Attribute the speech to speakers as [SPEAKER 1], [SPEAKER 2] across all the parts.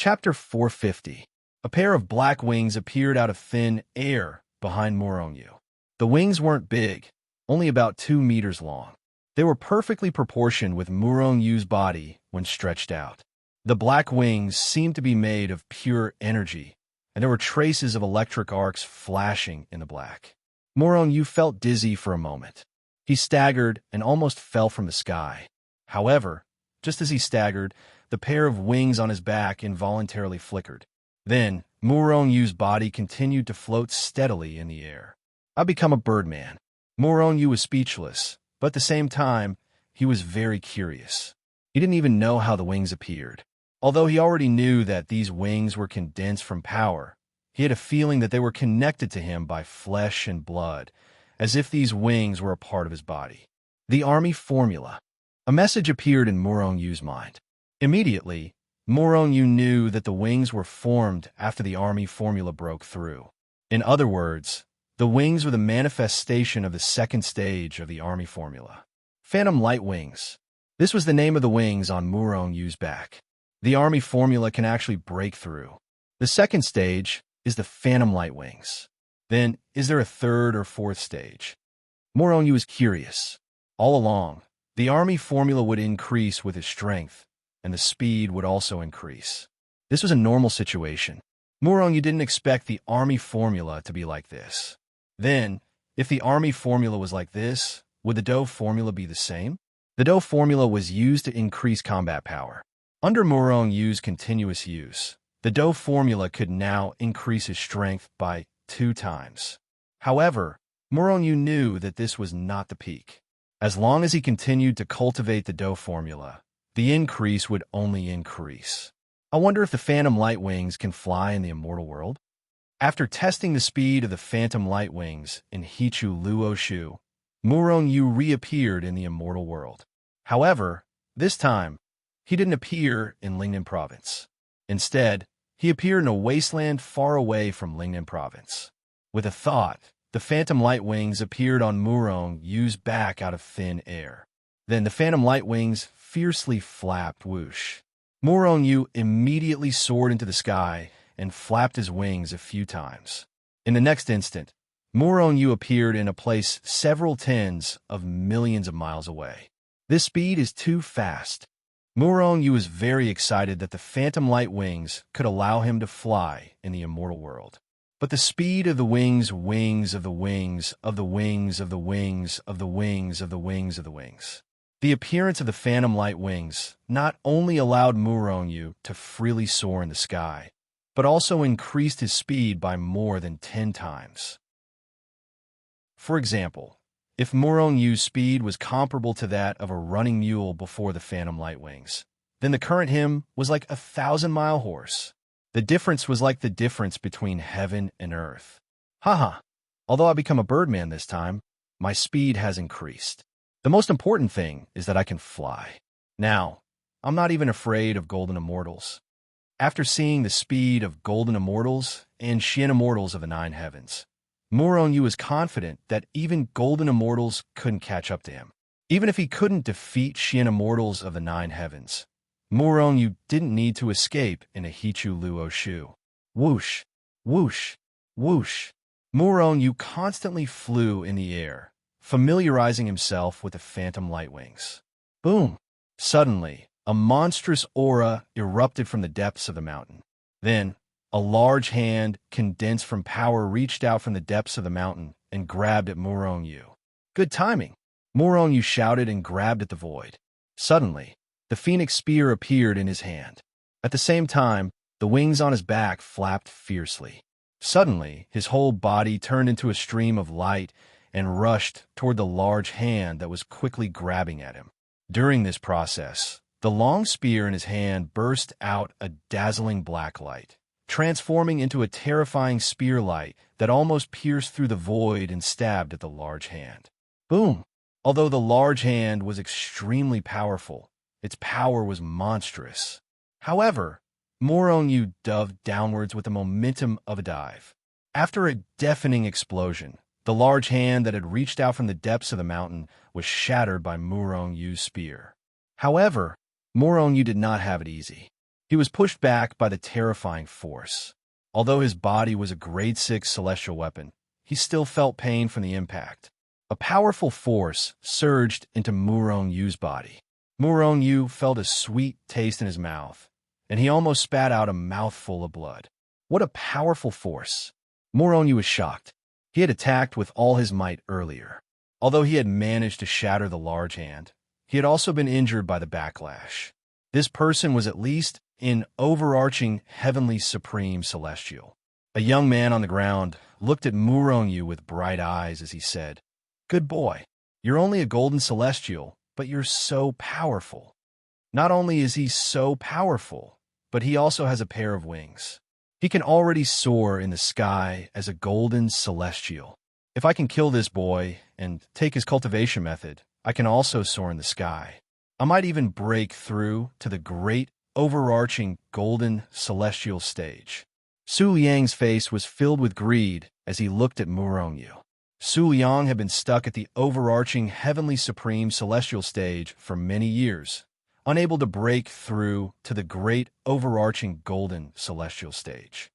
[SPEAKER 1] Chapter 450. A pair of black wings appeared out of thin air behind Muronyu. The wings weren't big, only about 2 meters long. They were perfectly proportioned with Muronyu's body when stretched out. The black wings seemed to be made of pure energy, and there were traces of electric arcs flashing in the black. Muronyu felt dizzy for a moment. He staggered and almost fell from the sky. However, just as he staggered, the pair of wings on his back involuntarily flickered. Then, Muronyu's body continued to float steadily in the air. "I've become a birdman." Muronyu was speechless, but at the same time, he was very curious. He didn't even know how the wings appeared. Although he already knew that these wings were condensed from power, he had a feeling that they were connected to him by flesh and blood, as if these wings were a part of his body. The Army Formula. A message appeared in Muronyu's mind. Immediately, Muronyu knew that the wings were formed after the Army Formula broke through. In other words, the wings were the manifestation of the second stage of the Army Formula. Phantom Light Wings. This was the name of the wings on Muronyu's back. The Army Formula can actually break through. The second stage is the Phantom Light Wings. Then, is there a third or fourth stage? Muronyu was curious. All along, the Army Formula would increase with his strength, and the speed would also increase. This was a normal situation. Muronyu didn't expect the Army Formula to be like this. Then, if the Army Formula was like this, would the Do Formula be the same? The Do Formula was used to increase combat power. Under Muronyu's continuous use, the Do Formula could now increase his strength by 2 times. However, Muronyu knew that this was not the peak. As long as he continued to cultivate the Do Formula, the increase would only increase. I wonder if the Phantom Light Wings can fly in the immortal world? After testing the speed of the Phantom Light Wings in Hichu Luoshu, Muronyu reappeared in the immortal world. However, this time, he didn't appear in Lingnan Province. Instead, he appeared in a wasteland far away from Lingnan Province. With a thought, the Phantom Light Wings appeared on Muronyu's back out of thin air. Then the Phantom Light Wings fiercely flapped whoosh. Muronyu immediately soared into the sky and flapped his wings a few times. In the next instant, Muronyu appeared in a place several tens of millions of miles away. This speed is too fast. Muronyu was very excited that the Phantom Light Wings could allow him to fly in the immortal world. But the speed of the wings of the wings of the wings of the wings of the wings of the wings of the wings of the wings. The appearance of the Phantom Light Wings not only allowed Muronyu to freely soar in the sky, but also increased his speed by more than 10 times. For example, if Muronyu's speed was comparable to that of a running mule before the Phantom Light Wings, then the current him was like a 1,000-mile horse. The difference was like the difference between heaven and earth. Haha, although I become a birdman this time, my speed has increased. The most important thing is that I can fly. Now, I'm not even afraid of golden immortals. After seeing the speed of golden immortals and Xian immortals of the 9 heavens, Muronyu was confident that even golden immortals couldn't catch up to him. Even if he couldn't defeat Xian immortals of the 9 heavens, Muronyu didn't need to escape in a Hichu Luoshu. Whoosh, whoosh, whoosh. Muronyu constantly flew in the air, familiarizing himself with the Phantom Light Wings. Boom! Suddenly, a monstrous aura erupted from the depths of the mountain. Then, a large hand, condensed from power, reached out from the depths of the mountain and grabbed at Muronyu. Good timing! Muronyu shouted and grabbed at the void. Suddenly, the phoenix spear appeared in his hand. At the same time, the wings on his back flapped fiercely. Suddenly, his whole body turned into a stream of light and rushed toward the large hand that was quickly grabbing at him. During this process, the long spear in his hand burst out a dazzling black light, transforming into a terrifying spear light that almost pierced through the void and stabbed at the large hand. Boom! Although the large hand was extremely powerful, its power was monstrous. However, Muronyu dove downwards with the momentum of a dive. After a deafening explosion, the large hand that had reached out from the depths of the mountain was shattered by Muronyu's spear. However, Muronyu did not have it easy. He He was pushed back by the terrifying force. Although his body was a grade 6 celestial weapon, he still felt pain from the impact. A powerful force surged into Murong Yu's body. Murong Yu felt a sweet taste in his mouth, and he almost spat out a mouthful of blood. What a powerful force! Murong Yu was shocked. He had attacked with all his might earlier. Although he had managed to shatter the large hand, he had also been injured by the backlash. This person was at least an overarching heavenly supreme celestial. A young man on the ground looked at Murong Yu with bright eyes as he said, "Good boy, you're only a golden celestial, but you're so powerful." Not only is he so powerful, but he also has a pair of wings. He can already soar in the sky as a golden celestial. If I can kill this boy and take his cultivation method, I can also soar in the sky. I might even break through to the great overarching golden celestial stage. Su Liang's face was filled with greed as he looked at Murong Yu. Su Liang had been stuck at the overarching heavenly supreme celestial stage for many years, unable to break through to the great overarching golden celestial stage.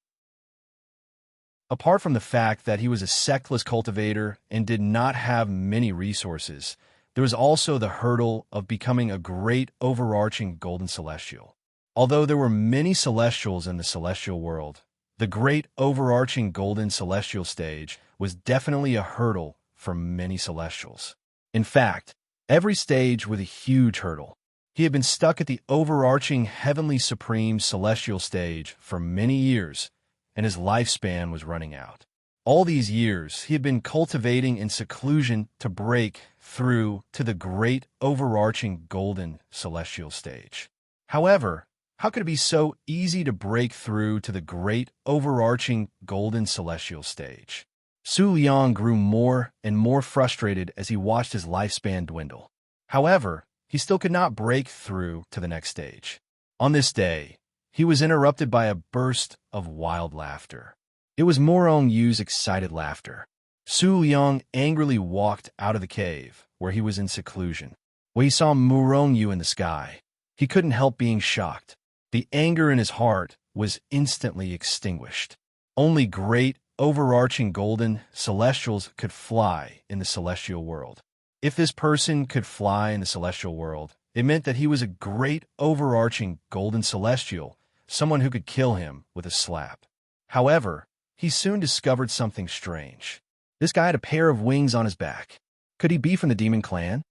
[SPEAKER 1] Apart from the fact that he was a sectless cultivator and did not have many resources, there was also the hurdle of becoming a great overarching golden celestial. Although there were many celestials in the celestial world, the great overarching golden celestial stage was definitely a hurdle for many celestials. In fact, every stage was a huge hurdle. He had been stuck at the overarching heavenly supreme celestial stage for many years, and his lifespan was running out. All these years, he had been cultivating in seclusion to break through to the great overarching golden celestial stage. However, how could it be so easy to break through to the great overarching golden celestial stage? Su Liang grew more and more frustrated as he watched his lifespan dwindle. However, he still could not break through to the next stage. On this day, he was interrupted by a burst of wild laughter. It was Murong Yu's excited laughter. Su Liang angrily walked out of the cave, where he was in seclusion. When he saw Murong Yu in the sky, he couldn't help being shocked. The anger in his heart was instantly extinguished. Only great, overarching golden celestials could fly in the celestial world. If this person could fly in the celestial world, it meant that he was a great, overarching golden celestial, someone who could kill him with a slap. However, he soon discovered something strange. This guy had a pair of wings on his back. Could he be from the demon clan?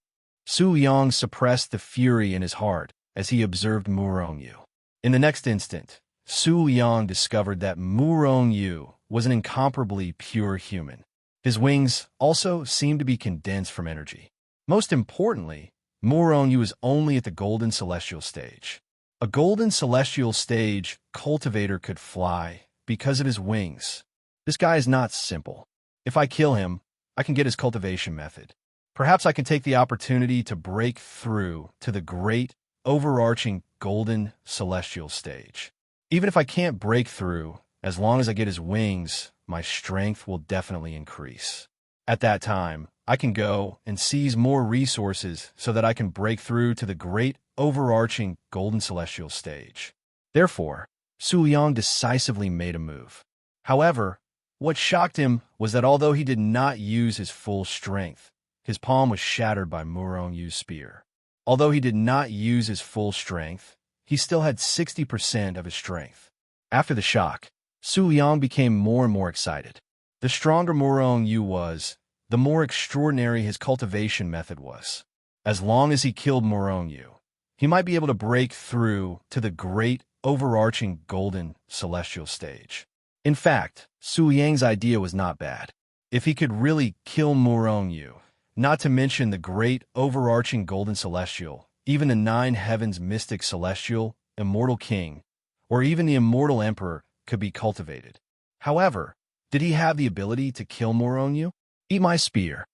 [SPEAKER 1] Su Liang suppressed the fury in his heart as he observed Murong Yu. In the next instant, Su Liang discovered that Murong Yu was an incomparably pure human. His wings also seemed to be condensed from energy. Most importantly, Murong Yu was only at the golden celestial stage. A golden celestial stage cultivator could fly because of his wings. This guy is not simple. If I kill him, I can get his cultivation method. Perhaps I can take the opportunity to break through to the great, overarching golden celestial stage. Even if I can't break through, as long as I get his wings, my strength will definitely increase. At that time, I can go and seize more resources so that I can break through to the great, overarching golden celestial stage. Therefore, Su Liang decisively made a move. However, what shocked him was that although he did not use his full strength, his palm was shattered by Murong Yu's spear. Although he did not use his full strength, he still had 60% of his strength. After the shock, Su Liang became more and more excited. The stronger Murong Yu was, the more extraordinary his cultivation method was. As long as he killed Murong Yu, he might be able to break through to the great, overarching golden celestial stage. In fact, Su Liang's idea was not bad. If he could really kill Murong Yu, not to mention the great, overarching golden celestial, even the 9 heavens mystic celestial, immortal king, or even the immortal emperor could be cultivated. However, did he have the ability to kill Murong Yu? Eat my spear.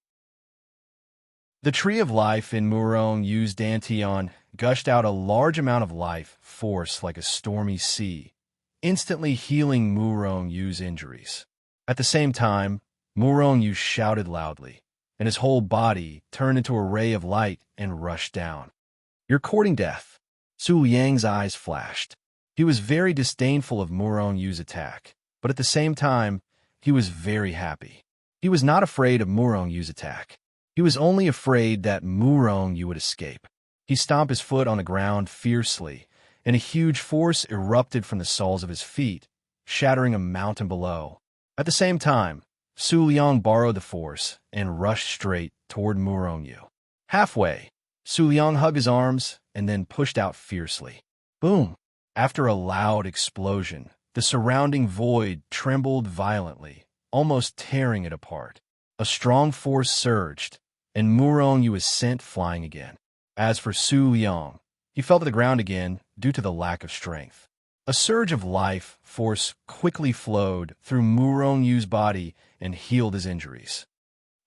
[SPEAKER 1] The tree of life in Murong Yu's dantian gushed out a large amount of life force like a stormy sea, instantly healing Murong Yu's injuries. At the same time, Murong Yu shouted loudly, and his whole body turned into a ray of light and rushed down. "You're courting death." Su Liang's eyes flashed. He was very disdainful of Murong Yu's attack, but at the same time, he was very happy. He was not afraid of Murong Yu's attack. He was only afraid that Murong Yu would escape. He stomped his foot on the ground fiercely, and a huge force erupted from the soles of his feet, shattering a mountain below. At the same time, Su Liang borrowed the force and rushed straight toward Murong Yu. Halfway, Su Liang hugged his arms and then pushed out fiercely. Boom! After a loud explosion, the surrounding void trembled violently, almost tearing it apart. A strong force surged, and Murong Yu was sent flying again. As for Su Liang, he fell to the ground again due to the lack of strength. A surge of life force quickly flowed through Murong Yu's body and healed his injuries.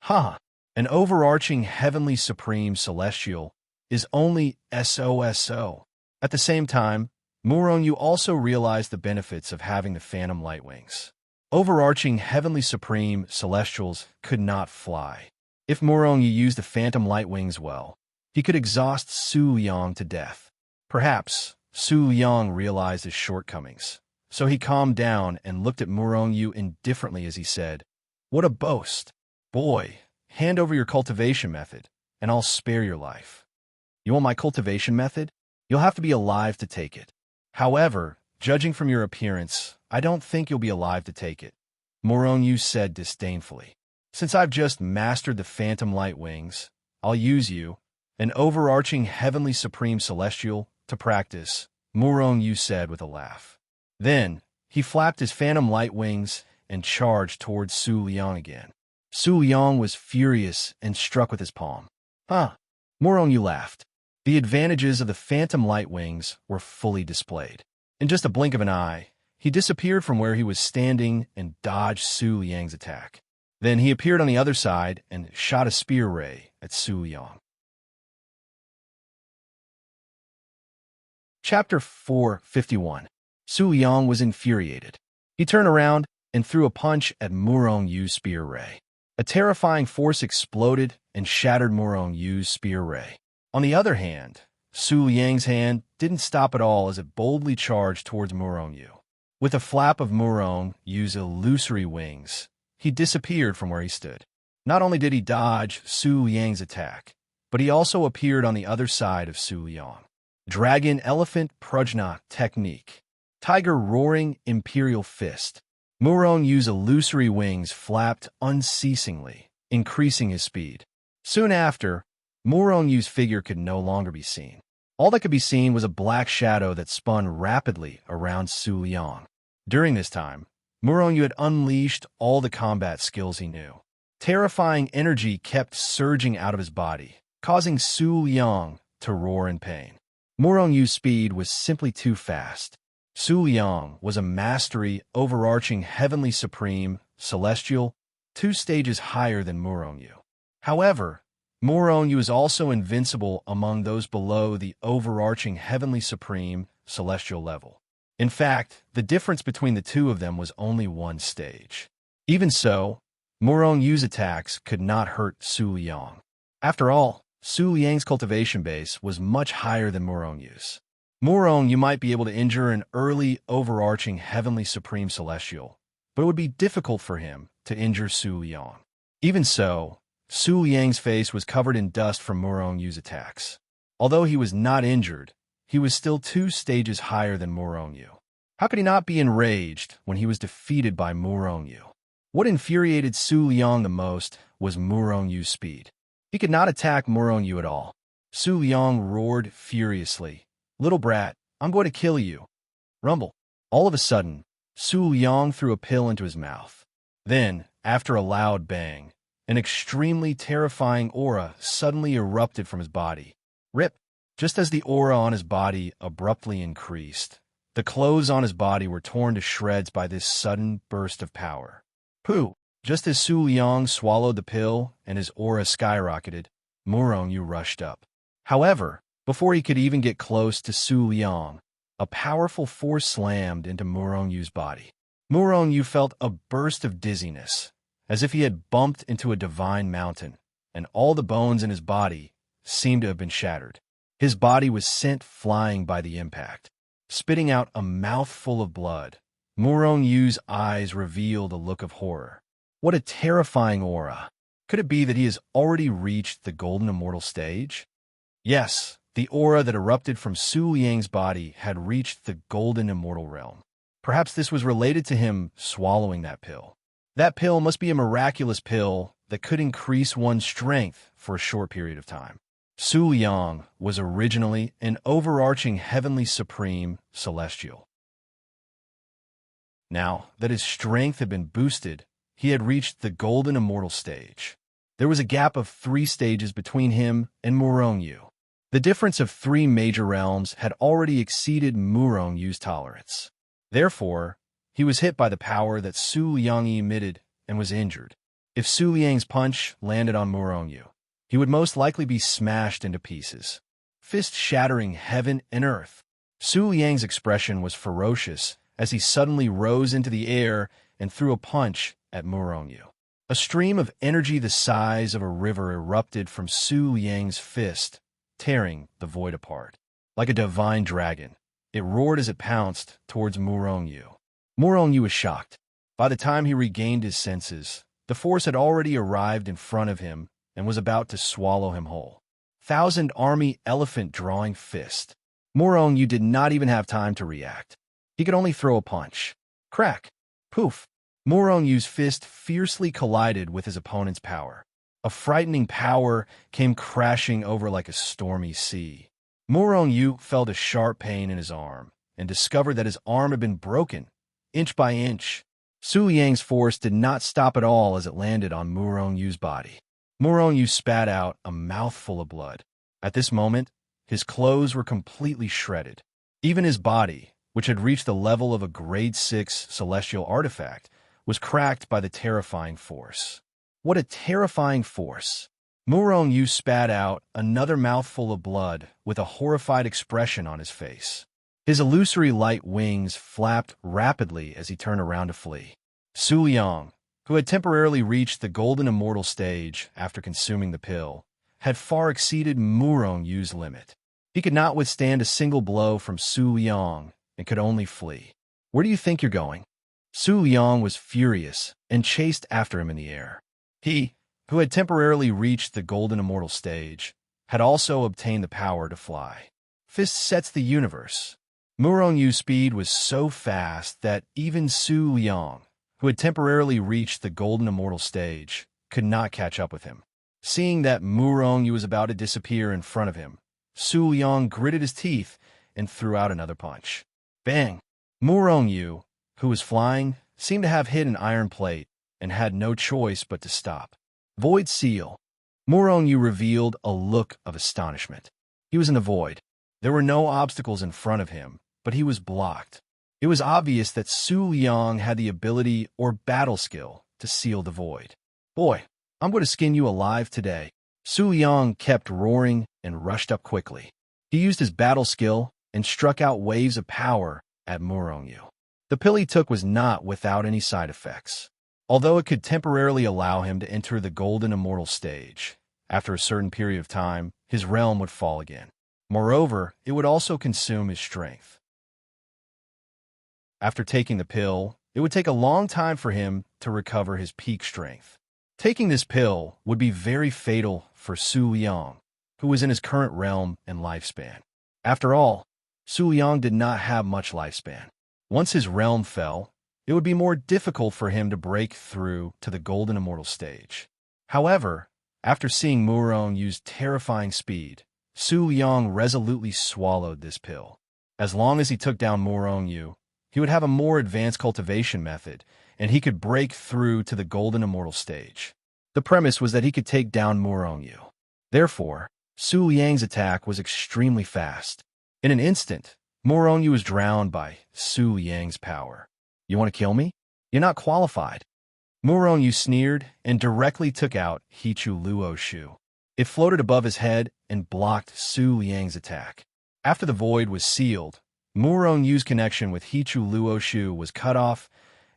[SPEAKER 1] An overarching heavenly supreme celestial is only SOSO. At the same time, Murong Yu also realized the benefits of having the phantom light wings. Overarching heavenly supreme celestials could not fly. If Murong Yu used the phantom light wings well, he could exhaust Su Liang to death. Perhaps Su Liang realized his shortcomings, so he calmed down and looked at Murong Yu indifferently as he said, "What a boast! Boy, hand over your cultivation method, and I'll spare your life." "You want my cultivation method? You'll have to be alive to take it. However, judging from your appearance, I don't think you'll be alive to take it," Murong Yu said disdainfully. "Since I've just mastered the phantom light wings, I'll use you, an overarching heavenly supreme celestial, to practice," Murong Yu said with a laugh. Then, he flapped his phantom light wings and charged towards Su Liang again. Su Liang was furious and struck with his palm. Murong Yu laughed. The advantages of the phantom light wings were fully displayed. In just a blink of an eye, he disappeared from where he was standing and dodged Su Liang's attack. Then he appeared on the other side and shot a spear ray at Su Liang. Chapter 451. Su Liang was infuriated. He turned around and threw a punch at Murong Yu's spear ray. A terrifying force exploded and shattered Murong Yu's spear ray. On the other hand, Su Liang's hand didn't stop at all as it boldly charged towards Murong Yu. With a flap of Murong Yu's illusory wings, he disappeared from where he stood. Not only did he dodge Su Liang's attack, but he also appeared on the other side of Su Liang. Dragon Elephant Prajna Technique. Tiger Roaring Imperial Fist. Murong Yu's illusory wings flapped unceasingly, increasing his speed. Soon after, Murong Yu's figure could no longer be seen. All that could be seen was a black shadow that spun rapidly around Su Liang. During this time, Murong Yu had unleashed all the combat skills he knew. Terrifying energy kept surging out of his body, causing Su Liang to roar in pain. Murong Yu's speed was simply too fast. Su Liang was a mastery overarching heavenly supreme, celestial, 2 stages higher than Murong Yu. However, Murong Yu is also invincible among those below the overarching heavenly supreme, celestial level. In fact, the difference between the two of them was only 1 stage. Even so, Murong Yu's attacks could not hurt Su Liang. After all, Su Liang's cultivation base was much higher than Murong Yu's. Murong Yu might be able to injure an early overarching heavenly supreme celestial, but it would be difficult for him to injure Su Liang. Even so, Su Liang's face was covered in dust from Murong Yu's attacks. Although he was not injured, he was still 2 stages higher than Murong Yu. How could he not be enraged when he was defeated by Murong Yu? What infuriated Su Liang the most was Murong Yu's speed. He could not attack Murong Yu at all. Su Liang roared furiously, "Little brat, I'm going to kill you." Rumble. All of a sudden, Su Liang threw a pill into his mouth. Then, after a loud bang, an extremely terrifying aura suddenly erupted from his body. Rip! Just as the aura on his body abruptly increased, the clothes on his body were torn to shreds by this sudden burst of power. Pooh! Just as Su Liang swallowed the pill and his aura skyrocketed, Murong Yu rushed up. However, before he could even get close to Su Liang, a powerful force slammed into Murong Yu's body. Murong Yu felt a burst of dizziness, as if he had bumped into a divine mountain, and all the bones in his body seemed to have been shattered. His body was sent flying by the impact. spitting out a mouthful of blood. Murong Yu's eyes revealed a look of horror. What a terrifying aura! Could it be that he has already reached the Golden Immortal stage? Yes, the aura that erupted from Su Liang's body had reached the Golden Immortal realm. Perhaps this was related to him swallowing that pill. That pill must be a miraculous pill that could increase one's strength for a short period of time. Su Liang was originally an overarching heavenly supreme celestial. Now that his strength had been boosted, he had reached the Golden Immortal stage. There was a gap of 3 stages between him and Murong Yu. The difference of 3 major realms had already exceeded Murong Yu's tolerance. Therefore, he was hit by the power that Su Liang emitted and was injured. If Su Liang's punch landed on Murong Yu, he would most likely be smashed into pieces, fist shattering heaven and earth. Su Liang's expression was ferocious as he suddenly rose into the air and threw a punch at Murong Yu. A stream of energy the size of a river erupted from Su Liang's fist, tearing the void apart. Like a divine dragon, it roared as it pounced towards Murong Yu. Murong Yu was shocked. By the time he regained his senses, the force had already arrived in front of him and was about to swallow him whole. 1,000 army elephant drawing fist. Murong Yu did not even have time to react. He could only throw a punch. Crack! Poof! Murong Yu's fist fiercely collided with his opponent's power. A frightening power came crashing over like a stormy sea. Murong Yu felt a sharp pain in his arm and discovered that his arm had been broken, inch by inch. Su Liang's force did not stop at all as it landed on Murong Yu's body. Murong Yu spat out a mouthful of blood. At this moment, his clothes were completely shredded. Even his body, which had reached the level of a grade 6 celestial artifact, was cracked by the terrifying force. What a terrifying force! Murong Yu spat out another mouthful of blood with a horrified expression on his face. His illusory light wings flapped rapidly as he turned around to flee. Su Liang, who had temporarily reached the Golden Immortal stage after consuming the pill, had far exceeded Murong Yu's limit. He could not withstand a single blow from Su Liang and could only flee. Where do you think you're going? Su Liang was furious and chased after him in the air. He, who had temporarily reached the Golden Immortal stage, had also obtained the power to fly. Fist sets the universe. Murong Yu's speed was so fast that even Su Liang, who had temporarily reached the Golden Immortal stage, could not catch up with him. Seeing that Murong Yu was about to disappear in front of him, Su Liang gritted his teeth and threw out another punch. Bang! Murong Yu, who was flying, seemed to have hit an iron plate and had no choice but to stop. Void Seal. Murong Yu revealed a look of astonishment. He was in the void. There were no obstacles in front of him, but he was blocked. It was obvious that Su Liang had the ability or battle skill to seal the void. Boy, I'm going to skin you alive today. Su Liang kept roaring and rushed up quickly. He used his battle skill and struck out waves of power at Murong Yu. The pill he took was not without any side effects. Although it could temporarily allow him to enter the Golden Immortal stage, after a certain period of time, his realm would fall again. Moreover, it would also consume his strength. After taking the pill, it would take a long time for him to recover his peak strength. Taking this pill would be very fatal for Su Liang, who was in his current realm and lifespan. After all, Su Liang did not have much lifespan. Once his realm fell, it would be more difficult for him to break through to the Golden Immortal stage. However, after seeing Murong Yu's terrifying speed, Su Liang resolutely swallowed this pill. As long as he took down Murong Yu, he would have a more advanced cultivation method, and he could break through to the Golden Immortal stage. The premise was that he could take down Murong Yu. Therefore, Su Liang's attack was extremely fast. In an instant, Murong Yu was drowned by Su Liang's power. You want to kill me? You're not qualified. Murong Yu sneered and directly took out Hichu Luo's shoe. It floated above his head and blocked Su Liang's attack. After the void was sealed, Murong Yu's connection with Hichu Luo's shoe was cut off,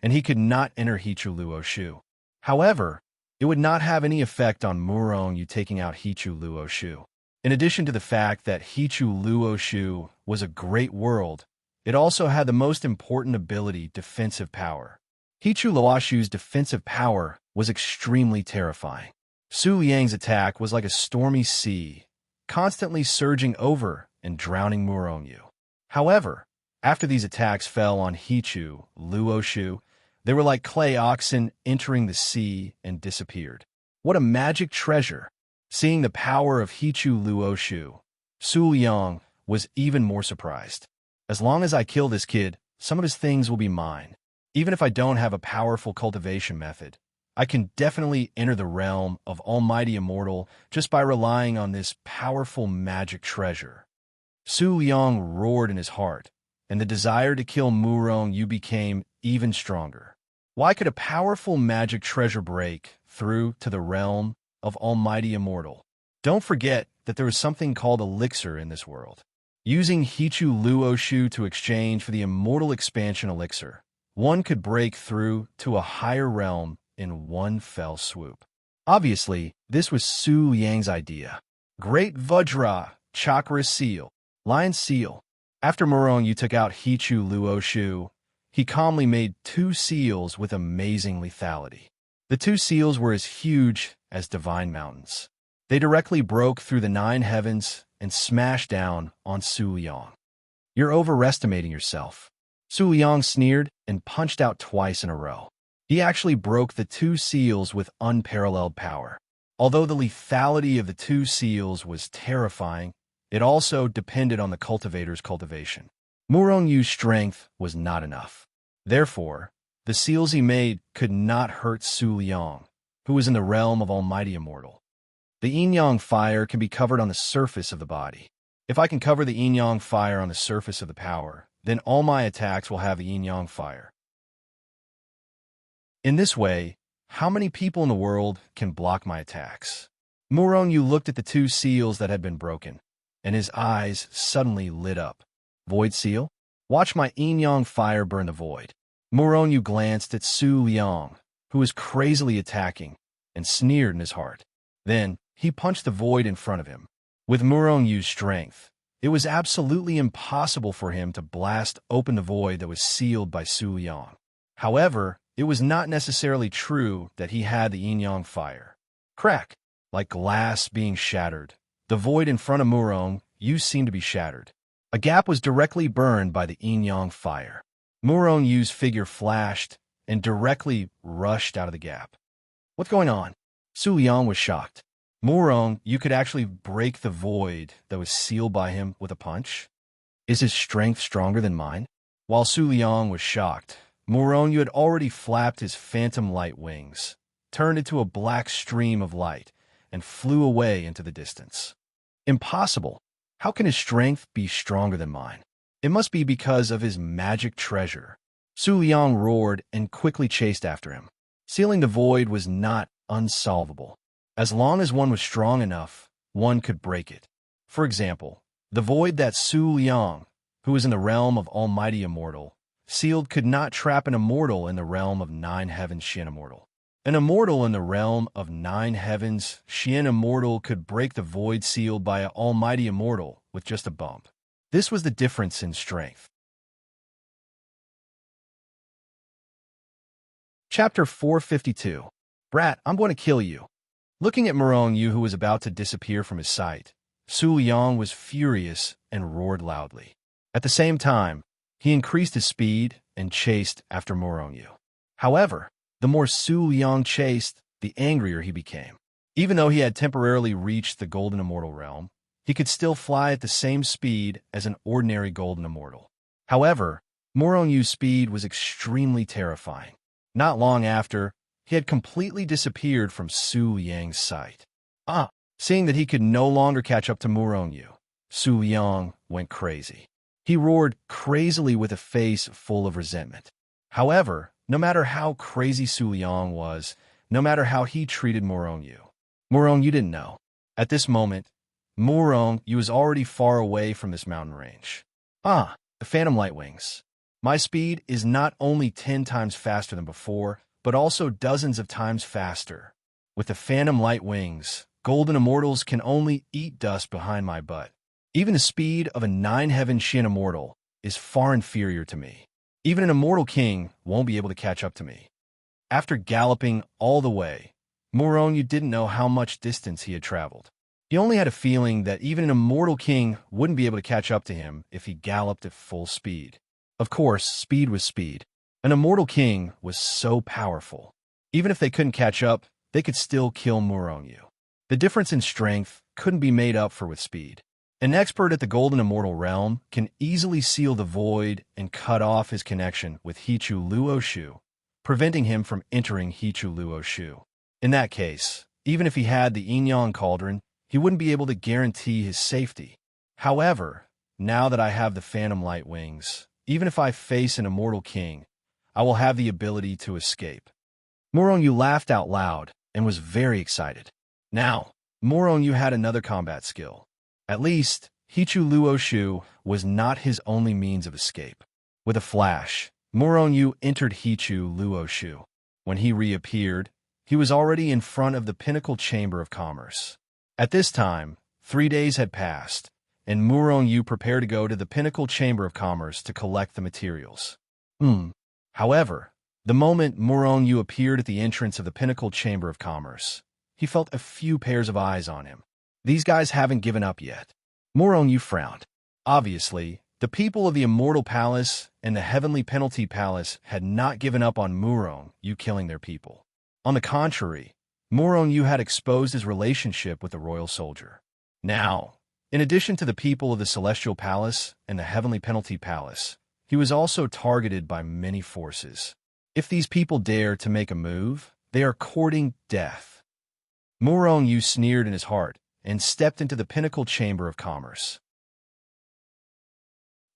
[SPEAKER 1] and he could not enter Hichu Luo's shoe. However, it would not have any effect on Murong Yu taking out Hichu Luo's shoe. In addition to the fact that Hichu Luo's shoe was a great world, it also had the most important ability, defensive power. Hichu Luoshu's defensive power was extremely terrifying. Su Liang's attack was like a stormy sea, constantly surging over and drowning Murongyu. However, after these attacks fell on Hichu Luoshu, they were like clay oxen entering the sea and disappeared. What a magic treasure! Seeing the power of Hichu Luoshu, Su Liang was even more surprised. As long as I kill this kid, some of his things will be mine. Even if I don't have a powerful cultivation method, I can definitely enter the realm of Almighty Immortal just by relying on this powerful magic treasure. Su Liang roared in his heart, and the desire to kill Murongyu became even stronger. Why could a powerful magic treasure break through to the realm of Almighty Immortal? Don't forget that there is something called elixir in this world. Using Hichu Luoshu to exchange for the immortal expansion elixir, one could break through to a higher realm in one fell swoop. Obviously, this was Su Liang's idea. Great Vajra, Chakra Seal, Lion Seal. After Murongyu took out Hichu Luoshu, he calmly made 2 seals with amazing lethality. The 2 seals were as huge as divine mountains. They directly broke through the 9 heavens and smashed down on Su Liang. You're overestimating yourself. Su Liang sneered and punched out twice in a row. He actually broke the 2 seals with unparalleled power. Although the lethality of the 2 seals was terrifying, it also depended on the cultivator's cultivation. Murongyu's strength was not enough. Therefore, the seals he made could not hurt Su Liang, who was in the realm of Almighty Immortal. The yin-yang fire can be covered on the surface of the body. If I can cover the yin-yang fire on the surface of the power, then all my attacks will have the yin-yang fire. In this way, how many people in the world can block my attacks? Murongyu looked at the 2 seals that had been broken, and his eyes suddenly lit up. Void seal? Watch my yin-yang fire burn the void. Murongyu glanced at Su Liang, who was crazily attacking, and sneered in his heart. Then, he punched the void in front of him. With Murongyu's strength, it was absolutely impossible for him to blast open the void that was sealed by Su Liang. However, it was not necessarily true that he had the yin-yang fire. Crack! Like glass being shattered, the void in front of Murongyu seemed to be shattered. A gap was directly burned by the yin-yang fire. Murongyu's figure flashed and directly rushed out of the gap. What's going on? Su Liang was shocked. Murongyu could actually break the void that was sealed by him with a punch? Is his strength stronger than mine? While Su Liang was shocked, Murongyu had already flapped his phantom light wings, turned into a black stream of light, and flew away into the distance. Impossible! How can his strength be stronger than mine? It must be because of his magic treasure. Su Liang roared and quickly chased after him. Sealing the void was not unsolvable. As long as one was strong enough, one could break it. For example, the void that Su Liang, who was in the realm of Almighty Immortal, sealed could not trap an immortal in the realm of 9 heavens Xian Immortal. An immortal in the realm of 9 heavens Xian Immortal could break the void sealed by an Almighty Immortal with just a bump. This was the difference in strength. Chapter 452. Brat, I'm going to kill you. Looking at Murongyu, who was about to disappear from his sight, Su Liang was furious and roared loudly. At the same time, he increased his speed and chased after Murongyu. However, the more Su Liang chased, the angrier he became. Even though he had temporarily reached the Golden Immortal realm, he could still fly at the same speed as an ordinary Golden Immortal. However, Murongyu's speed was extremely terrifying. Not long after, he had completely disappeared from Su Liang's sight. Seeing that he could no longer catch up to Murongyu, Su Liang went crazy. He roared crazily with a face full of resentment. However, no matter how crazy Su Liang was, no matter how he treated Murongyu didn't know. At this moment, Murongyu was already far away from this mountain range. The Phantom Light Wings. My speed is not only 10 times faster than before, but also dozens of times faster. With the Phantom Light Wings, Golden Immortals can only eat dust behind my butt. Even the speed of a 9 heaven Xian Immortal is far inferior to me. Even an immortal king won't be able to catch up to me. After galloping all the way, Moronyu didn't know how much distance he had traveled. He only had a feeling that even an immortal king wouldn't be able to catch up to him if he galloped at full speed. Of course, speed was speed. An immortal king was so powerful. Even if they couldn't catch up, they could still kill Moronyu. The difference in strength couldn't be made up for with speed. An expert at the Golden Immortal Realm can easily seal the void and cut off his connection with Hichu Luoshu, preventing him from entering Hichu Luoshu. In that case, even if he had the Yin-Yang Cauldron, he wouldn't be able to guarantee his safety. However, now that I have the Phantom Light Wings, even if I face an immortal king, I will have the ability to escape. Moronyu laughed out loud and was very excited. Now, Moronyu had another combat skill. At least, Hichu Luoshu was not his only means of escape. With a flash, Moronyu entered Hichu Luoshu. When he reappeared, he was already in front of the Pinnacle Chamber of Commerce. At this time, 3 days had passed, and Moronyu prepared to go to the Pinnacle Chamber of Commerce to collect the materials. However, the moment Moronyu appeared at the entrance of the Pinnacle Chamber of Commerce, he felt a few pairs of eyes on him. These guys haven't given up yet. Moronyu frowned. Obviously, the people of the Immortal Palace and the Heavenly Penalty Palace had not given up on Moronyu killing their people. On the contrary, Moronyu had exposed his relationship with the royal soldier. Now, in addition to the people of the Celestial Palace and the Heavenly Penalty Palace, he was also targeted by many forces. If these people dare to make a move, they are courting death. Moronyu sneered in his heart and stepped into the Pinnacle Chamber of Commerce.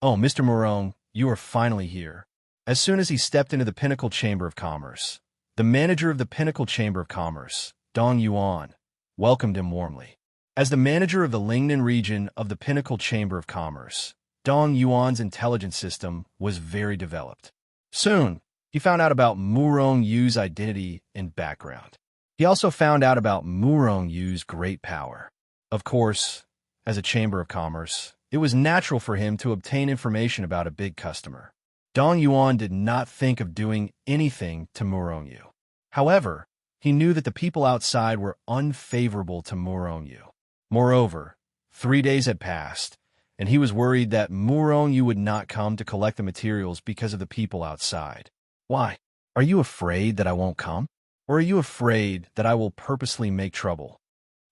[SPEAKER 1] "Oh, Mr. Moronyu, you are finally here." As soon as he stepped into the Pinnacle Chamber of Commerce, the manager of the Pinnacle Chamber of Commerce, Dong Yuan, welcomed him warmly. As the manager of the Lingnan region of the Pinnacle Chamber of Commerce, Dong Yuan's intelligence system was very developed. Soon, he found out about Morongyu's identity and background. He also found out about Morongyu's great power. Of course, as a Chamber of Commerce, it was natural for him to obtain information about a big customer. Dong Yuan did not think of doing anything to Moronyu. However, he knew that the people outside were unfavorable to Moronyu. Moreover, 3 days had passed, and he was worried that Moronyu would not come to collect the materials because of the people outside. "Why? Are you afraid that I won't come? Or are you afraid that I will purposely make trouble?"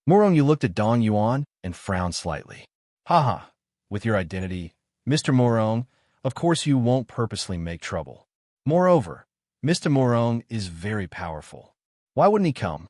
[SPEAKER 1] Moronyu looked at Dong Yuan and frowned slightly. "Haha, with your identity, Mr. Moronyu, of course you won't purposely make trouble. Moreover, Mr. Moronyu is very powerful. Why wouldn't he come?"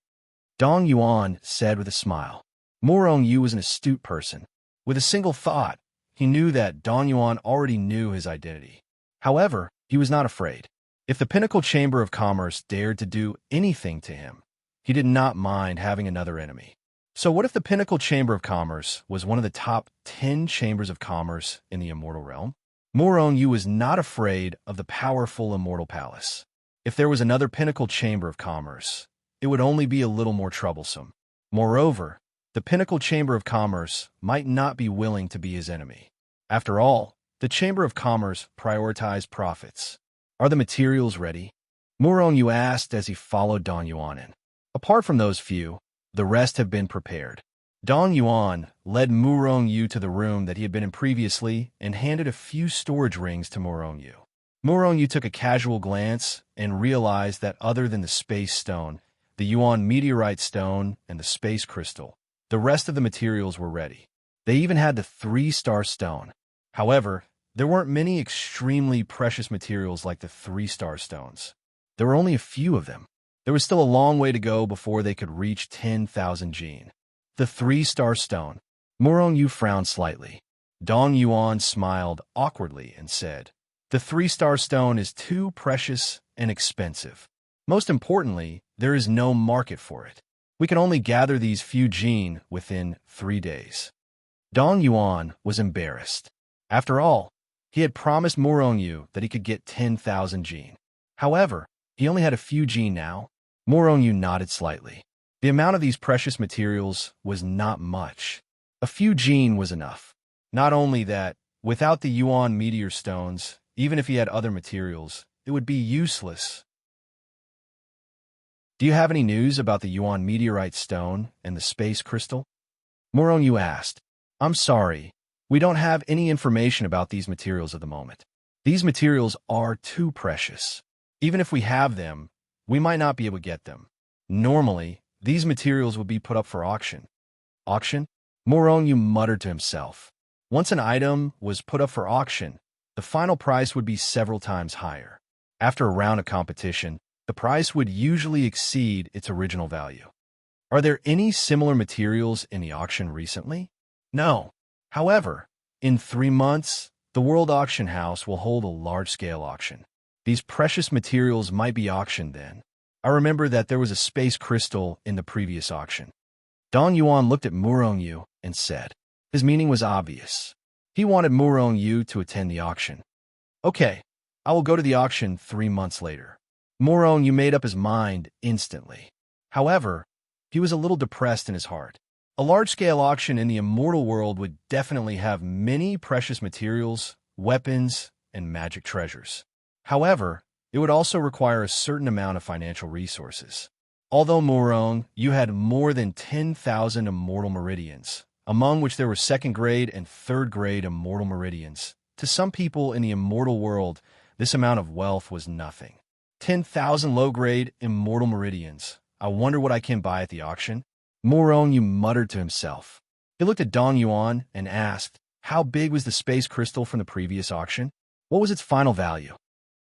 [SPEAKER 1] Dong Yuan said with a smile. Moronyu was an astute person. With a single thought, he knew that Dong Yuan already knew his identity. However, he was not afraid. If the Pinnacle Chamber of Commerce dared to do anything to him, he did not mind having another enemy. So what if the Pinnacle Chamber of Commerce was one of the top 10 chambers of commerce in the Immortal Realm? Moronyu was not afraid of the powerful Immortal Palace. If there was another Pinnacle Chamber of Commerce, it would only be a little more troublesome. Moreover, the Pinnacle Chamber of Commerce might not be willing to be his enemy. After all, the Chamber of Commerce prioritized profits. "Are the materials ready?" Moronyu asked as he followed Dong Yuan in. Apart from those few, the rest have been prepared. Dong Yuan led Moronyu to the room that he had been in previously and handed a few storage rings to Moronyu. Moronyu took a casual glance and realized that other than the space stone, the Yuan meteorite stone, and the space crystal, the rest of the materials were ready. They even had the 3-star stone. However, there weren't many extremely precious materials like the 3-star stones. There were only a few of them. There was still a long way to go before they could reach 10,000 Jin. The 3-star stone. Moronyu frowned slightly. Dong Yuan smiled awkwardly and said, "The 3-star stone is too precious and expensive. Most importantly, there is no market for it. We can only gather these few Jin within 3 days." Dong Yuan was embarrassed. After all, he had promised Moronyu that he could get 10,000 Jin. However, he only had a few Jin now. Moronyu nodded slightly. The amount of these precious materials was not much. A few Jin was enough. Not only that, Without the Yuan meteor stones, even if he had other materials, it would be useless. Do you have any news about the Yuan meteorite stone and the space crystal? Morongyu asked. I'm sorry, we don't have any information about these materials at the moment. These materials are too precious. Even if we have them, we might not be able to get them. Normally, these materials would be put up for auction. Auction? Morongyu muttered to himself. Once an item was put up for auction, the final price would be several times higher. After a round of competition, the price would usually exceed its original value. Are there any similar materials in the auction recently? No. However, in 3 months, the World Auction House will hold a large-scale auction. These precious materials might be auctioned then. I remember that there was a space crystal in the previous auction. Dong Yuan looked at Morongyu and said. His meaning was obvious. He wanted Morongyu to attend the auction. Okay, I will go to the auction 3 months later. Morongyu made up his mind instantly. However, he was a little depressed in his heart. A large-scale auction in the immortal world would definitely have many precious materials, weapons, and magic treasures. However, it would also require a certain amount of financial resources. Although Morongyu had more than 10,000 immortal meridians, among which there were second-grade and third-grade immortal meridians, to some people in the immortal world, this amount of wealth was nothing. 10,000 low-grade immortal meridians. I wonder what I can buy at the auction? Morongyu muttered to himself. He looked at Dong Yuan and asked, how big was the space crystal from the previous auction? What was its final value?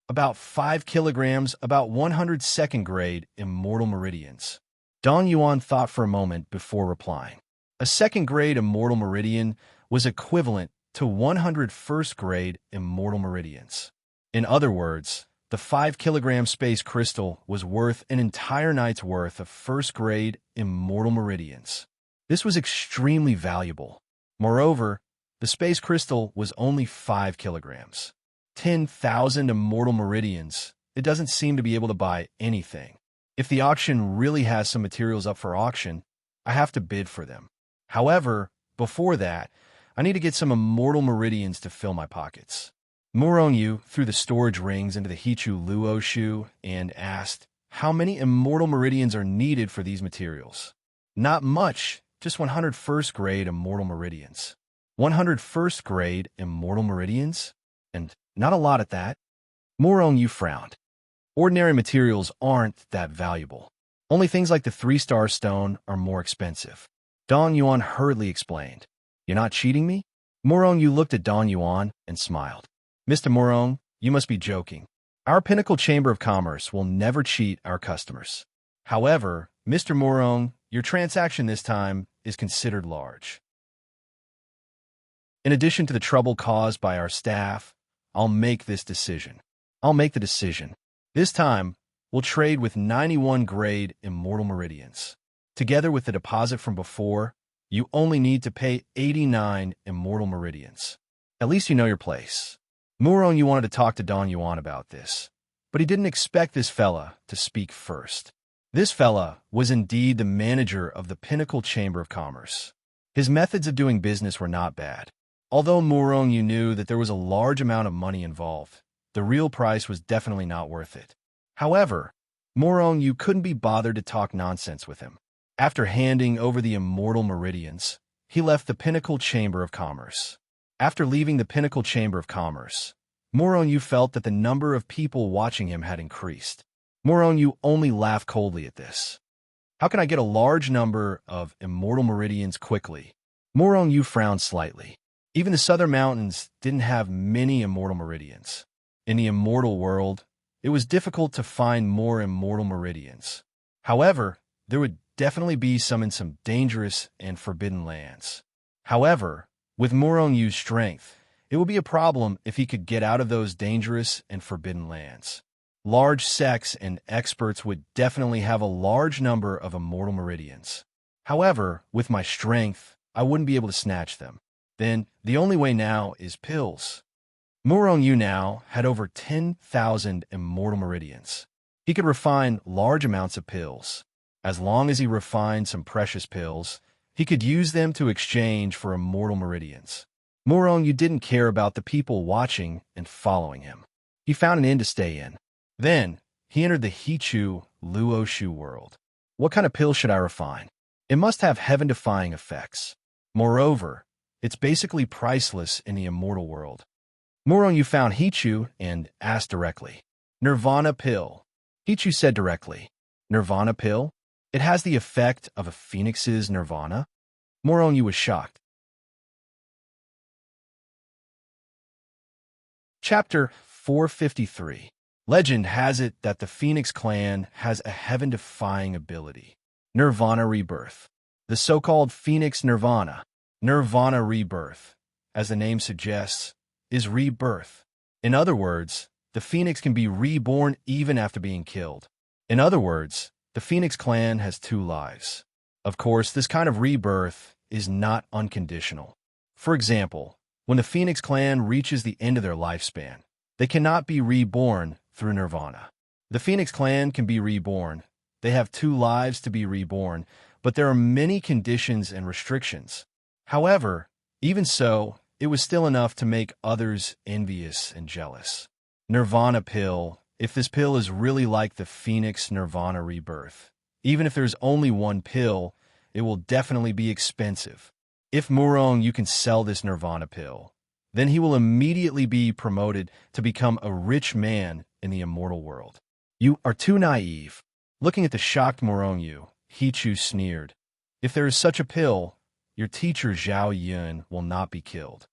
[SPEAKER 1] About 5 kilograms, about 100 second-grade immortal meridians. Dong Yuan thought for a moment before replying. A second-grade immortal meridian was equivalent to 100 first-grade immortal meridians. In other words, the 5-kilogram space crystal was worth an entire night's worth of first-grade immortal meridians. This was extremely valuable. Moreover, the space crystal was only 5 kilograms. 10,000 immortal meridians. It doesn't seem to be able to buy anything. If the auction really has some materials up for auction, I have to bid for them. However, before that, I need to get some immortal meridians to fill my pockets. Morongyu threw the storage rings into the Hichu Luo shoe and asked, how many immortal meridians are needed for these materials? Not much, just 100 first-grade immortal meridians. 100 first-grade immortal meridians? And not a lot at that. Morongyu frowned. Ordinary materials aren't that valuable. Only things like the 3-star stone are more expensive. Dong Yuan hurriedly explained. You're not cheating me? Morongyu looked at Dong Yuan and smiled. Mr. Morong, you must be joking. Our Pinnacle Chamber of Commerce will never cheat our customers. However, Mr. Morong, your transaction this time is considered large. In addition to the trouble caused by our staff, I'll make this decision. I'll make the decision. This time, we'll trade with 91 grade immortal meridians. Together with the deposit from before, you only need to pay 89 immortal meridians. At least you know your place. Morongyu wanted to talk to Dong Yuan about this, but he didn't expect this fella to speak first. This fella was indeed the manager of the Pinnacle Chamber of Commerce. His methods of doing business were not bad. Although Morongyu knew that there was a large amount of money involved, the real price was definitely not worth it. However, Morongyu couldn't be bothered to talk nonsense with him. After handing over the immortal meridians, he left the Pinnacle Chamber of Commerce. After leaving the Pinnacle Chamber of Commerce, Morongyu felt that the number of people watching him had increased. Morongyu only laughed coldly at this. How can I get a large number of immortal meridians quickly? Morongyu frowned slightly. Even the southern mountains didn't have many immortal meridians. In the immortal world, it was difficult to find more immortal meridians. However, there would definitely be some in some dangerous and forbidden lands. However, with Morongyu's strength, it would be a problem if he could get out of those dangerous and forbidden lands. Large sects and experts would definitely have a large number of immortal meridians. However, with my strength, I wouldn't be able to snatch them. Then, the only way now is pills. Morongyu now had over 10,000 immortal meridians. He could refine large amounts of pills. As long as he refined some precious pills, he could use them to exchange for immortal meridians. Morong didn't care about the people watching and following him. He found an inn to stay in. Then, he entered the Hichu Luoshu world. What kind of pill should I refine? It must have heaven-defying effects. Moreover, it's basically priceless in the immortal world. Morong found Hichu and asked directly. Nirvana pill. Hichu said directly. Nirvana pill? It has the effect of a phoenix's nirvana? Morong was shocked. Chapter 453. Legend has it that the Phoenix clan has a heaven-defying ability. Nirvana rebirth. The so-called Phoenix Nirvana. Nirvana rebirth, as the name suggests, is rebirth. In other words, the Phoenix can be reborn even after being killed. In other words, the Phoenix clan has two lives. Of course, this kind of rebirth is not unconditional. For example, when the Phoenix clan reaches the end of their lifespan, they cannot be reborn through Nirvana. The Phoenix clan can be reborn. They have two lives to be reborn, but there are many conditions and restrictions. However, even so, it was still enough to make others envious and jealous. Nirvana pill. If this pill is really like the Phoenix Nirvana rebirth, even if there's only one pill, it will definitely be expensive. If Morong can sell this Nirvana pill, then he will immediately be promoted to become a rich man in the immortal world. You are too naive. Looking at the shocked Morong, Hichu sneered. If there is such a pill, your teacher Zhao Yun will not be killed.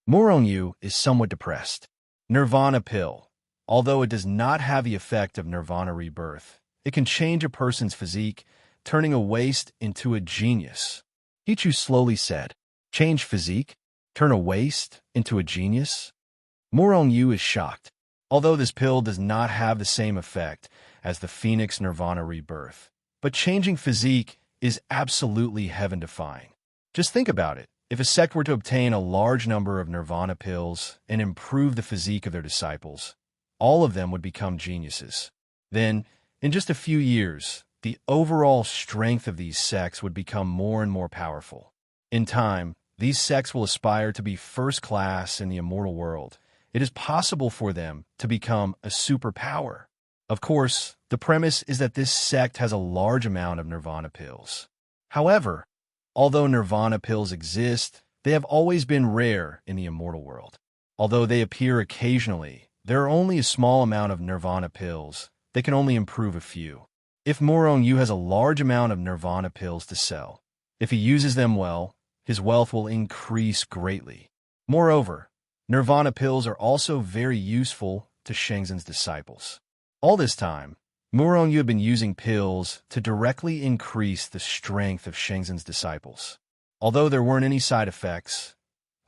[SPEAKER 1] Morong is somewhat depressed. Nirvana pill. Although it does not have the effect of Nirvana rebirth, it can change a person's physique, turning a waste into a genius. Hichu slowly said, Change physique? Turn a waste into a genius? Morong is shocked. Although this pill does not have the same effect as the Phoenix Nirvana rebirth, but changing physique is absolutely heaven-defying. Just think about it. If a sect were to obtain a large number of Nirvana pills and improve the physique of their disciples, all of them would become geniuses. Then, in just a few years, the overall strength of these sects would become more and more powerful. In time, these sects will aspire to be first class in the immortal world. It is possible for them to become a superpower. Of course, the premise is that this sect has a large amount of Nirvana pills. However, although Nirvana pills exist, they have always been rare in the immortal world. Although they appear occasionally, there are only a small amount of Nirvana pills. They can only improve a few. If Morong has a large amount of Nirvana pills to sell, if he uses them well, his wealth will increase greatly. Moreover, Nirvana pills are also very useful to Shenzhen's disciples. All this time, Morong had been using pills to directly increase the strength of Shenzhen's disciples. Although there weren't any side effects,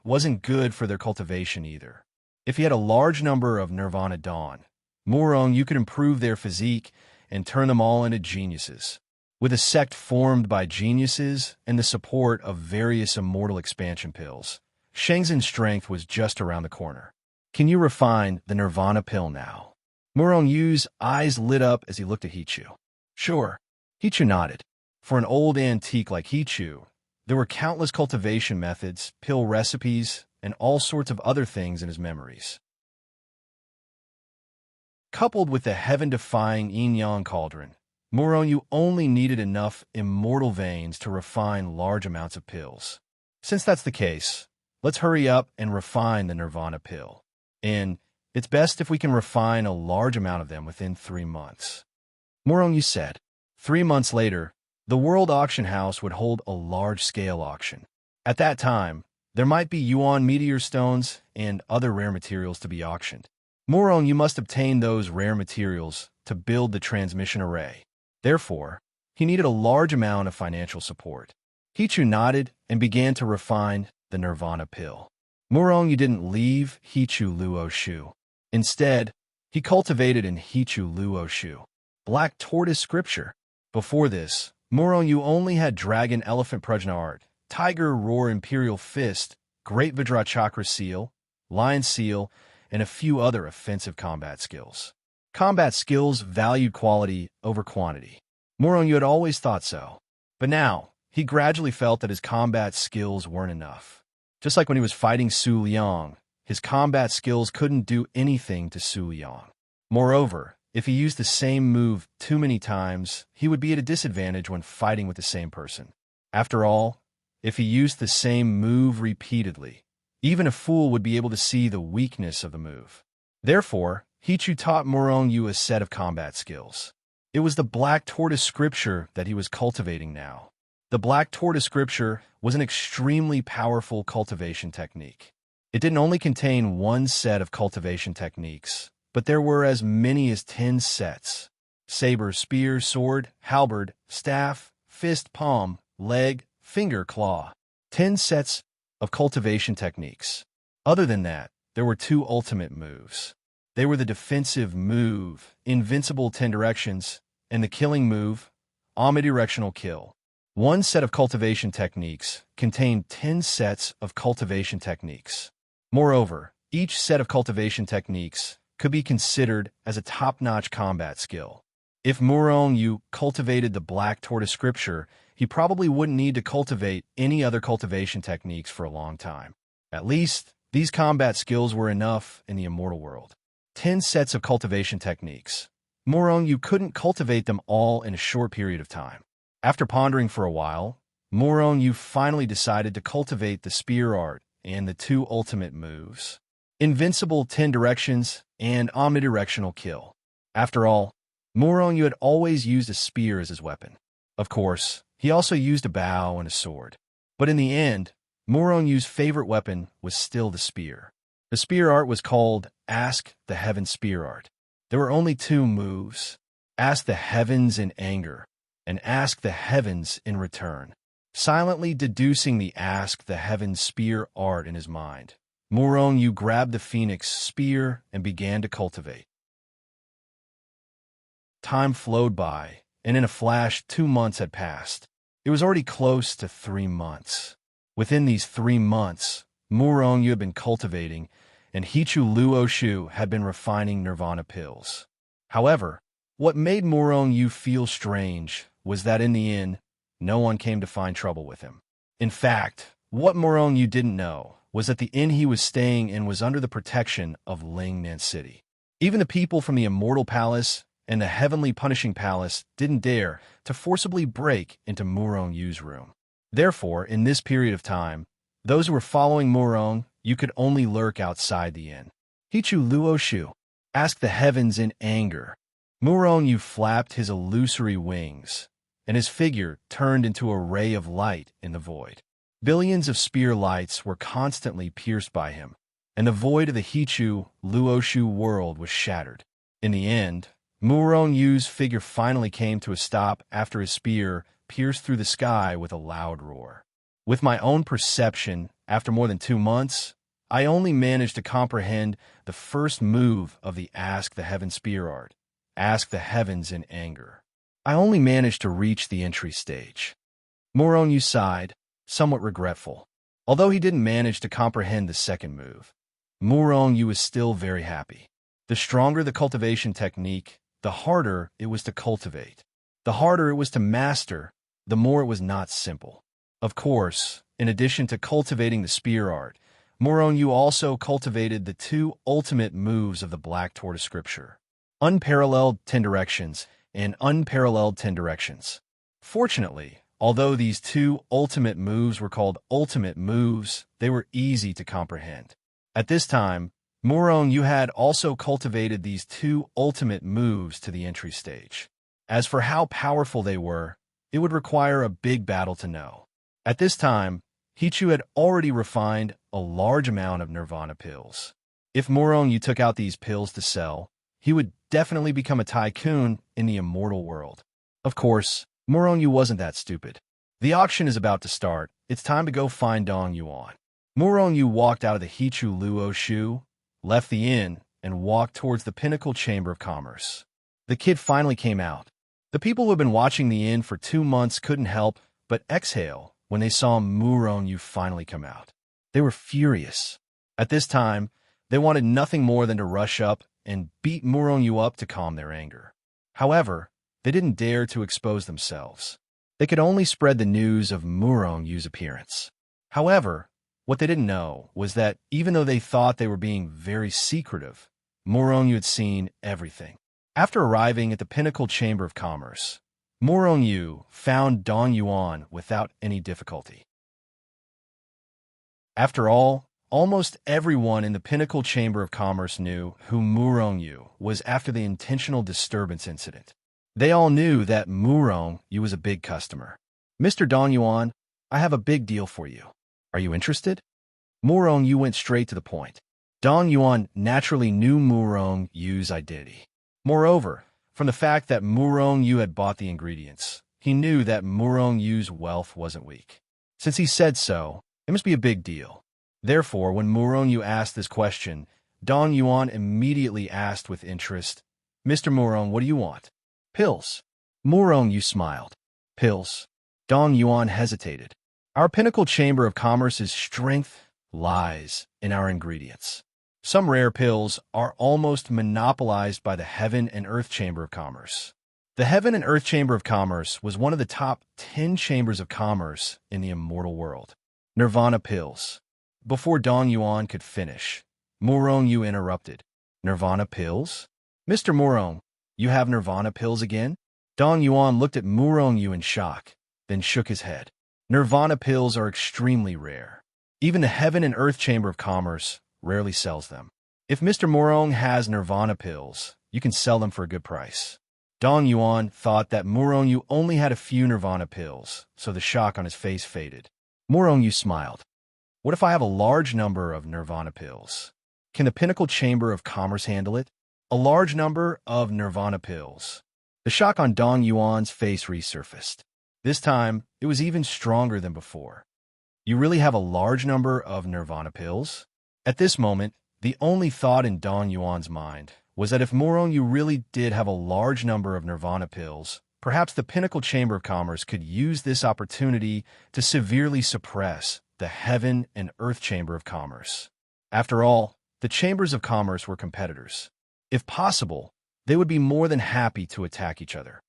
[SPEAKER 1] it wasn't good for their cultivation either. If he had a large number of Nirvana Dawn, Morong could improve their physique and turn them all into geniuses. With a sect formed by geniuses and the support of various immortal expansion pills, Shenzhen's strength was just around the corner. Can you refine the Nirvana pill now? Morong eyes lit up as he looked at Hichu. Sure. Hichu nodded. For an old antique like Hichu, there were countless cultivation methods, pill recipes, and all sorts of other things in his memories. Coupled with the heaven-defying yin-yang cauldron, Morong only needed enough immortal veins to refine large amounts of pills. Since that's the case, let's hurry up and refine the Nirvana pill. And it's best if we can refine a large amount of them within 3 months. Morong said. 3 months later, the World Auction House would hold a large-scale auction. At that time, there might be Yuan meteor stones and other rare materials to be auctioned. Morong must obtain those rare materials to build the transmission array. Therefore, he needed a large amount of financial support. Hichu nodded and began to refine the Nirvana pill. Morong didn't leave Hichu Luoshu. Instead, he cultivated in Hichu Luoshu Black Tortoise scripture. Before this, Morong only had Dragon Elephant Prajna Art, Tiger Roar Imperial Fist, Great Vajrachakra Seal, Lion Seal, and a few other offensive combat skills. Combat skills valued quality over quantity. Morong had always thought so. But now, he gradually felt that his combat skills weren't enough. Just like when he was fighting Su Liang, his combat skills couldn't do anything to Su Liang. Moreover, if he used the same move too many times, he would be at a disadvantage when fighting with the same person. After all, if he used the same move repeatedly, even a fool would be able to see the weakness of the move. Therefore, Hichu taught Murong Yu a set of combat skills. It was the Black Tortoise Scripture that he was cultivating now. The Black Tortoise Scripture was an extremely powerful cultivation technique. It didn't only contain one set of cultivation techniques, but there were as many as 10 sets. Saber, spear, sword, halberd, staff, fist, palm, leg, finger, claw. 10 sets of cultivation techniques. Other than that, there were 2 ultimate moves. They were the defensive move, Invincible 10 Directions, and the killing move, Omnidirectional Kill. One set of cultivation techniques contained 10 sets of cultivation techniques. Moreover, each set of cultivation techniques could be considered as a top-notch combat skill. If Murong Yu cultivated the Black Tortoise Scripture, he probably wouldn't need to cultivate any other cultivation techniques for a long time. At least, these combat skills were enough in the immortal world. 10 sets of cultivation techniques. Murong Yu couldn't cultivate them all in a short period of time. After pondering for a while, Murong Yu finally decided to cultivate the spear art and the 2 ultimate moves, Invincible 10 Directions and Omnidirectional Kill. After all, Murong Yu had always used a spear as his weapon. Of course, he also used a bow and a sword. But in the end, Murong Yu's favorite weapon was still the spear. The spear art was called Ask the Heavens Spear Art. There were only 2 moves, Ask the Heavens in anger, and Ask the Heavens in return. Silently deducing the Ask the Heavens Spear art in his mind, Murong Yu grabbed the phoenix spear and began to cultivate. Time flowed by, and in a flash 2 months had passed. It was already close to 3 months. Within these 3 months, Murong Yu had been cultivating, and Hichu Luoshu had been refining nirvana pills. However, what made Murong Yu feel strange was that in the end, no one came to find trouble with him. In fact, what Murong Yu didn't know was that the inn he was staying in was under the protection of Lingnan City. Even the people from the Immortal Palace and the Heavenly Punishing Palace didn't dare to forcibly break into Murong Yu's room. Therefore, in this period of time, those who were following Murong Yu could only lurk outside the inn. Hichu Luoshu asked the heavens in anger. Murong Yu flapped his illusory wings, and his figure turned into a ray of light in the void. Billions of spear lights were constantly pierced by him, and the void of the Hichu Luoshu world was shattered. In the end, Murong Yu's figure finally came to a stop after his spear pierced through the sky with a loud roar. With my own perception, after more than 2 months, I only managed to comprehend the first move of the Ask the Heavens spear art, Ask the Heavens in anger. I only managed to reach the entry stage. Murong Yu sighed, somewhat regretful. Although he didn't manage to comprehend the second move, Murong Yu was still very happy. The stronger the cultivation technique, the harder it was to cultivate. The harder it was to master, the more it was not simple. Of course, in addition to cultivating the spear art, Murong Yu also cultivated the 2 ultimate moves of the Black Tortoise Scripture, Unparalleled 10 Directions and Unparalleled 10 Directions. Fortunately, although these 2 ultimate moves were called ultimate moves, they were easy to comprehend. At this time, Murong Yu had also cultivated these 2 ultimate moves to the entry stage. As for how powerful they were, it would require a big battle to know. At this time, Hichu had already refined a large amount of nirvana pills. If Murong Yu took out these pills to sell, he would definitely become a tycoon in the immortal world. Of course, Murong Yu wasn't that stupid. The auction is about to start. It's time to go find Dong Yuan. Murong Yu walked out of the Hichu Luoshu, left the inn, and walked towards the Pinnacle Chamber of Commerce. The kid finally came out. The people who had been watching the inn for 2 months couldn't help but exhale when they saw Murong Yu finally come out. They were furious. At this time, they wanted nothing more than to rush up and beat Murong Yu up to calm their anger. However, they didn't dare to expose themselves. They could only spread the news of Murong Yu's appearance. However, What they didn't know was that even though they thought they were being very secretive, Morongyu had seen everything. After arriving at the Pinnacle Chamber of Commerce, Morongyu found Dong Yuan without any difficulty. After all, almost everyone in the Pinnacle Chamber of Commerce knew who Morongyu was after the intentional disturbance incident. They all knew that Morongyu was a big customer. "Mr. Dong Yuan, I have a big deal for you. Are you interested?" Morongyu went straight to the point. Dong Yuan naturally knew Morongyu's identity. Moreover, from the fact that Morongyu had bought the ingredients, he knew that Morongyu's wealth wasn't weak. Since he said so, it must be a big deal. Therefore, when Morongyu asked this question, Dong Yuan immediately asked with interest, "Mr. Morong, what do you want?" "Pills." Morongyu smiled. "Pills?" Dong Yuan hesitated. "Our Pinnacle Chamber of Commerce's strength lies in our ingredients. Some rare pills are almost monopolized by the Heaven and Earth Chamber of Commerce." The Heaven and Earth Chamber of Commerce was one of the top 10 chambers of commerce in the immortal world. Nirvana pills. Before Dong Yuan could finish, Morongyu interrupted. "Nirvana pills? Mr. Morong, you have Nirvana pills again?" Dong Yuan looked at Morongyu in shock, then shook his head. "Nirvana pills are extremely rare. Even the Heaven and Earth Chamber of Commerce rarely sells them. If Mr. Morong has Nirvana pills, you can sell them for a good price." Dong Yuan thought that Morongyu only had a few Nirvana pills, so the shock on his face faded. Morongyu smiled. "What if I have a large number of Nirvana pills? Can the Pinnacle Chamber of Commerce handle it?" A large number of Nirvana pills. The shock on Dong Yuan's face resurfaced. This time, it was even stronger than before. "You really have a large number of Nirvana pills?" At this moment, the only thought in Dong Yuan's mind was that if Morongyu really did have a large number of Nirvana pills, perhaps the Pinnacle Chamber of Commerce could use this opportunity to severely suppress the Heaven and Earth Chamber of Commerce. After all, the chambers of commerce were competitors. If possible, they would be more than happy to attack each other.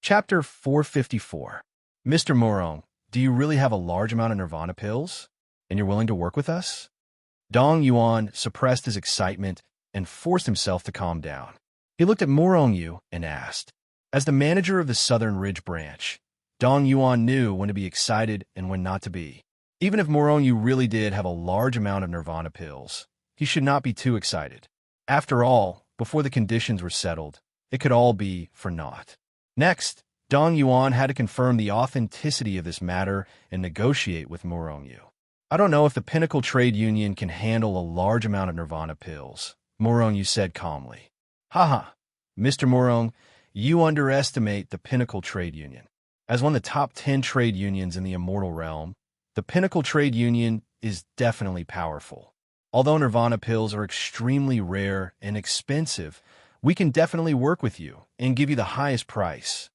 [SPEAKER 1] Chapter 454. Mr. Morong, do you really have a large amount of Nirvana pills? And you're willing to work with us? Dong Yuan suppressed his excitement and forced himself to calm down. He looked at Morongyu and asked. As the manager of the Southern Ridge branch, Dong Yuan knew when to be excited and when not to be. Even if Morongyu really did have a large amount of Nirvana pills, he should not be too excited. After all, before the conditions were settled, it could all be for naught. Next, Dong Yuan had to confirm the authenticity of this matter and negotiate with Morongyu. "I don't know if the Pinnacle Trade Union can handle a large amount of Nirvana pills," Morongyu said calmly. "Haha, Mr. Morong, you underestimate the Pinnacle Trade Union. As one of the top 10 trade unions in the immortal realm, the Pinnacle Trade Union is definitely powerful. Although Nirvana pills are extremely rare and expensive, we can definitely work with you and give you the highest price.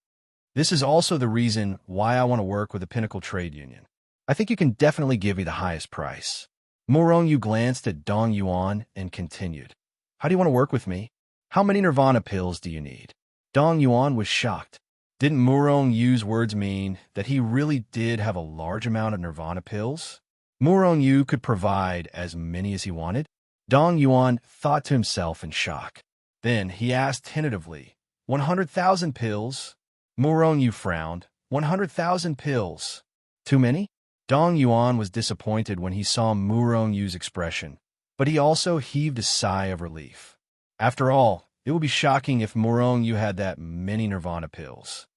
[SPEAKER 1] This is also the reason why I want to work with the Pinnacle Trade Union. I think you can definitely give me the highest price." Morongyu glanced at Dong Yuan and continued. "How do you want to work with me? How many Nirvana pills do you need?" Dong Yuan was shocked. Didn't Morongyu's words mean that he really did have a large amount of Nirvana pills? Morongyu could provide as many as he wanted? Dong Yuan thought to himself in shock. Then he asked tentatively, 100,000 pills? Morongyu frowned. 100,000 pills. Too many? Dong Yuan was disappointed when he saw Morongyu's expression, but he also heaved a sigh of relief. After all, it would be shocking if Morongyu had that many Nirvana pills.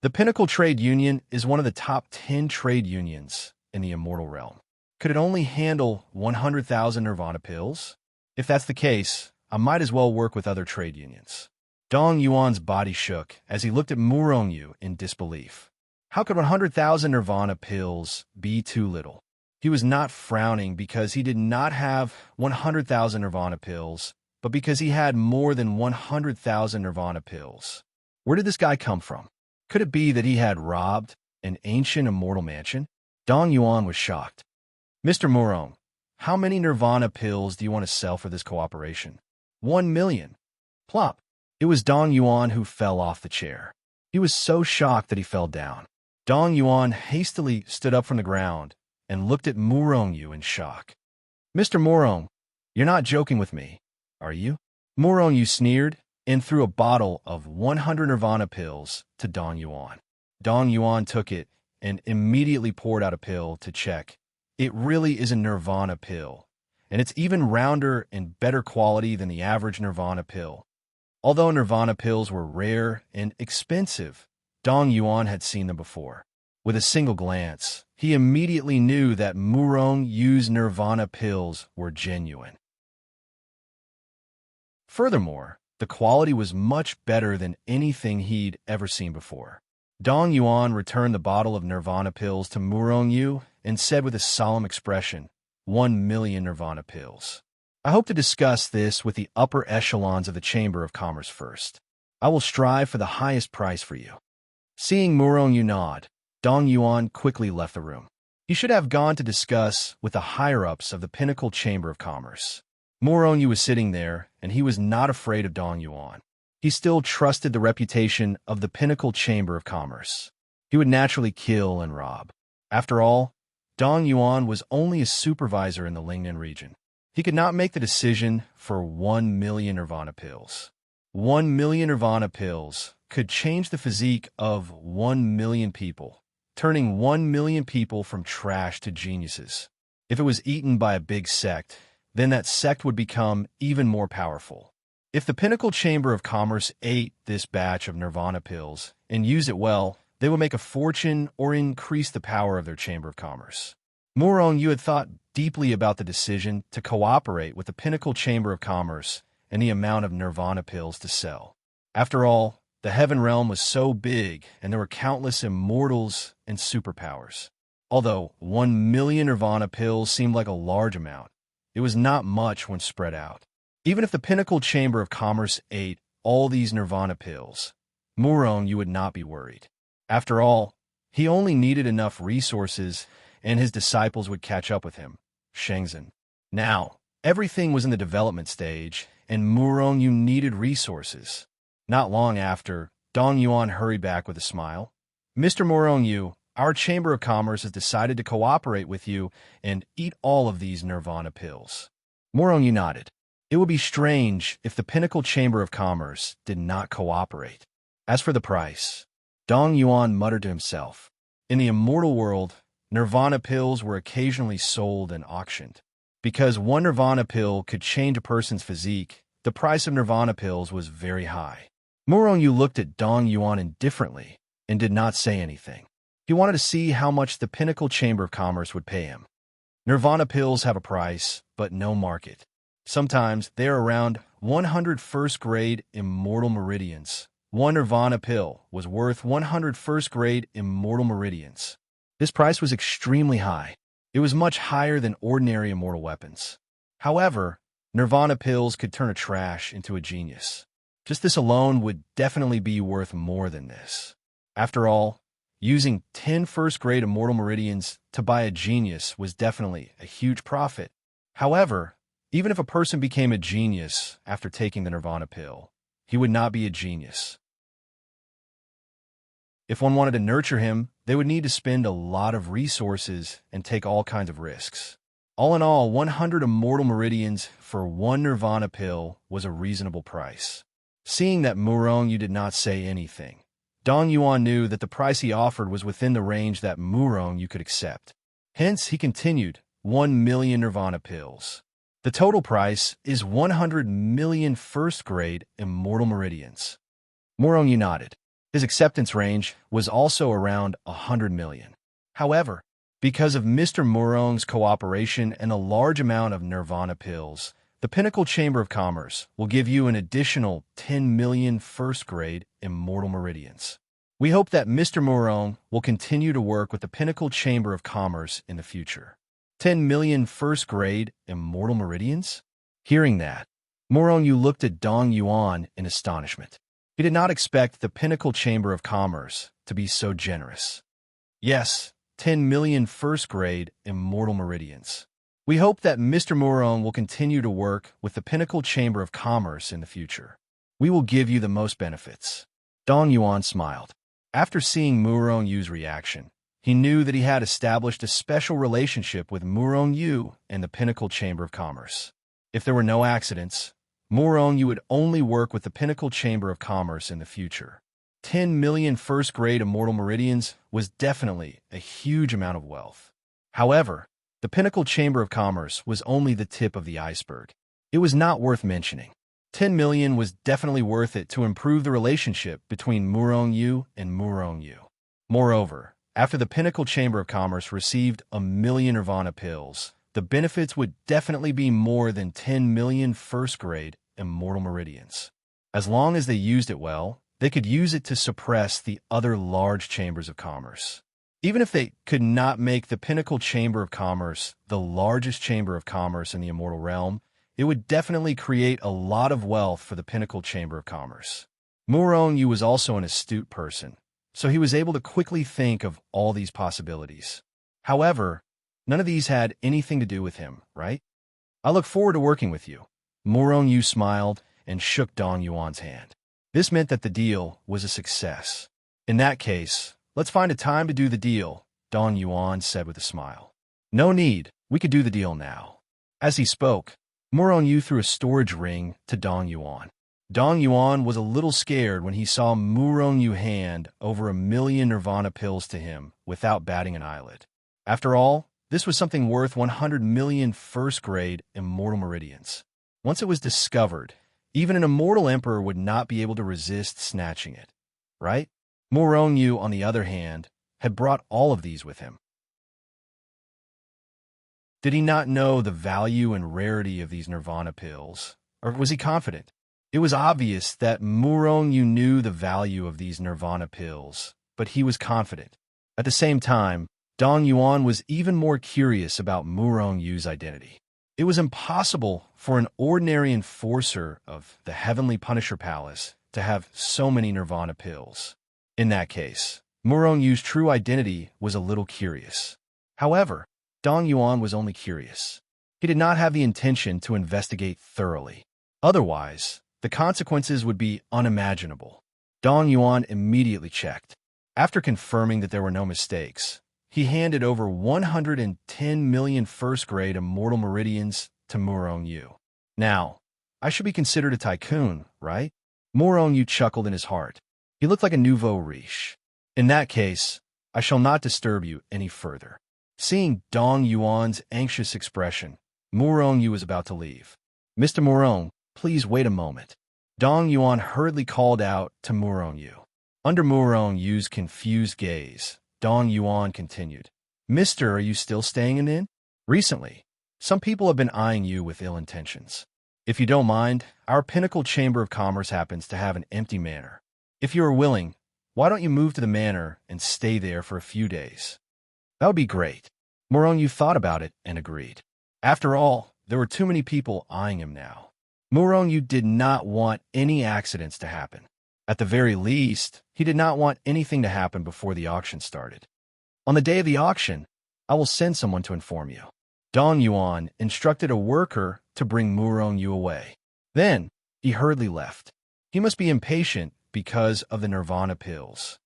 [SPEAKER 1] The Pinnacle Trade Union is one of the top 10 trade unions in the immortal realm. Could it only handle 100,000 Nirvana pills? If that's the case, I might as well work with other trade unions. Dong Yuan's body shook as he looked at Morongyu in disbelief. How could 100,000 Nirvana pills be too little? He was not frowning because he did not have 100,000 Nirvana pills, but because he had more than 100,000 Nirvana pills. Where did this guy come from? Could it be that he had robbed an ancient immortal mansion? Dong Yuan was shocked. Mr. Morong, how many Nirvana pills do you want to sell for this cooperation? 1 million. Plop. It was Dong Yuan who fell off the chair. He was so shocked that he fell down. Dong Yuan hastily stood up from the ground and looked at Murongyu in shock. Mr. Murong, you're not joking with me, are you? Murongyu sneered and threw a bottle of 100 Nirvana pills to Dong Yuan. Dong Yuan took it and immediately poured out a pill to check. It really is a Nirvana pill, and it's even rounder and better quality than the average Nirvana pill. Although Nirvana pills were rare and expensive, Dong Yuan had seen them before. With a single glance, he immediately knew that Murongyu's Nirvana pills were genuine. Furthermore, the quality was much better than anything he'd ever seen before. Dong Yuan returned the bottle of Nirvana pills to Murongyu and said with a solemn expression, 1 million Nirvana pills. I hope to discuss this with the upper echelons of the Chamber of Commerce first. I will strive for the highest price for you. Seeing Murongyu nod, Dong Yuan quickly left the room. He should have gone to discuss with the higher-ups of the Pinnacle Chamber of Commerce. Murongyu was sitting there, and he was not afraid of Dong Yuan. He still trusted the reputation of the Pinnacle Chamber of Commerce. He would naturally kill and rob. After all, Dong Yuan was only a supervisor in the Lingnan region. He could not make the decision for 1 million Nirvana pills. 1 million Nirvana pills could change the physique of 1 million people, turning 1 million people from trash to geniuses. If it was eaten by a big sect, then that sect would become even more powerful. If the Pinnacle Chamber of Commerce ate this batch of Nirvana pills and used it well, they would make a fortune or increase the power of their Chamber of Commerce. Murongyu had thought deeply about the decision to cooperate with the Pinnacle Chamber of Commerce and the amount of Nirvana pills to sell. After all, the Heaven Realm was so big and there were countless immortals and superpowers. Although 1 million Nirvana pills seemed like a large amount, it was not much when spread out. Even if the Pinnacle Chamber of Commerce ate all these Nirvana pills, Murongyu would not be worried. After all, he only needed enough resources and his disciples would catch up with him, Shenzhen. Now, everything was in the development stage, and Murongyu needed resources. Not long after, Dong Yuan hurried back with a smile. Mr. Murongyu, our Chamber of Commerce has decided to cooperate with you and eat all of these Nirvana pills. Murongyu nodded. It would be strange if the Pinnacle Chamber of Commerce did not cooperate. As for the price, Dong Yuan muttered to himself. In the immortal world, Nirvana pills were occasionally sold and auctioned. Because 1 Nirvana pill could change a person's physique, the price of Nirvana pills was very high. Murongyu looked at Dong Yuan indifferently and did not say anything. He wanted to see how much the Pinnacle Chamber of Commerce would pay him. Nirvana pills have a price, but no market. Sometimes they are around 100 first-grade immortal meridians. 1 Nirvana pill was worth 100 first-grade immortal meridians. This price was extremely high. It was much higher than ordinary immortal weapons. However, Nirvana pills could turn a trash into a genius. Just this alone would definitely be worth more than this. After all, using 10 first-grade immortal meridians to buy a genius was definitely a huge profit. However, even if a person became a genius after taking the Nirvana pill, he would not be a genius. If one wanted to nurture him, they would need to spend a lot of resources and take all kinds of risks. All in all, 100 immortal meridians for 1 Nirvana pill was a reasonable price. Seeing that Murongyu did not say anything, Dong Yuan knew that the price he offered was within the range that Murongyu could accept. Hence, he continued, 1 million Nirvana pills. The total price is 100 million first-grade immortal meridians. Murongyu nodded. His acceptance range was also around 100 million. However, because of Mr. Murong's cooperation and a large amount of Nirvana pills, the Pinnacle Chamber of Commerce will give you an additional 10 million first-grade immortal meridians. We hope that Mr. Murong will continue to work with the Pinnacle Chamber of Commerce in the future. 10 million first-grade immortal meridians? Hearing that, Murongyu looked at Dong Yuan in astonishment. He did not expect the Pinnacle Chamber of Commerce to be so generous. Yes, 10 million first-grade immortal meridians. We hope that Mr. Murong will continue to work with the Pinnacle Chamber of Commerce in the future. We will give you the most benefits. Dong Yuan smiled. After seeing Murong Yu's reaction, he knew that he had established a special relationship with Murong Yu and the Pinnacle Chamber of Commerce. If there were no accidents, Murong Yu would only work with the Pinnacle Chamber of Commerce in the future. 10 million first-grade immortal meridians was definitely a huge amount of wealth. However, the Pinnacle Chamber of Commerce was only the tip of the iceberg. It was not worth mentioning. 10 million was definitely worth it to improve the relationship between Murong Yu and Murong Yu. Moreover, after the Pinnacle Chamber of Commerce received 1 million Nirvana pills, the benefits would definitely be more than 10 million first-grade immortal meridians. As long as they used it well, they could use it to suppress the other large chambers of commerce. Even if they could not make the Pinnacle Chamber of Commerce the largest chamber of commerce in the immortal realm, it would definitely create a lot of wealth for the Pinnacle Chamber of Commerce. Murong Yu was also an astute person, so he was able to quickly think of all these possibilities. However, none of these had anything to do with him, right? I look forward to working with you. Murong Yu smiled and shook Dong Yuan's hand. This meant that the deal was a success. In that case, let's find a time to do the deal, Dong Yuan said with a smile. No need, we could do the deal now. As he spoke, Murong Yu threw a storage ring to Dong Yuan. Dong Yuan was a little scared when he saw Murong Yu hand over 1 million Nirvana pills to him without batting an eyelid. After all, this was something worth 100 million first-grade immortal meridians. Once it was discovered, even an immortal emperor would not be able to resist snatching it, right? Murong Yu, on the other hand, had brought all of these with him. Did he not know the value and rarity of these Nirvana pills, or was he confident? It was obvious that Murong Yu knew the value of these Nirvana pills, but he was confident. At the same time, Dong Yuan was even more curious about Murong Yu's identity. It was impossible for an ordinary enforcer of the Heavenly Punisher Palace to have so many Nirvana pills. In that case, Murong Yu's true identity was a little curious. However, Dong Yuan was only curious. He did not have the intention to investigate thoroughly. Otherwise, the consequences would be unimaginable. Dong Yuan immediately checked. After confirming that there were no mistakes, he handed over 110 million first-grade immortal meridians to Murong Yu. Now, I should be considered a tycoon, right? Murong Yu chuckled in his heart. He looked like a nouveau riche. In that case, I shall not disturb you any further. Seeing Dong Yuan's anxious expression, Murong Yu was about to leave. Mr. Murong, please wait a moment. Dong Yuan hurriedly called out to Murong Yu. Under Murong Yu's confused gaze, Dong Yuan continued, Mister, are you still staying in inn? Recently, some people have been eyeing you with ill intentions. If you don't mind, our Pinnacle Chamber of Commerce happens to have an empty manor. If you are willing, why don't you move to the manor and stay there for a few days? That would be great. Murong Yu thought about it and agreed. After all, there were too many people eyeing him now. Murong Yu did not want any accidents to happen. At the very least, he did not want anything to happen before the auction started. On the day of the auction, I will send someone to inform you. Dong Yuan instructed a worker to bring Murong Yu away. Then, he hurriedly left. He must be impatient because of the Nirvana pills.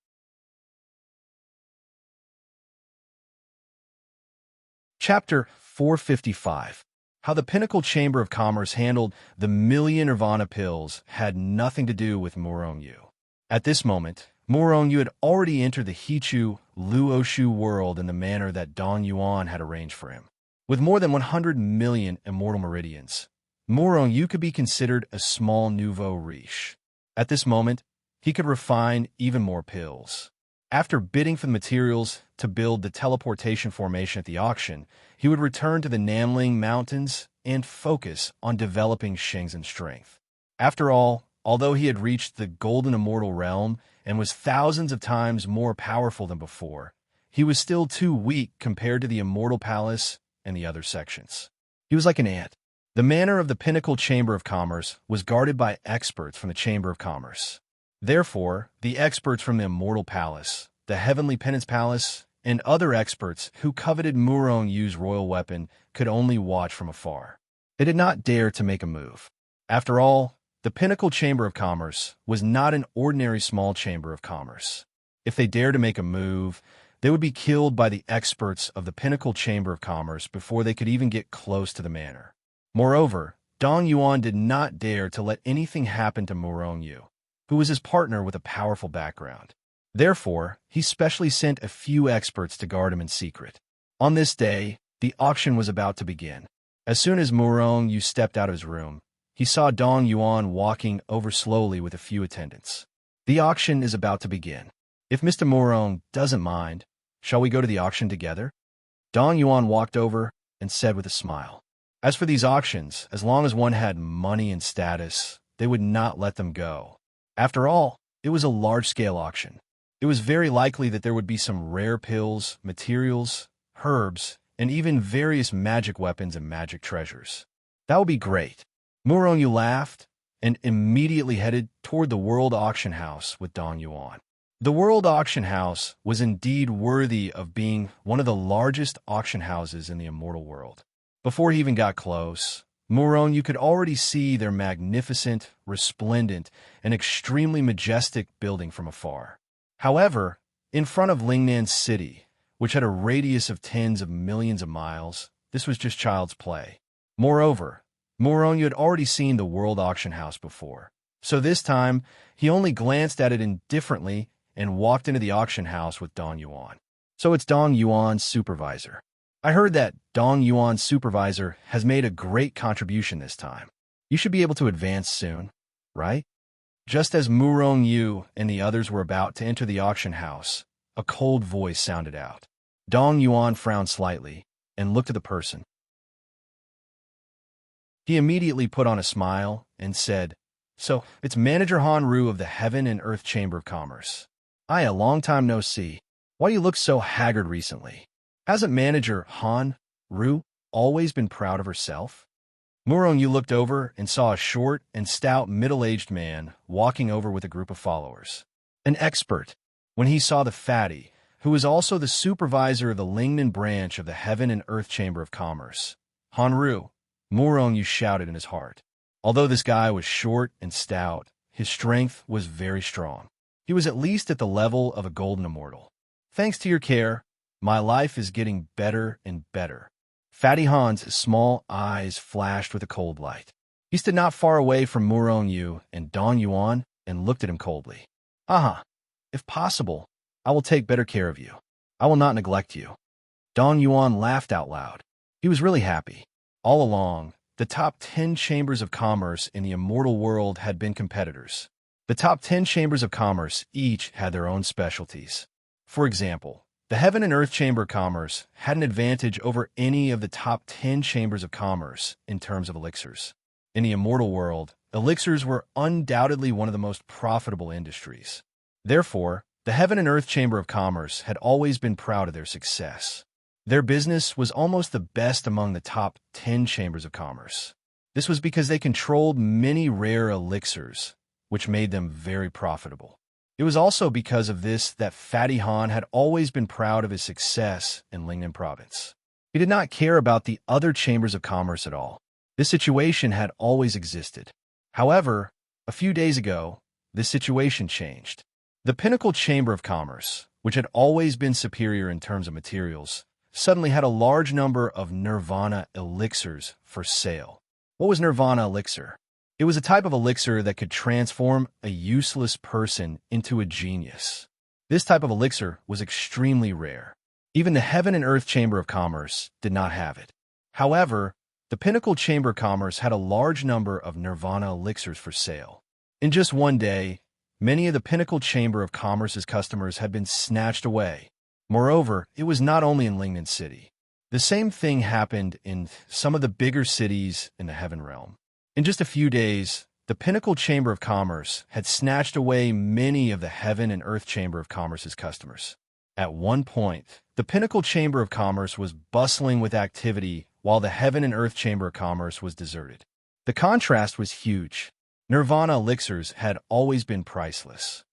[SPEAKER 1] Chapter 455. How the Pinnacle Chamber of Commerce handled the million Nirvana pills had nothing to do with Murong Yu. At this moment, Murong Yu had already entered the Hichu Luoshu world in the manner that Dong Yuan had arranged for him. With more than 100 million immortal meridians, Murong Yu could be considered a small nouveau riche. At this moment, he could refine even more pills. After bidding for the materials to build the teleportation formation at the auction, he would return to the Namling Mountains and focus on developing Shenzhen's strength. After all, although he had reached the Golden Immortal Realm and was thousands of times more powerful than before, he was still too weak compared to the Immortal Palace and the other sections. He was like an ant. The manor of the Pinnacle Chamber of Commerce was guarded by experts from the Chamber of Commerce. Therefore, the experts from the Immortal Palace, the Heavenly Penance Palace, and other experts who coveted Murong Yu's royal weapon could only watch from afar. They did not dare to make a move. After all, the Pinnacle Chamber of Commerce was not an ordinary small chamber of commerce. If they dared to make a move, they would be killed by the experts of the Pinnacle Chamber of Commerce before they could even get close to the manor. Moreover, Dong Yuan did not dare to let anything happen to Murong Yu, who was his partner with a powerful background. Therefore, he specially sent a few experts to guard him in secret. On this day, the auction was about to begin. As soon as Murong Yu stepped out of his room, he saw Dong Yuan walking over slowly with a few attendants. The auction is about to begin. If Mr. Murong doesn't mind, shall we go to the auction together? Dong Yuan walked over and said with a smile. As for these auctions, as long as one had money and status, they would not let them go. After all, it was a large-scale auction. It was very likely that there would be some rare pills, materials, herbs, and even various magic weapons and magic treasures. That would be great. Murong Yu laughed and immediately headed toward the World Auction House with Dong Yuan. The World Auction House was indeed worthy of being one of the largest auction houses in the immortal world. Before he even got close, Murong Yu could already see their magnificent, resplendent, and extremely majestic building from afar. However, in front of Lingnan City, which had a radius of tens of millions of miles, this was just child's play. Moreover, Murong Yu had already seen the World Auction House before, so this time he only glanced at it indifferently and walked into the auction house with Dong Yuan. So it's Dong Yuan's supervisor. I heard that Dong Yuan's supervisor has made a great contribution this time. You should be able to advance soon, right? Just as Murong Yu and the others were about to enter the auction house, a cold voice sounded out. Dong Yuan frowned slightly and looked at the person. He immediately put on a smile and said, "So, it's Manager Han Ru of the Heaven and Earth Chamber of Commerce. Aye, a long time no see. Why do you look so haggard recently? Hasn't Manager Han Ru always been proud of herself?" Murong Yu looked over and saw a short and stout middle-aged man walking over with a group of followers. An expert. When he saw the fatty, who was also the supervisor of the Lingnan branch of the Heaven and Earth Chamber of Commerce, Han Ru, Murong Yu shouted in his heart. Although this guy was short and stout, his strength was very strong. He was at least at the level of a golden immortal. Thanks to your care, my life is getting better and better. Fatty Han's small eyes flashed with a cold light. He stood not far away from Murong Yu and Dong Yuan and looked at him coldly. "Aha! If possible, I will take better care of you. I will not neglect you." Dong Yuan laughed out loud. He was really happy. All along, the top 10 chambers of commerce in the immortal world had been competitors. The top 10 chambers of commerce each had their own specialties. For example, the Heaven and Earth Chamber of Commerce had an advantage over any of the top 10 chambers of commerce in terms of elixirs. In the immortal world, elixirs were undoubtedly one of the most profitable industries. Therefore, the Heaven and Earth Chamber of Commerce had always been proud of their success. Their business was almost the best among the top 10 chambers of commerce. This was because they controlled many rare elixirs, which made them very profitable. It was also because of this that Fatty Han had always been proud of his success in Lingnan Province. He did not care about the other chambers of commerce at all. This situation had always existed. However, a few days ago, this situation changed. The Pinnacle Chamber of Commerce, which had always been superior in terms of materials, suddenly had a large number of Nirvana elixirs for sale. What was Nirvana elixir? It was a type of elixir that could transform a useless person into a genius. This type of elixir was extremely rare. Even the Heaven and Earth Chamber of Commerce did not have it. However, the Pinnacle Chamber of Commerce had a large number of Nirvana elixirs for sale. In just one day, many of the Pinnacle Chamber of Commerce's customers had been snatched away. Moreover, it was not only in Lingnan City. The same thing happened in some of the bigger cities in the Heaven Realm. In just a few days, the Pinnacle Chamber of Commerce had snatched away many of the Heaven and Earth Chamber of Commerce's customers. At one point, the Pinnacle Chamber of Commerce was bustling with activity while the Heaven and Earth Chamber of Commerce was deserted. The contrast was huge. Nirvana elixirs had always been priceless.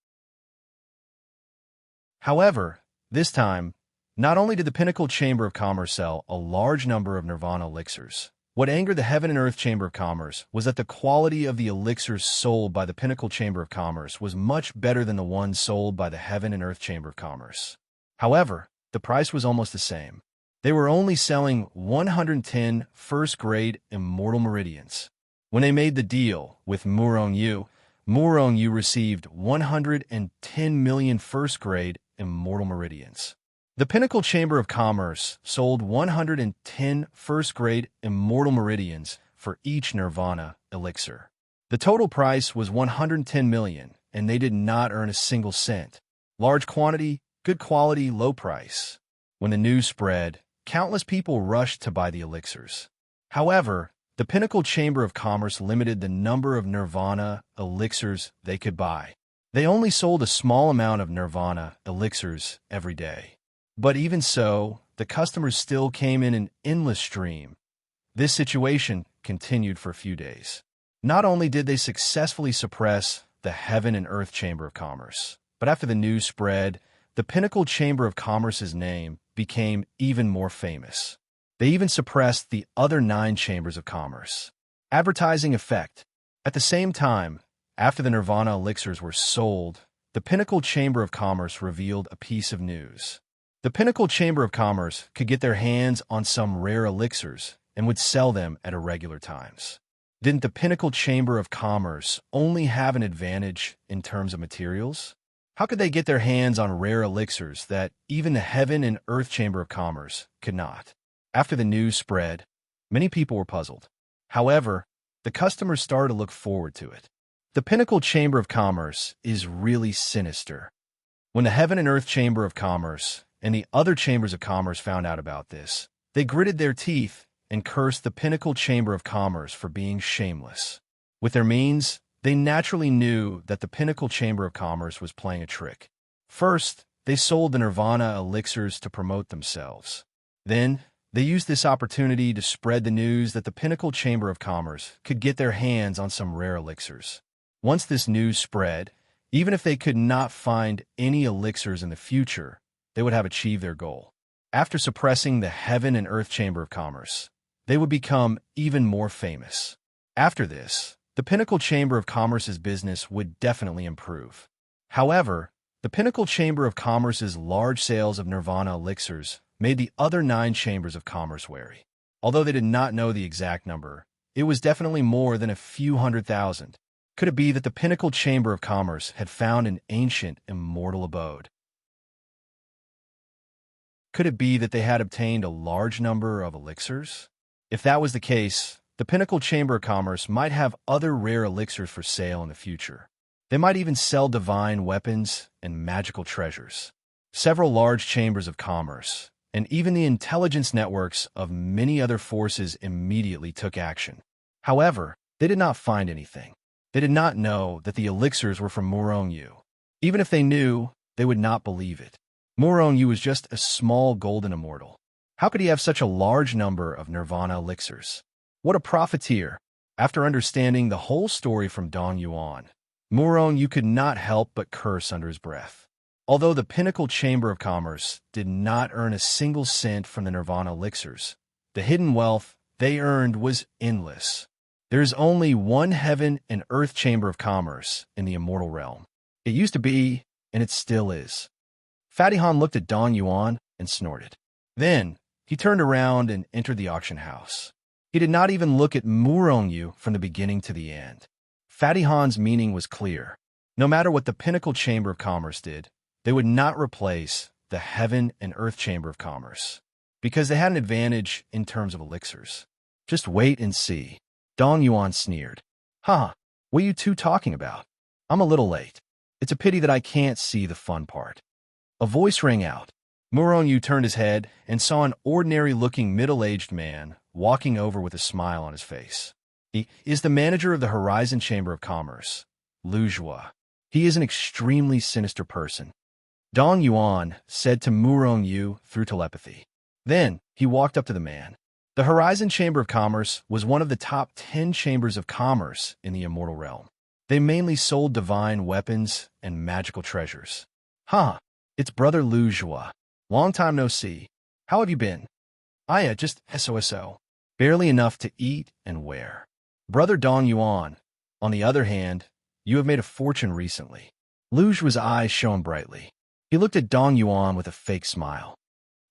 [SPEAKER 1] However, this time, not only did the Pinnacle Chamber of Commerce sell a large number of Nirvana elixirs, What angered the Heaven and Earth Chamber of Commerce was that the quality of the elixirs sold by the Pinnacle Chamber of Commerce was much better than the ones sold by the Heaven and Earth Chamber of Commerce. However, the price was almost the same. They were only selling 110 first-grade Immortal Meridians. When they made the deal with Muronyu received 110 million first-grade Immortal Meridians. The Pinnacle Chamber of Commerce sold 110 first-grade Immortal Meridians for each Nirvana elixir. The total price was 110 million, and they did not earn a single cent. Large quantity, good quality, low price. When the news spread, countless people rushed to buy the elixirs. However, the Pinnacle Chamber of Commerce limited the number of Nirvana elixirs they could buy. They only sold a small amount of Nirvana elixirs every day. But even so, the customers still came in an endless stream. This situation continued for a few days. Not only did they successfully suppress the Heaven and Earth Chamber of Commerce, but after the news spread, the Pinnacle Chamber of Commerce's name became even more famous. They even suppressed the other 9 chambers of commerce. Advertising effect. At the same time, after the Nirvana elixirs were sold, the Pinnacle Chamber of Commerce revealed a piece of news. The Pinnacle Chamber of Commerce could get their hands on some rare elixirs and would sell them at irregular times. Didn't the Pinnacle Chamber of Commerce only have an advantage in terms of materials? How could they get their hands on rare elixirs that even the Heaven and Earth Chamber of Commerce could not? After the news spread, many people were puzzled. However, the customers started to look forward to it. The Pinnacle Chamber of Commerce is really sinister. When the Heaven and Earth Chamber of Commerce and the other chambers of commerce found out about this, they gritted their teeth and cursed the Pinnacle Chamber of Commerce for being shameless. With their means, they naturally knew that the Pinnacle Chamber of Commerce was playing a trick. First, they sold the Nirvana elixirs to promote themselves. Then, they used this opportunity to spread the news that the Pinnacle Chamber of Commerce could get their hands on some rare elixirs. Once this news spread, even if they could not find any elixirs in the future, they would have achieved their goal. After suppressing the Heaven and Earth Chamber of Commerce, they would become even more famous. After this, the Pinnacle Chamber of Commerce's business would definitely improve. However, the Pinnacle Chamber of Commerce's large sales of Nirvana elixirs made the other 9 chambers of commerce wary. Although they did not know the exact number, it was definitely more than a few 100,000. Could it be that the Pinnacle Chamber of Commerce had found an ancient, immortal abode? Could it be that they had obtained a large number of elixirs? If that was the case, the Pinnacle Chamber of Commerce might have other rare elixirs for sale in the future. They might even sell divine weapons and magical treasures. Several large chambers of commerce, and even the intelligence networks of many other forces immediately took action. However, they did not find anything. They did not know that the elixirs were from Muronyu. Even if they knew, they would not believe it. Muronyu was just a small golden immortal. How could he have such a large number of Nirvana elixirs? What a profiteer! After understanding the whole story from Dong Yuan, Muronyu could not help but curse under his breath. Although the Pinnacle Chamber of Commerce did not earn a single cent from the Nirvana elixirs, the hidden wealth they earned was endless. There is only one Heaven and Earth Chamber of Commerce in the immortal realm. It used to be, and it still is. Fatty Han looked at Dong Yuan and snorted. Then, he turned around and entered the auction house. He did not even look at Muronyu from the beginning to the end. Fatty Han's meaning was clear. No matter what the Pinnacle Chamber of Commerce did, they would not replace the Heaven and Earth Chamber of Commerce, because they had an advantage in terms of elixirs. Just wait and see. Dong Yuan sneered. Huh, what are you two talking about? I'm a little late. It's a pity that I can't see the fun part. A voice rang out. Muronyu turned his head and saw an ordinary-looking middle-aged man walking over with a smile on his face. He is the manager of the Horizon Chamber of Commerce, Lu Zhua. He is an extremely sinister person. Dong Yuan said to Muronyu through telepathy. Then, he walked up to the man. The Horizon Chamber of Commerce was one of the top 10 chambers of commerce in the immortal realm. They mainly sold divine weapons and magical treasures. Huh, it's Brother Lu Zhua. Long time no see. How have you been? Just SOSO. barely enough to eat and wear. Brother Dong Yuan, on the other hand, you have made a fortune recently. Lu Zhu's eyes shone brightly. He looked at Dong Yuan with a fake smile.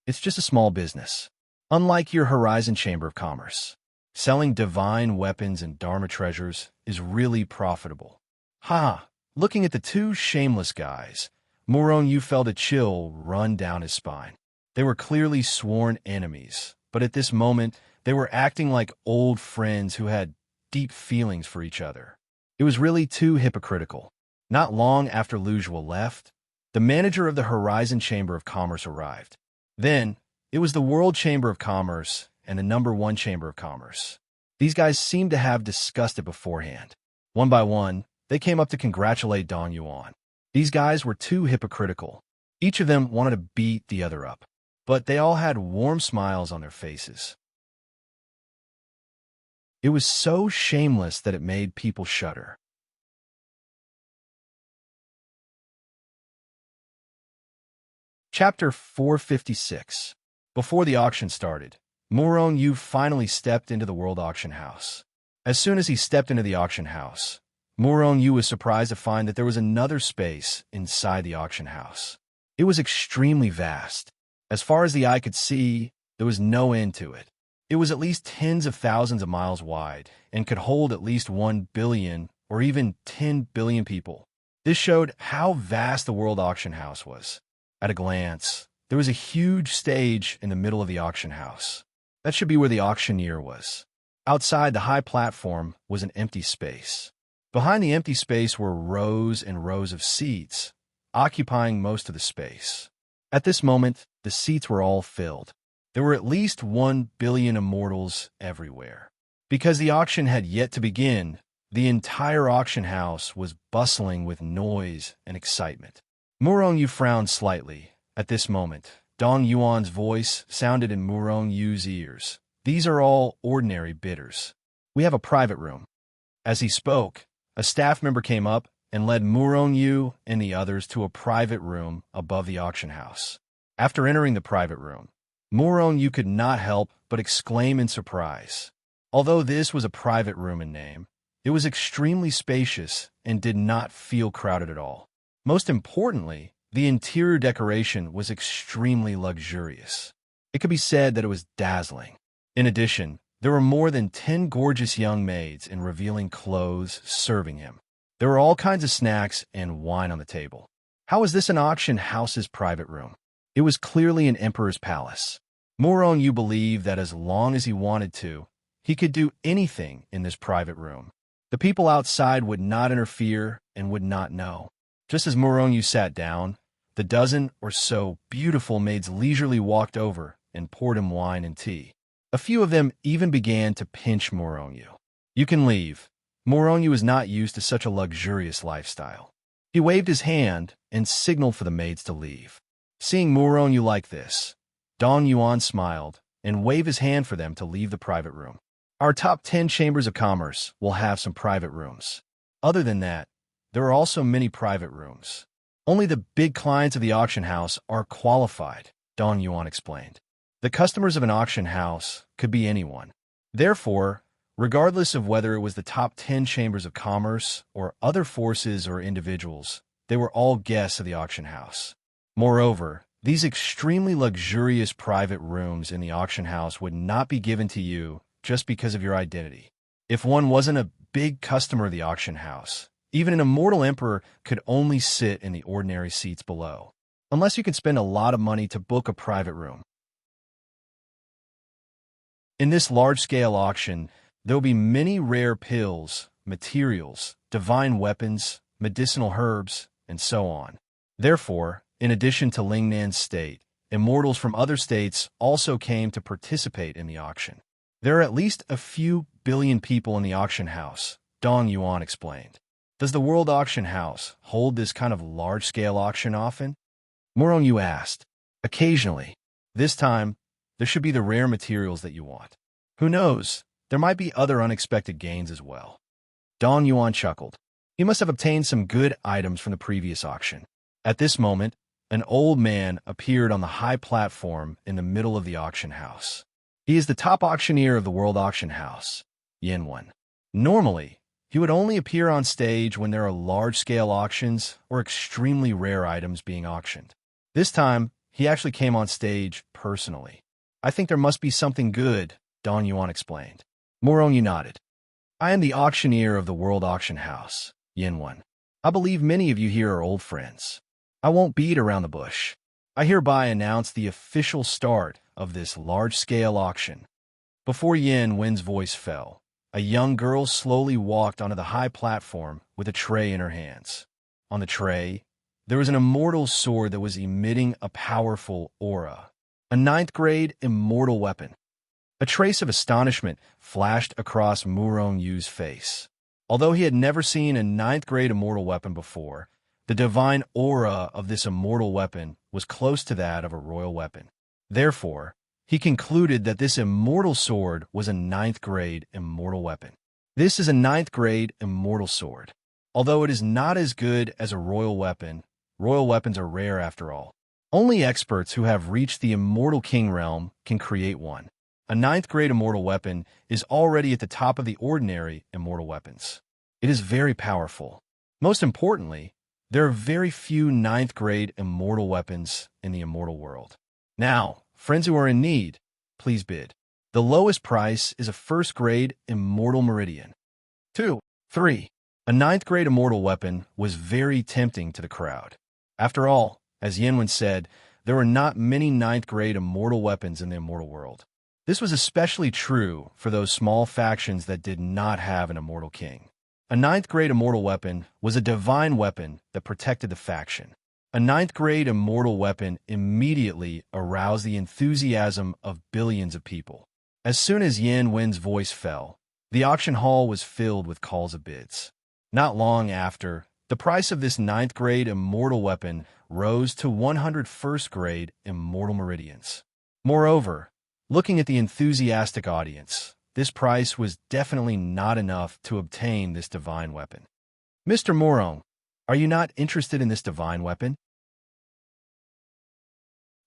[SPEAKER 1] It's just a small business. Unlike your Horizon Chamber of Commerce, selling divine weapons and Dharma treasures is really profitable. Ha! Looking at the two shameless guys, Moron Yu felt a chill run down his spine. They were clearly sworn enemies, but at this moment, they were acting like old friends who had deep feelings for each other. It was really too hypocritical. Not long after Lu Zhu left, the manager of the Horizon Chamber of Commerce arrived. Then, it was the World Chamber of Commerce and the #1 Chamber of Commerce. These guys seemed to have discussed it beforehand. One by one, they came up to congratulate Dong Yuan. These guys were too hypocritical. Each of them wanted to beat the other up, but they all had warm smiles on their faces. It was so shameless that it made people shudder. Chapter 456. Before the auction started, Moron Yu finally stepped into the World Auction House. As soon as he stepped into the auction house, Moron Yu was surprised to find that there was another space inside the auction house. It was extremely vast. As far as the eye could see, there was no end to it. It was at least tens of thousands of miles wide and could hold at least 1 billion or even 10 billion people. This showed how vast the World Auction House was. At a glance, there was a huge stage in the middle of the auction house. That should be where the auctioneer was. Outside the high platform was an empty space. Behind the empty space were rows and rows of seats, occupying most of the space. At this moment, the seats were all filled. There were at least 1 billion immortals everywhere. Because the auction had yet to begin, the entire auction house was bustling with noise and excitement. Moron Yu frowned slightly. At this moment, Dong Yuan's voice sounded in Moron Yu's ears. These are all ordinary bidders. We have a private room. As he spoke, a staff member came up and led Moron Yu and the others to a private room above the auction house. After entering the private room, Moron Yu could not help but exclaim in surprise. Although this was a private room in name, it was extremely spacious and did not feel crowded at all. Most importantly, the interior decoration was extremely luxurious. It could be said that it was dazzling. In addition, there were more than 10 gorgeous young maids in revealing clothes serving him. There were all kinds of snacks and wine on the table. How was this an auction house's private room? It was clearly an emperor's palace. Moron Yu believed that as long as he wanted to, he could do anything in this private room. The people outside would not interfere and would not know. Just as Moron Yu sat down, the dozen or so beautiful maids leisurely walked over and poured him wine and tea. A few of them even began to pinch Moron Yu. You can leave. Moron Yu was not used to such a luxurious lifestyle. He waved his hand and signaled for the maids to leave. Seeing Moron Yu like this, Dong Yuan smiled and waved his hand for them to leave the private room. Our top 10 chambers of commerce will have some private rooms. Other than that, there are also many private rooms. Only the big clients of the auction house are qualified, Dong Yuan explained. The customers of an auction house could be anyone. Therefore, regardless of whether it was the top 10 chambers of commerce or other forces or individuals, they were all guests of the auction house. Moreover, these extremely luxurious private rooms in the auction house would not be given to you just because of your identity. If one wasn't a big customer of the auction house, even an immortal emperor could only sit in the ordinary seats below, unless you could spend a lot of money to book a private room. In this large-scale auction, there will be many rare pills, materials, divine weapons, medicinal herbs, and so on. Therefore, in addition to Lingnan's state, immortals from other states also came to participate in the auction. There are at least a few billion people in the auction house, Dong Yuan explained. Does the World Auction House hold this kind of large-scale auction often? Moron Yu asked. Occasionally. This time, there should be the rare materials that you want. Who knows? There might be other unexpected gains as well. Dong Yuan chuckled. He must have obtained some good items from the previous auction. At this moment, an old man appeared on the high platform in the middle of the auction house. He is the top auctioneer of the World Auction House, Yin Wen. Normally, he would only appear on stage when there are large-scale auctions or extremely rare items being auctioned. This time, he actually came on stage personally. I think there must be something good, Dong Yuan explained. Morong Yu nodded. I am the auctioneer of the World Auction House, Yin Wen. I believe many of you here are old friends. I won't beat around the bush. I hereby announce the official start of this large-scale auction. Before Yin Wen's voice fell, a young girl slowly walked onto the high platform with a tray in her hands. On the tray, there was an immortal sword that was emitting a powerful aura. A 9th-grade immortal weapon. A trace of astonishment flashed across Murong Yu's face. Although he had never seen a 9th-grade immortal weapon before, the divine aura of this immortal weapon was close to that of a royal weapon. Therefore, he concluded that this immortal sword was a 9th-grade immortal weapon. This is a 9th-grade immortal sword. Although it is not as good as a royal weapons are rare after all. Only experts who have reached the immortal king realm can create one. A 9th-grade immortal weapon is already at the top of the ordinary immortal weapons. It is very powerful. Most importantly, there are very few 9th-grade immortal weapons in the immortal world. Now, friends who are in need, please bid. The lowest price is a 1st-grade immortal meridian. 2, 3. A 9th-grade immortal weapon was very tempting to the crowd. After all, as Yin Wen said, there were not many 9th-grade immortal weapons in the immortal world. This was especially true for those small factions that did not have an immortal king. A 9th-grade immortal weapon was a divine weapon that protected the faction. A 9th-grade immortal weapon immediately aroused the enthusiasm of billions of people. As soon as Yin Wen's voice fell, the auction hall was filled with calls of bids. Not long after, the price of this 9th-grade immortal weapon rose to 101st-grade immortal meridians. Moreover, looking at the enthusiastic audience, this price was definitely not enough to obtain this divine weapon. Mr. Morong, are you not interested in this divine weapon?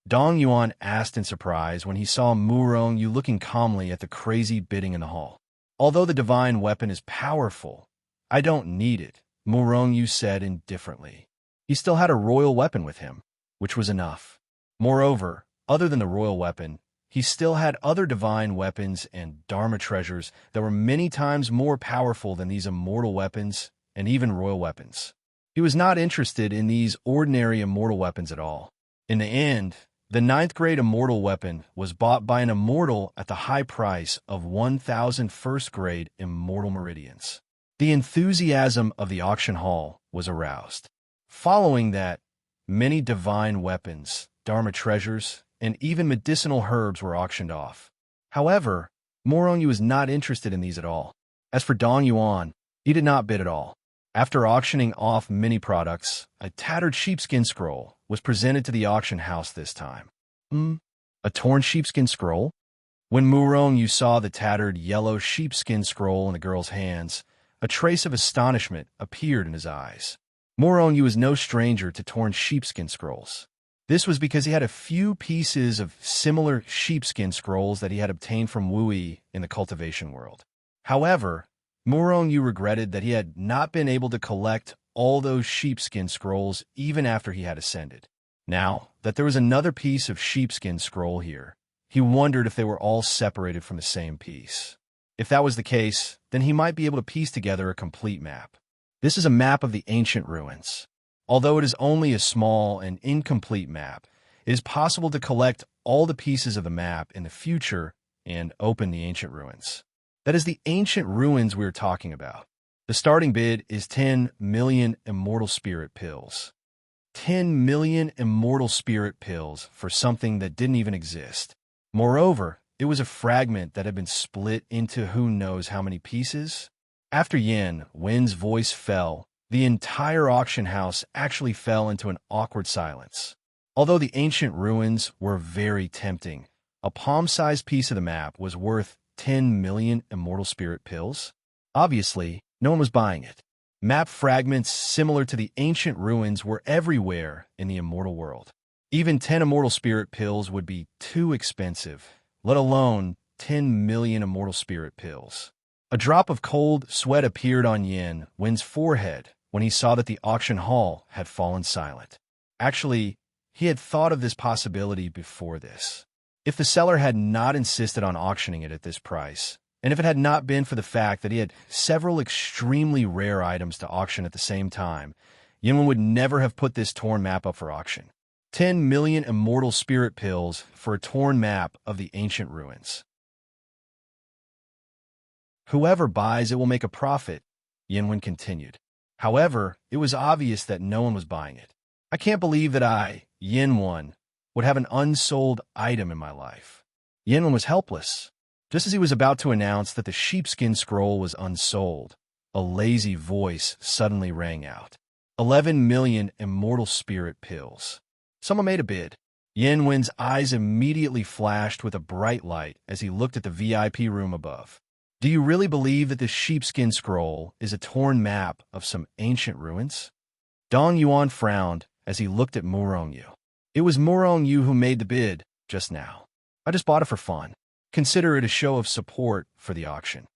[SPEAKER 1] Dong Yuan asked in surprise when he saw Murong Yu looking calmly at the crazy bidding in the hall. Although the divine weapon is powerful, I don't need it, Murong Yu said indifferently. He still had a royal weapon with him, which was enough. Moreover, other than the royal weapon, he still had other divine weapons and dharma treasures that were many times more powerful than these immortal weapons and even royal weapons. He was not interested in these ordinary immortal weapons at all. In the end, the 9th-grade immortal weapon was bought by an immortal at the high price of 1,000 1st-grade immortal meridians. The enthusiasm of the auction hall was aroused. Following that, many divine weapons, dharma treasures, and even medicinal herbs were auctioned off. However, Morong Yu was not interested in these at all. As for Dong Yuan, he did not bid at all. After auctioning off many products, a tattered sheepskin scroll was presented to the auction house this time. A torn sheepskin scroll? When Murong Yu saw the tattered yellow sheepskin scroll in the girl's hands, a trace of astonishment appeared in his eyes. Murong Yu was no stranger to torn sheepskin scrolls. This was because he had a few pieces of similar sheepskin scrolls that he had obtained from Wui in the cultivation world. However, Murong Yu regretted that he had not been able to collect all those sheepskin scrolls even after he had ascended. Now that there was another piece of sheepskin scroll here, he wondered if they were all separated from the same piece. If that was the case, then he might be able to piece together a complete map. This is a map of the ancient ruins. Although it is only a small and incomplete map, it is possible to collect all the pieces of the map in the future and open the ancient ruins. That is the ancient ruins we are talking about. The starting bid is 10 million immortal spirit pills. 10 million immortal spirit pills for something that didn't even exist. Moreover, it was a fragment that had been split into who knows how many pieces. After Yin Wen's voice fell, the entire auction house actually fell into an awkward silence. Although the ancient ruins were very tempting, a palm-sized piece of the map was worth 10 million immortal spirit pills. Obviously, no one was buying it. Map fragments similar to the ancient ruins were everywhere in the immortal world. Even 10 immortal spirit pills would be too expensive, let alone 10 million immortal spirit pills. A drop of cold sweat appeared on Yin Wen's forehead when he saw that the auction hall had fallen silent. Actually, he had thought of this possibility before this. If the seller had not insisted on auctioning it at this price, and if it had not been for the fact that he had several extremely rare items to auction at the same time, Yin Wen would never have put this torn map up for auction. 10 million immortal spirit pills for a torn map of the ancient ruins. Whoever buys it will make a profit, Yin Wen continued. However, it was obvious that no one was buying it. I can't believe that I, Yin Wen, would have an unsold item in my life. Yin Wen was helpless. Just as he was about to announce that the sheepskin scroll was unsold, a lazy voice suddenly rang out. 11 million immortal spirit pills. Someone made a bid. Yin Wen's eyes immediately flashed with a bright light as he looked at the VIP room above. Do you really believe that this sheepskin scroll is a torn map of some ancient ruins? Dong Yuan frowned as he looked at Murong Yu. It was Murong Yu who made the bid just now. I just bought it for fun. Consider it a show of support for the auction.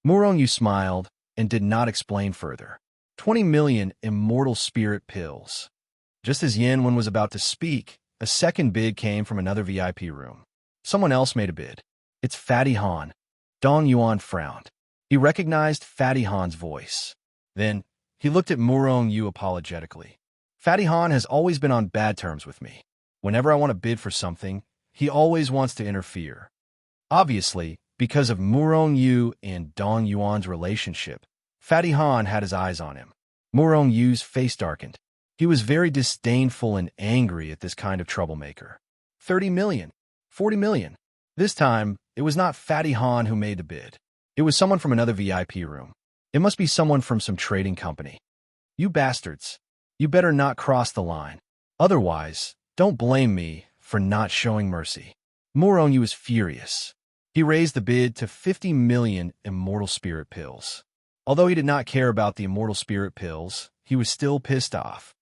[SPEAKER 1] Murong Yu smiled and did not explain further. 20 million immortal spirit pills. Just as Yin Wen was about to speak, a second bid came from another VIP room. Someone else made a bid. It's Fatty Han. Dong Yuan frowned. He recognized Fatty Han's voice. Then, he looked at Murong Yu apologetically. Fatty Han has always been on bad terms with me. Whenever I want to bid for something, he always wants to interfere. Obviously, because of Murong Yu and Dong Yuan's relationship, Fatty Han had his eyes on him. Murong Yu's face darkened. He was very disdainful and angry at this kind of troublemaker. 30 million. 40 million. This time, it was not Fatty Han who made the bid. It was someone from another VIP room. It must be someone from some trading company. You bastards. You better not cross the line. Otherwise, don't blame me for not showing mercy. Murong Yu was furious. He raised the bid to 50 million immortal spirit pills. Although he did not care about the immortal spirit pills, he was still pissed off.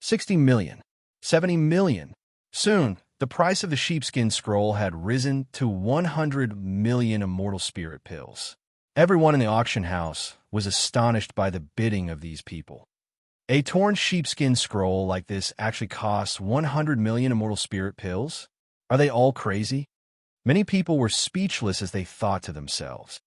[SPEAKER 1] 60 million. 70 million. Soon, the price of the sheepskin scroll had risen to 100 million immortal spirit pills. Everyone in the auction house was astonished by the bidding of these people. A torn sheepskin scroll like this actually costs 100 million immortal spirit pills? Are they all crazy? Many people were speechless as they thought to themselves.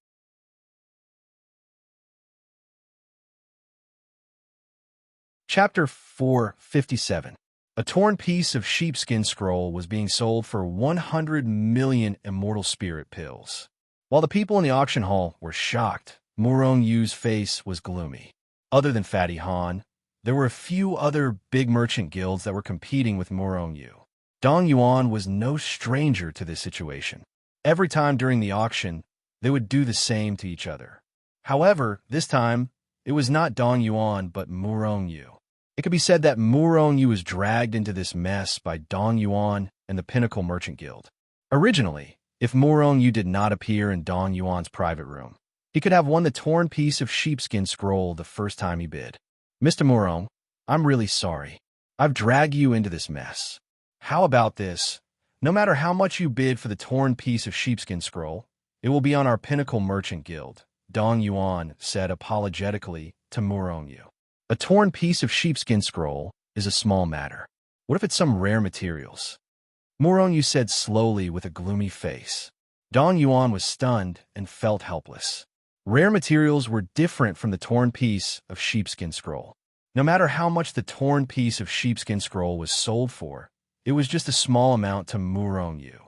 [SPEAKER 1] Chapter 457. A torn piece of sheepskin scroll was being sold for 100 million immortal spirit pills. While the people in the auction hall were shocked, Murong Yu's face was gloomy. Other than Fatty Han, there were a few other big merchant guilds that were competing with Murong Yu. Dong Yuan was no stranger to this situation. Every time during the auction, they would do the same to each other. However, this time, it was not Dong Yuan but Murong Yu. It could be said that Murong Yu was dragged into this mess by Dong Yuan and the Pinnacle Merchant Guild. Originally, if Murong Yu did not appear in Dong Yuan's private room, he could have won the torn piece of sheepskin scroll the first time he bid. Mr. Murong, I'm really sorry. I've dragged you into this mess. How about this? No matter how much you bid for the torn piece of sheepskin scroll, it will be on our Pinnacle Merchant Guild, Dong Yuan said apologetically to Murong Yu. A torn piece of sheepskin scroll is a small matter. What if it's some rare materials? Murong Yu said slowly with a gloomy face. Dong Yuan was stunned and felt helpless. Rare materials were different from the torn piece of sheepskin scroll. No matter how much the torn piece of sheepskin scroll was sold for, it was just a small amount to Murong Yu.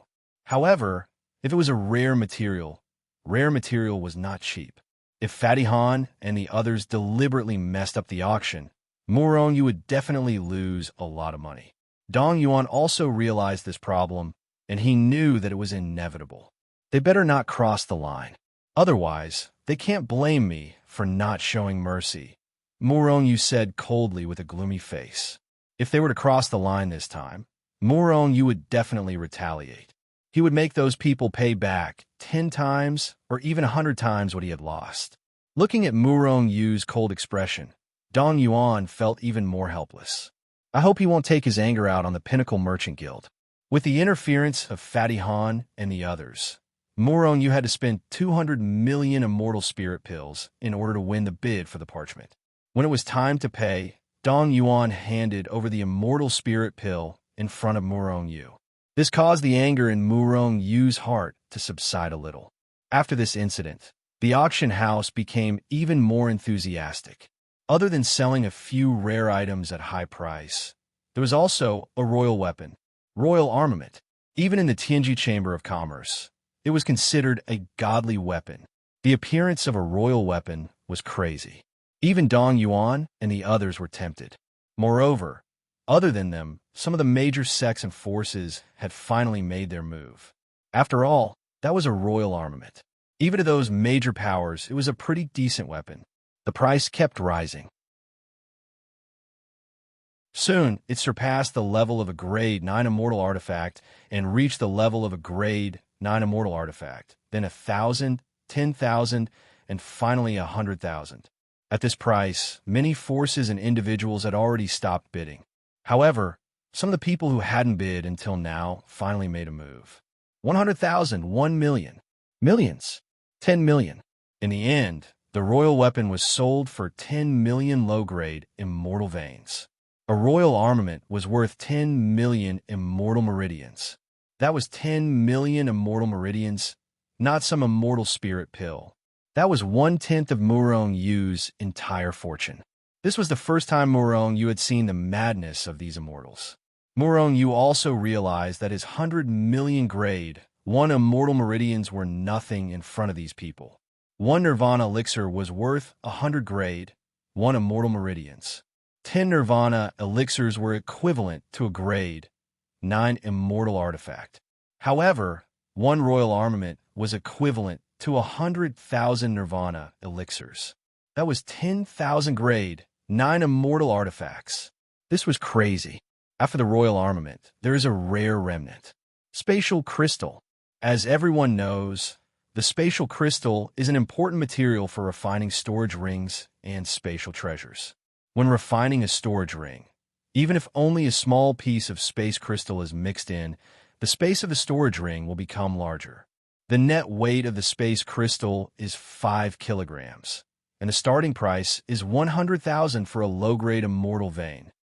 [SPEAKER 1] However, if it was a rare material was not cheap. If Fatty Han and the others deliberately messed up the auction, Murong Yu would definitely lose a lot of money. Dong Yuan also realized this problem, and he knew that it was inevitable. They better not cross the line. Otherwise, they can't blame me for not showing mercy, Murong Yu said coldly with a gloomy face. If they were to cross the line this time, Murong Yu would definitely retaliate. He would make those people pay back 10 times or even 100 times what he had lost. Looking at Murong Yu's cold expression, Dong Yuan felt even more helpless. I hope he won't take his anger out on the Pinnacle Merchant Guild. With the interference of Fatty Han and the others, Muron, you had to spend 200 million immortal spirit pills in order to win the bid for the parchment. When it was time to pay, Dong Yuan handed over the immortal spirit pill in front of Muron Yu. This caused the anger in Muron Yu's heart to subside a little. After this incident, the auction house became even more enthusiastic. Other than selling a few rare items at high price, there was also a royal weapon, royal armament. Even in the Tianji Chamber of Commerce, it was considered a godly weapon. The appearance of a royal weapon was crazy. Even Dong Yuan and the others were tempted. Moreover, other than them, some of the major sects and forces had finally made their move. After all, that was a royal armament. Even to those major powers, it was a pretty decent weapon. The price kept rising. Soon, it surpassed the level of a Grade 9 immortal artifact and reached the level of a Grade 9 immortal artifact, then 1,000, 10,000, and finally 100,000. At this price, many forces and individuals had already stopped bidding. However, some of the people who hadn't bid until now finally made a move. 100,000, 1 million, millions, 10 million. In the end, the royal weapon was sold for 10 million low-grade immortal veins. A royal armament was worth 10 million immortal meridians. That was 10 million immortal meridians, not some immortal spirit pill. That was 1/10 of Muron Yu's entire fortune. This was the first time Muron Yu had seen the madness of these immortals. Muron Yu also realized that his 100 million Grade 1 immortal meridians were nothing in front of these people. One Nirvana elixir was worth 100 Grade 1 immortal meridians. 10 Nirvana elixirs were equivalent to a Grade 9 immortal artifact. However, one royal armament was equivalent to 100,000 Nirvana elixirs. That was 10,000 Grade 9 immortal artifacts. This was crazy. After the royal armament, there is a rare remnant. Spatial crystal. As everyone knows, the spatial crystal is an important material for refining storage rings and spatial treasures. When refining a storage ring, even if only a small piece of space crystal is mixed in, the space of the storage ring will become larger. The net weight of the space crystal is 5 kilograms, and the starting price is 100,000 for a low-grade immortal vein.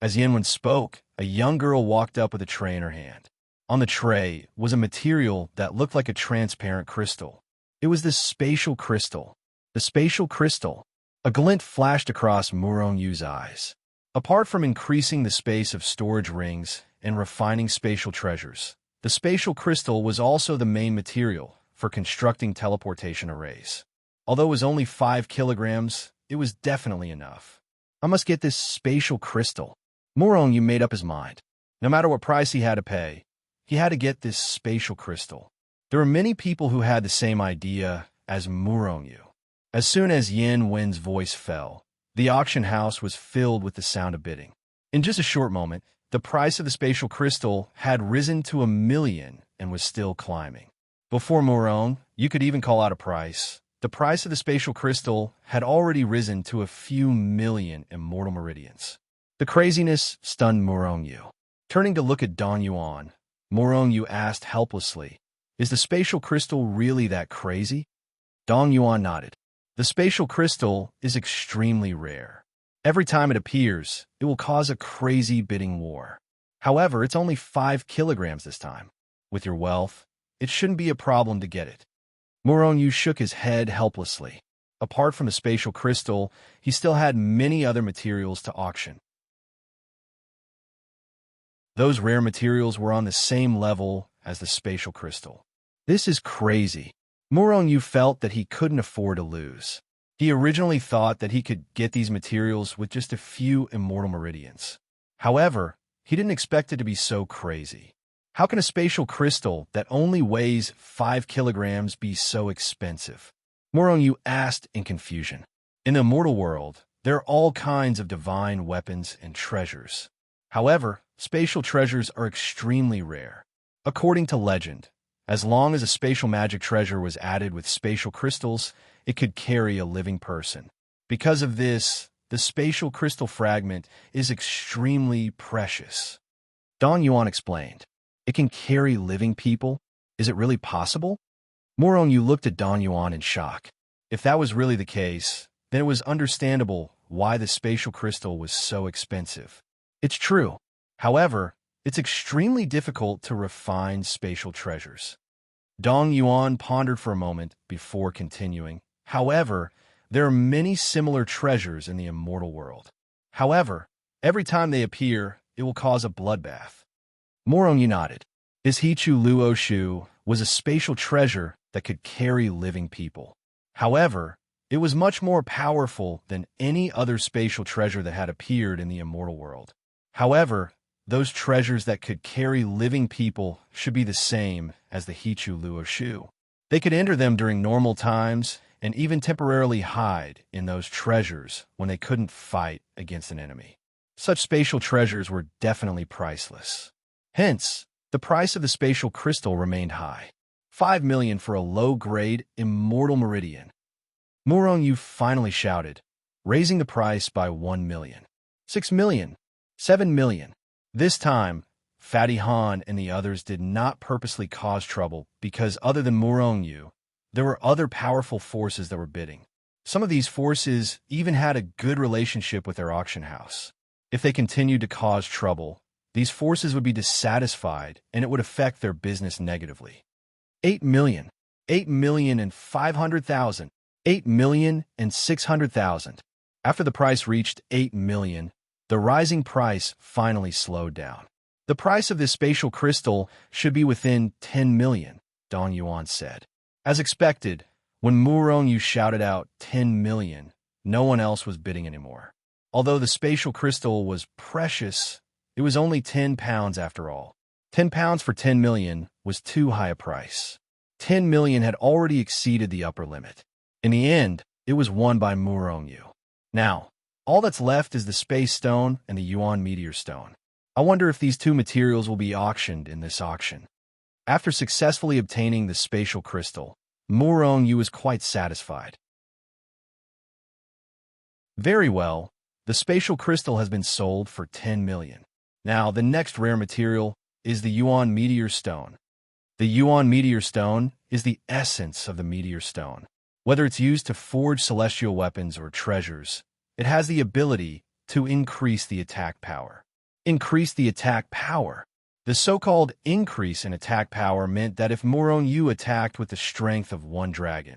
[SPEAKER 1] As Yanwen spoke, a young girl walked up with a tray in her hand. On the tray was a material that looked like a transparent crystal. It was the spatial crystal. The spatial crystal. A glint flashed across Muron Yu's eyes. Apart from increasing the space of storage rings and refining spatial treasures, the spatial crystal was also the main material for constructing teleportation arrays. Although it was only 5 kilograms, it was definitely enough. I must get this spatial crystal. Muron Yu made up his mind. No matter what price he had to pay, he had to get this spatial crystal. There were many people who had the same idea as Muron Yu. As soon as Yin Wen's voice fell, the auction house was filled with the sound of bidding. In just a short moment, the price of the spatial crystal had risen to 1 million and was still climbing. Before Muron Yu could even call out a price, the price of the spatial crystal had already risen to a few million immortal meridians. The craziness stunned Muron Yu. Turning to look at Dong Yuan, Muron Yu asked helplessly, "Is the spatial crystal really that crazy?" Dong Yuan nodded. The spatial crystal is extremely rare. Every time it appears, it will cause a crazy bidding war. However, it's only 5 kilograms this time. With your wealth, it shouldn't be a problem to get it. Muron Yu shook his head helplessly. Apart from the spatial crystal, he still had many other materials to auction. Those rare materials were on the same level as the spatial crystal. This is crazy. Muron Yu felt that he couldn't afford to lose. He originally thought that he could get these materials with just a few immortal meridians. However, he didn't expect it to be so crazy. How can a spatial crystal that only weighs 5 kilograms be so expensive? Muron Yu asked in confusion. In the immortal world, there are all kinds of divine weapons and treasures. However, spatial treasures are extremely rare. According to legend, as long as a spatial magic treasure was added with spatial crystals, it could carry a living person. Because of this, the spatial crystal fragment is extremely precious. Dong Yuan explained. It can carry living people? Is it really possible? Morong looked at Dong Yuan in shock. If that was really the case, then it was understandable why the spatial crystal was so expensive. It's true. However, it's extremely difficult to refine spatial treasures. Dong Yuan pondered for a moment before continuing. However, there are many similar treasures in the immortal world. However, every time they appear, it will cause a bloodbath. Morong nodded. His Hichu Luo Shu was a spatial treasure that could carry living people. However, it was much more powerful than any other spatial treasure that had appeared in the immortal world. However, those treasures that could carry living people should be the same as the Hichu Luo Shu. They could enter them during normal times and even temporarily hide in those treasures when they couldn't fight against an enemy. Such spatial treasures were definitely priceless. Hence, the price of the spatial crystal remained high. 5 million for a low-grade, immortal meridian. Morong finally shouted, raising the price by 1 million. 6 million. 7 million. This time, Fatty Han and the others did not purposely cause trouble because other than Morong, there were other powerful forces that were bidding. Some of these forces even had a good relationship with their auction house. If they continued to cause trouble, these forces would be dissatisfied and it would affect their business negatively. 8 million. 8,500,000. 8,600,000. After the price reached 8 million, the rising price finally slowed down. The price of this spatial crystal should be within 10 million, Dong Yuan said. As expected, when Morong shouted out 10 million, no one else was bidding anymore. Although the spatial crystal was precious, it was only 10 pounds after all. 10 pounds for 10 million was too high a price. 10 million had already exceeded the upper limit. In the end, it was won by Morong. Now, all that's left is the space stone and the Yuan meteor stone. I wonder if these two materials will be auctioned in this auction. After successfully obtaining the spatial crystal, Morong was quite satisfied. Very well, the spatial crystal has been sold for 10 million. Now, the next rare material is the Yuan meteor stone. The Yuan meteor stone is the essence of the meteor stone. Whether it's used to forge celestial weapons or treasures, it has the ability to increase the attack power. Increase the attack power. The so-called increase in attack power meant that if Morong attacked with the strength of 1 dragon,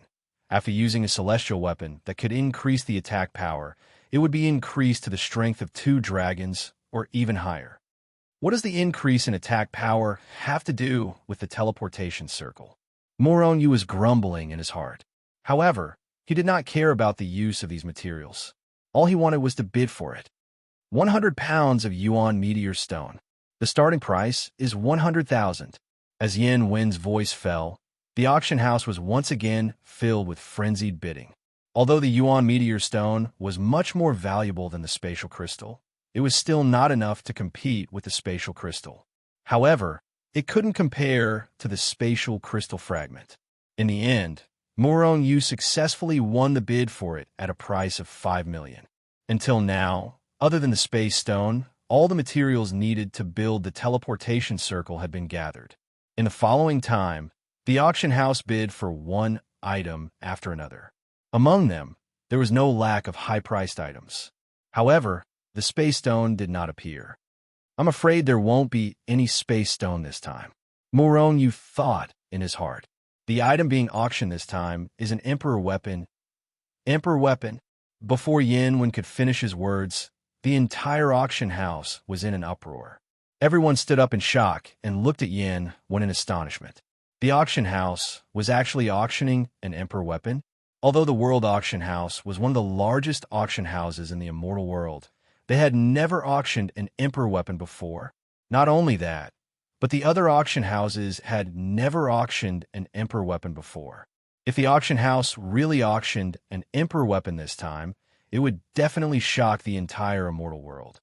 [SPEAKER 1] after using a celestial weapon that could increase the attack power, it would be increased to the strength of 2 dragons or even higher. What does the increase in attack power have to do with the teleportation circle? Morong was grumbling in his heart. However, he did not care about the use of these materials. All he wanted was to bid for it. 100 pounds of Yuan meteor stone. The starting price is 100,000. As Yin Wen's voice fell, the auction house was once again filled with frenzied bidding. Although the Yuan meteor stone was much more valuable than the spatial crystal, it was still not enough to compete with the spatial crystal. However, it couldn't compare to the spatial crystal fragment. In the end, Morong successfully won the bid for it at a price of 5 million. Until now, other than the space stone, all the materials needed to build the teleportation circle had been gathered. In the following time, the auction house bid for one item after another. Among them, there was no lack of high-priced items. However, the space stone did not appear. I'm afraid there won't be any space stone this time. Morong thought in his heart. The item being auctioned this time is an emperor weapon. Emperor weapon. Before Yin Wen could finish his words, the entire auction house was in an uproar. Everyone stood up in shock and looked at Yin Wen in astonishment. The auction house was actually auctioning an emperor weapon. Although the World Auction House was one of the largest auction houses in the immortal world, they had never auctioned an emperor weapon before. Not only that, but the other auction houses had never auctioned an emperor weapon before. If the auction house really auctioned an emperor weapon this time, it would definitely shock the entire immortal world.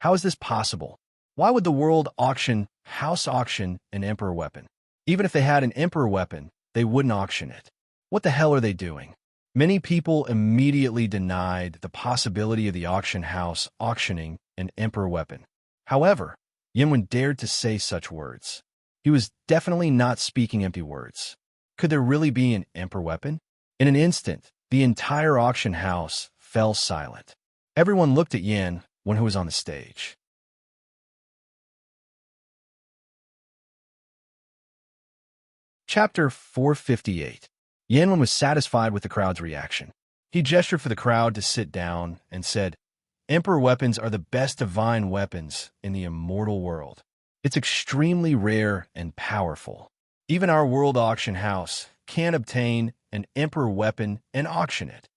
[SPEAKER 1] How is this possible? Why would the World Auction House auction an emperor weapon? Even if they had an emperor weapon, they wouldn't auction it. What the hell are they doing? Many people immediately denied the possibility of the auction house auctioning an emperor weapon. However, Yin Wen dared to say such words. He was definitely not speaking empty words. Could there really be an emperor weapon? In an instant, the entire auction house fell silent. Everyone looked at Yin when he was on the stage. Chapter 458. Yanwen was satisfied with the crowd's reaction. He gestured for the crowd to sit down and said, "Emperor weapons are the best divine weapons in the immortal world. It's extremely rare and powerful. Even our world auction house can't obtain an emperor weapon and auction it."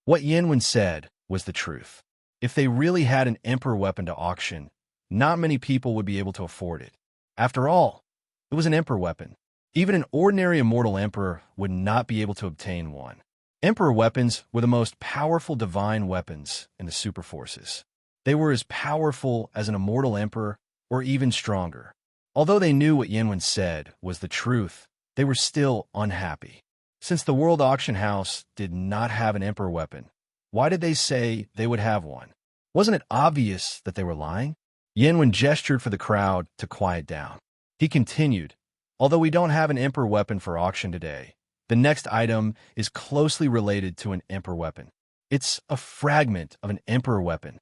[SPEAKER 1] What Yanwen said was the truth. If they really had an emperor weapon to auction, not many people would be able to afford it. After all, it was an emperor weapon. Even an ordinary immortal emperor would not be able to obtain one. Emperor weapons were the most powerful divine weapons in the super forces. They were as powerful as an immortal emperor, or even stronger. Although they knew what Yanwen said was the truth, they were still unhappy. Since the World Auction House did not have an emperor weapon, why did they say they would have one? Wasn't it obvious that they were lying? Yanwen gestured for the crowd to quiet down. He continued, "Although we don't have an emperor weapon for auction today, the next item is closely related to an emperor weapon. It's a fragment of an emperor weapon.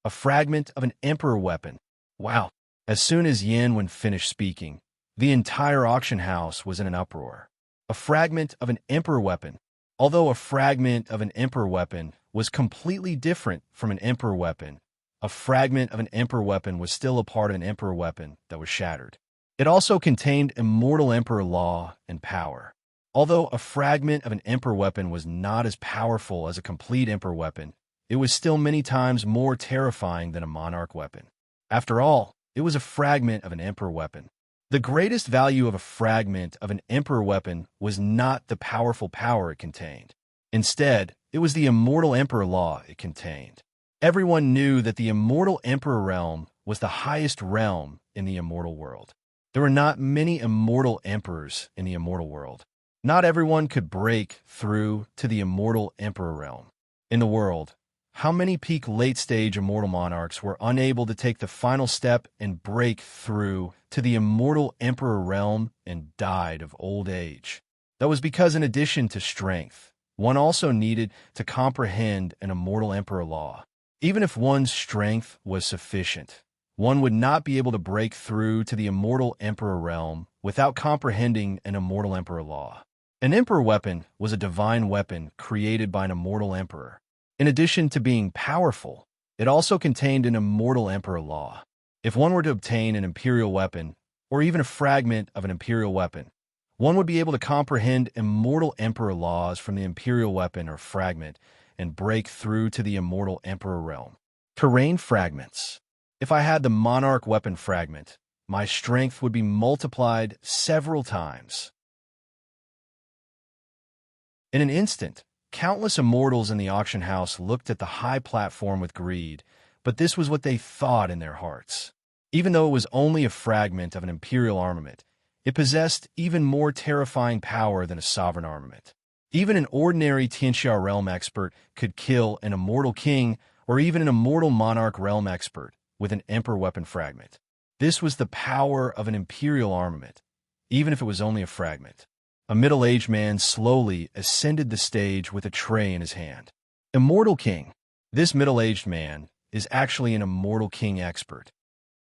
[SPEAKER 1] A fragment of an emperor weapon." Wow. As soon as Yanwen finished speaking, the entire auction house was in an uproar. A fragment of an emperor weapon. Although a fragment of an emperor weapon was completely different from an emperor weapon, a fragment of an emperor weapon was still a part of an emperor weapon that was shattered. It also contained immortal emperor law and power. Although a fragment of an emperor weapon was not as powerful as a complete emperor weapon, it was still many times more terrifying than a monarch weapon. After all, it was a fragment of an emperor weapon. The greatest value of a fragment of an emperor weapon was not the powerful power it contained. Instead, it was the immortal emperor law it contained. Everyone knew that the immortal emperor realm was the highest realm in the immortal world. There were not many immortal emperors in the immortal world. Not everyone could break through to the immortal emperor realm. In the world, how many peak late-stage immortal monarchs were unable to take the final step and break through to the immortal emperor realm and died of old age? That was because in addition to strength, one also needed to comprehend an immortal emperor law. Even if one's strength was sufficient, one would not be able to break through to the immortal emperor realm without comprehending an immortal emperor law. An emperor weapon was a divine weapon created by an immortal emperor. In addition to being powerful, it also contained an immortal emperor law. If one were to obtain an imperial weapon, or even a fragment of an imperial weapon, one would be able to comprehend immortal emperor laws from the imperial weapon or fragment and break through to the immortal emperor realm. Terrain fragments. If I had the monarch weapon fragment, my strength would be multiplied several times. In an instant, countless immortals in the auction house looked at the high platform with greed, but this was what they thought in their hearts. Even though it was only a fragment of an imperial armament, it possessed even more terrifying power than a sovereign armament. Even an ordinary Tianxia realm expert could kill an immortal king or even an immortal monarch realm expert with an emperor weapon fragment. This was the power of an imperial armament, even if it was only a fragment. A middle-aged man slowly ascended the stage with a tray in his hand. Immortal King. This middle-aged man is actually an immortal king expert.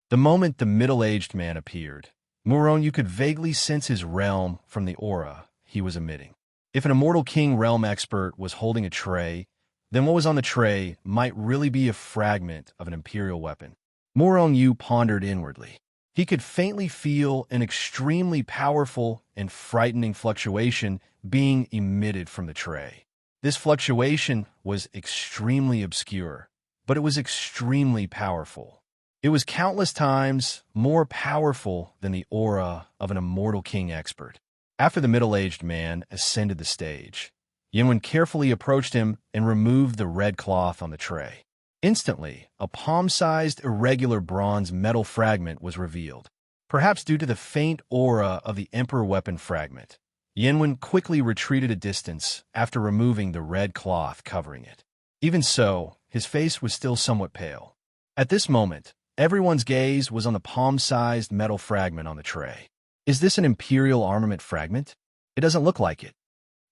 [SPEAKER 1] The moment the middle-aged man appeared, Muron, you could vaguely sense his realm from the aura he was emitting. If an immortal king realm expert was holding a tray, then what was on the tray might really be a fragment of an imperial weapon. Muron Yu pondered inwardly. He could faintly feel an extremely powerful and frightening fluctuation being emitted from the tray. This fluctuation was extremely obscure, but it was extremely powerful. It was countless times more powerful than the aura of an immortal king expert. After the middle-aged man ascended the stage, Yanwen carefully approached him and removed the red cloth on the tray. Instantly, a palm-sized irregular bronze metal fragment was revealed. Perhaps due to the faint aura of the emperor weapon fragment, Yanwen quickly retreated a distance after removing the red cloth covering it. Even so, his face was still somewhat pale. At this moment, everyone's gaze was on the palm-sized metal fragment on the tray. Is this an imperial armament fragment? It doesn't look like it.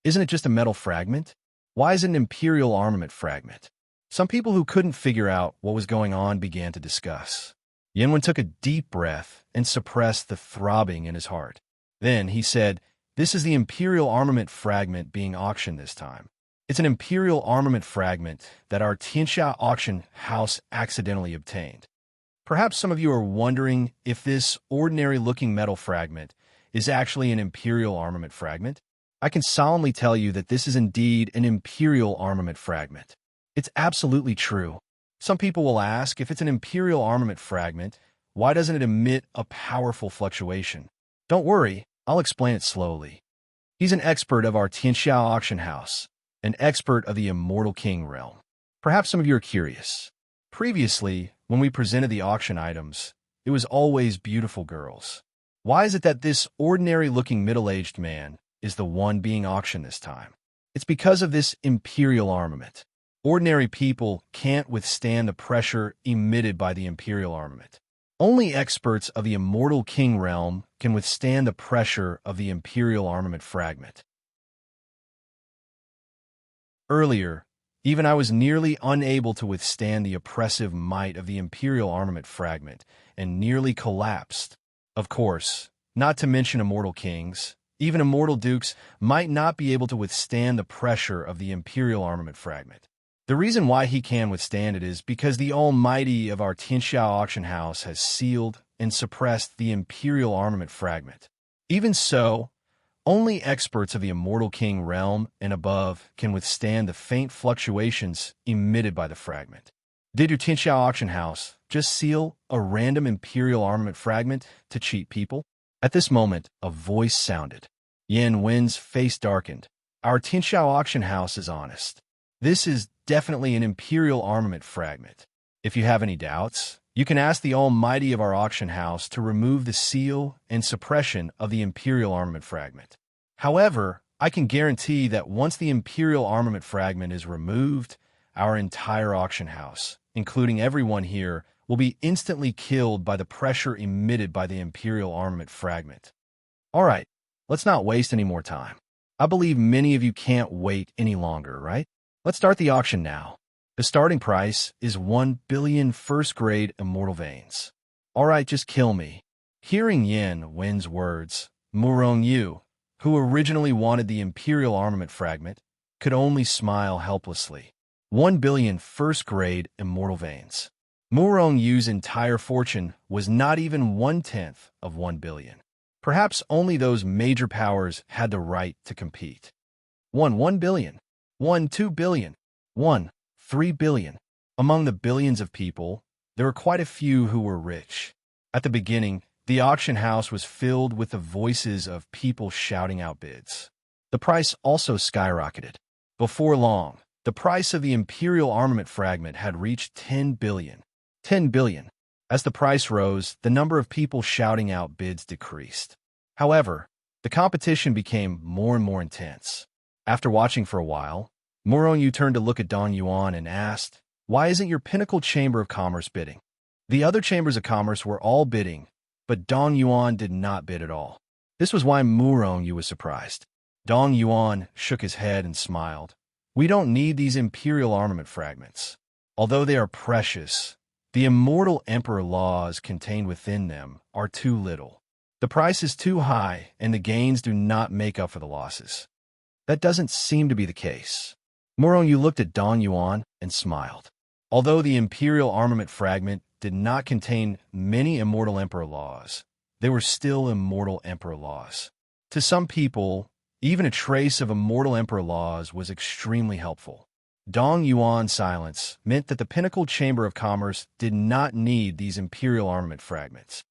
[SPEAKER 1] Isn't it just a metal fragment? Why is it an imperial armament fragment? Some people who couldn't figure out what was going on began to discuss. Yenwen took a deep breath and suppressed the throbbing in his heart. Then he said, "This is the imperial armament fragment being auctioned this time. It's an imperial armament fragment that our Tianxia auction house accidentally obtained. Perhaps some of you are wondering if this ordinary-looking metal fragment is actually an imperial armament fragment. I can solemnly tell you that this is indeed an imperial armament fragment. It's absolutely true. Some people will ask, if it's an imperial armament fragment, why doesn't it emit a powerful fluctuation? Don't worry, I'll explain it slowly. He's an expert of our Tianxia auction house, an expert of the Immortal King realm. Perhaps some of you are curious. Previously, when we presented the auction items, it was always beautiful girls. Why is it that this ordinary-looking middle-aged man is the one being auctioned this time? It's because of this imperial armament. Ordinary people can't withstand the pressure emitted by the imperial armament. Only experts of the Immortal King realm can withstand the pressure of the imperial armament fragment. Earlier, even I was nearly unable to withstand the oppressive might of the imperial armament fragment and nearly collapsed. Of course, not to mention immortal kings, even immortal dukes might not be able to withstand the pressure of the imperial armament fragment. The reason why he can withstand it is because the Almighty of our Tianxia auction house has sealed and suppressed the imperial armament fragment. Even so, only experts of the Immortal King realm and above can withstand the faint fluctuations emitted by the fragment. Did your Tianxia auction house just seal a random imperial armament fragment to cheat people? At this moment, a voice sounded. Yan Wen's face darkened. Our Tianxia auction house is honest. This is definitely an imperial armament fragment. If you have any doubts, you can ask the Almighty of our auction house to remove the seal and suppression of the imperial armament fragment. However, I can guarantee that once the imperial armament fragment is removed, our entire auction house, including everyone here, will be instantly killed by the pressure emitted by the imperial armament fragment. All right, let's not waste any more time. I believe many of you can't wait any longer, right? Let's start the auction now. The starting price is 1 billion first-grade immortal veins. All right, just kill me. Hearing Yan Wen's words, Murong Yu, who originally wanted the imperial armament fragment, could only smile helplessly. 1 billion first-grade immortal veins. Murong Yu's entire fortune was not even 1/10 of 1 billion. Perhaps only those major powers had the right to compete. 1 billion. 2 billion. 3 billion. Among the billions of people, there were quite a few who were rich. At the beginning, the auction house was filled with the voices of people shouting out bids. The price also skyrocketed. Before long, the price of the imperial armament fragment had reached 10 billion. 10 billion. As the price rose, the number of people shouting out bids decreased. However, the competition became more and more intense. After watching for a while, Murong Yu turned to look at Dong Yuan and asked, "Why isn't your Pinnacle Chamber of Commerce bidding?" The other chambers of commerce were all bidding, but Dong Yuan did not bid at all. This was why Murong Yu was surprised. Dong Yuan shook his head and smiled. "We don't need these imperial armament fragments. Although they are precious, the immortal emperor laws contained within them are too little. The price is too high, and the gains do not make up for the losses." That doesn't seem to be the case. Murong Yu looked at Dong Yuan and smiled. Although the imperial armament fragment did not contain many immortal emperor laws, they were still immortal emperor laws. To some people, even a trace of immortal emperor laws was extremely helpful. Dong Yuan's silence meant that the Pinnacle Chamber of Commerce did not need these imperial armament fragments.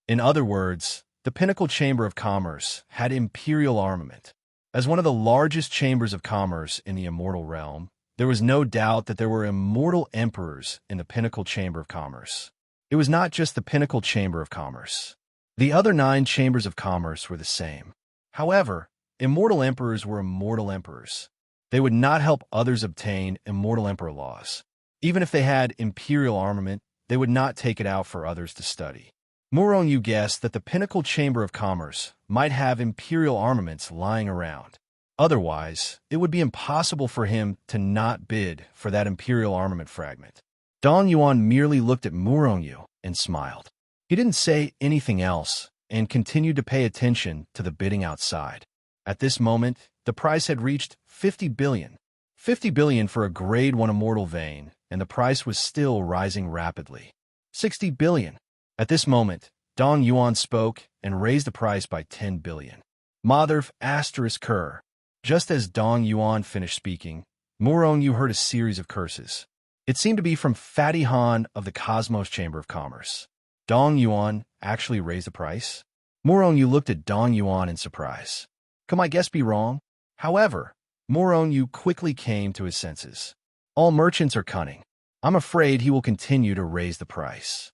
[SPEAKER 1] In other words, the Pinnacle Chamber of Commerce had imperial armament. As one of the largest chambers of commerce in the immortal realm, there was no doubt that there were immortal emperors in the Pinnacle Chamber of Commerce. It was not just the Pinnacle Chamber of Commerce. The other 9 chambers of commerce were the same. However, immortal emperors were immortal emperors. They would not help others obtain immortal emperor laws. Even if they had imperial armament, they would not take it out for others to study. Murong guessed that the Pinnacle Chamber of Commerce might have imperial armaments lying around. Otherwise, it would be impossible for him to not bid for that imperial armament fragment. Dong Yuan merely looked at Murong and smiled. He didn't say anything else and continued to pay attention to the bidding outside. At this moment, the price had reached 50 billion. 50 billion for a Grade 1 immortal vein, and the price was still rising rapidly. 60 billion. At this moment, Dong Yuan spoke and raised the price by 10 billion. Mother asterisk Kerr. Just as Dong Yuan finished speaking, Murong heard a series of curses. It seemed to be from Fatty Han of the Cosmos Chamber of Commerce. Dong Yuan actually raised the price? Murong looked at Dong Yuan in surprise. Could my guess be wrong? However, Murong quickly came to his senses. All merchants are cunning. I'm afraid he will continue to raise the price.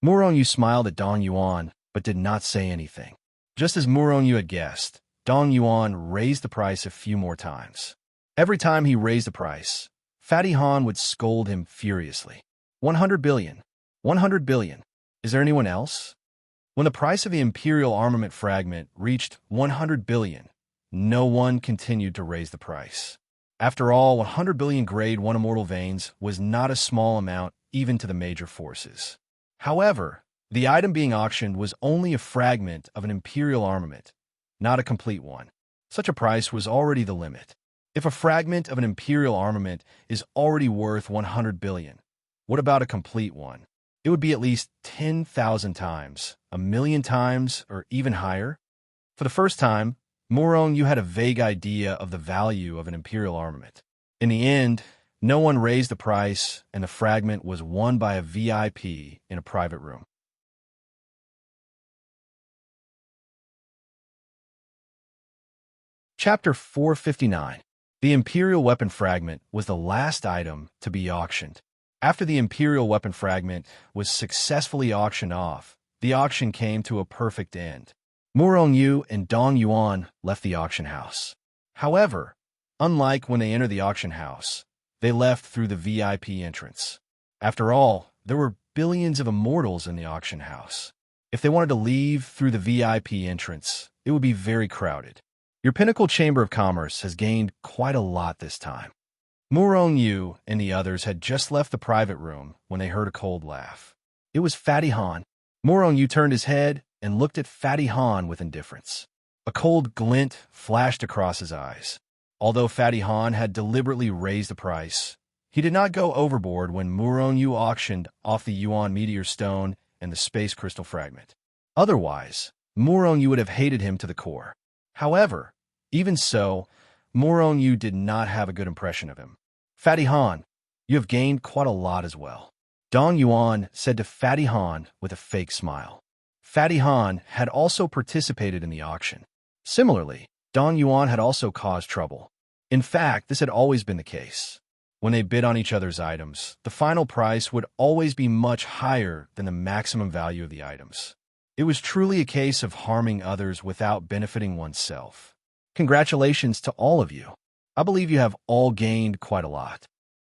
[SPEAKER 1] Murong smiled at Dong Yuan, but did not say anything. Just as Murong had guessed, Dong Yuan raised the price a few more times. Every time he raised the price, Fatty Han would scold him furiously. 100 billion. 100 billion. Is there anyone else? When the price of the Imperial armament fragment reached 100 billion, no one continued to raise the price. After all, 100 billion Grade 1 immortal veins was not a small amount even to the major forces. However, the item being auctioned was only a fragment of an Imperial armament, not a complete one. Such a price was already the limit. If a fragment of an Imperial armament is already worth 100 billion, what about a complete one? It would be at least 10,000 times, 1,000,000 times, or even higher. For the first time, Murong had a vague idea of the value of an Imperial armament. In the end, no one raised the price, and the fragment was won by a VIP in a private room. Chapter 459. The Imperial Weapon Fragment was the last item to be auctioned. After the Imperial Weapon Fragment was successfully auctioned off, the auction came to a perfect end. Murong and Dong Yuan left the auction house. However, unlike when they entered the auction house, they left through the VIP entrance. After all, there were billions of immortals in the auction house. If they wanted to leave through the VIP entrance, it would be very crowded. Your Pinnacle Chamber of Commerce has gained quite a lot this time. Murong and the others had just left the private room when they heard a cold laugh. It was Fatty Han. Murong turned his head and looked at Fatty Han with indifference. A cold glint flashed across his eyes. Although Fatty Han had deliberately raised the price, he did not go overboard when Murong auctioned off the Yuan Meteor Stone and the Space Crystal Fragment. Otherwise, Murong would have hated him to the core. However, even so, Murong did not have a good impression of him. Fatty Han, you have gained quite a lot as well. Dong Yuan said to Fatty Han with a fake smile. Fatty Han had also participated in the auction. Similarly, Dong Yuan had also caused trouble. In fact, this had always been the case. When they bid on each other's items, the final price would always be much higher than the maximum value of the items. It was truly a case of harming others without benefiting oneself. Congratulations to all of you. I believe you have all gained quite a lot.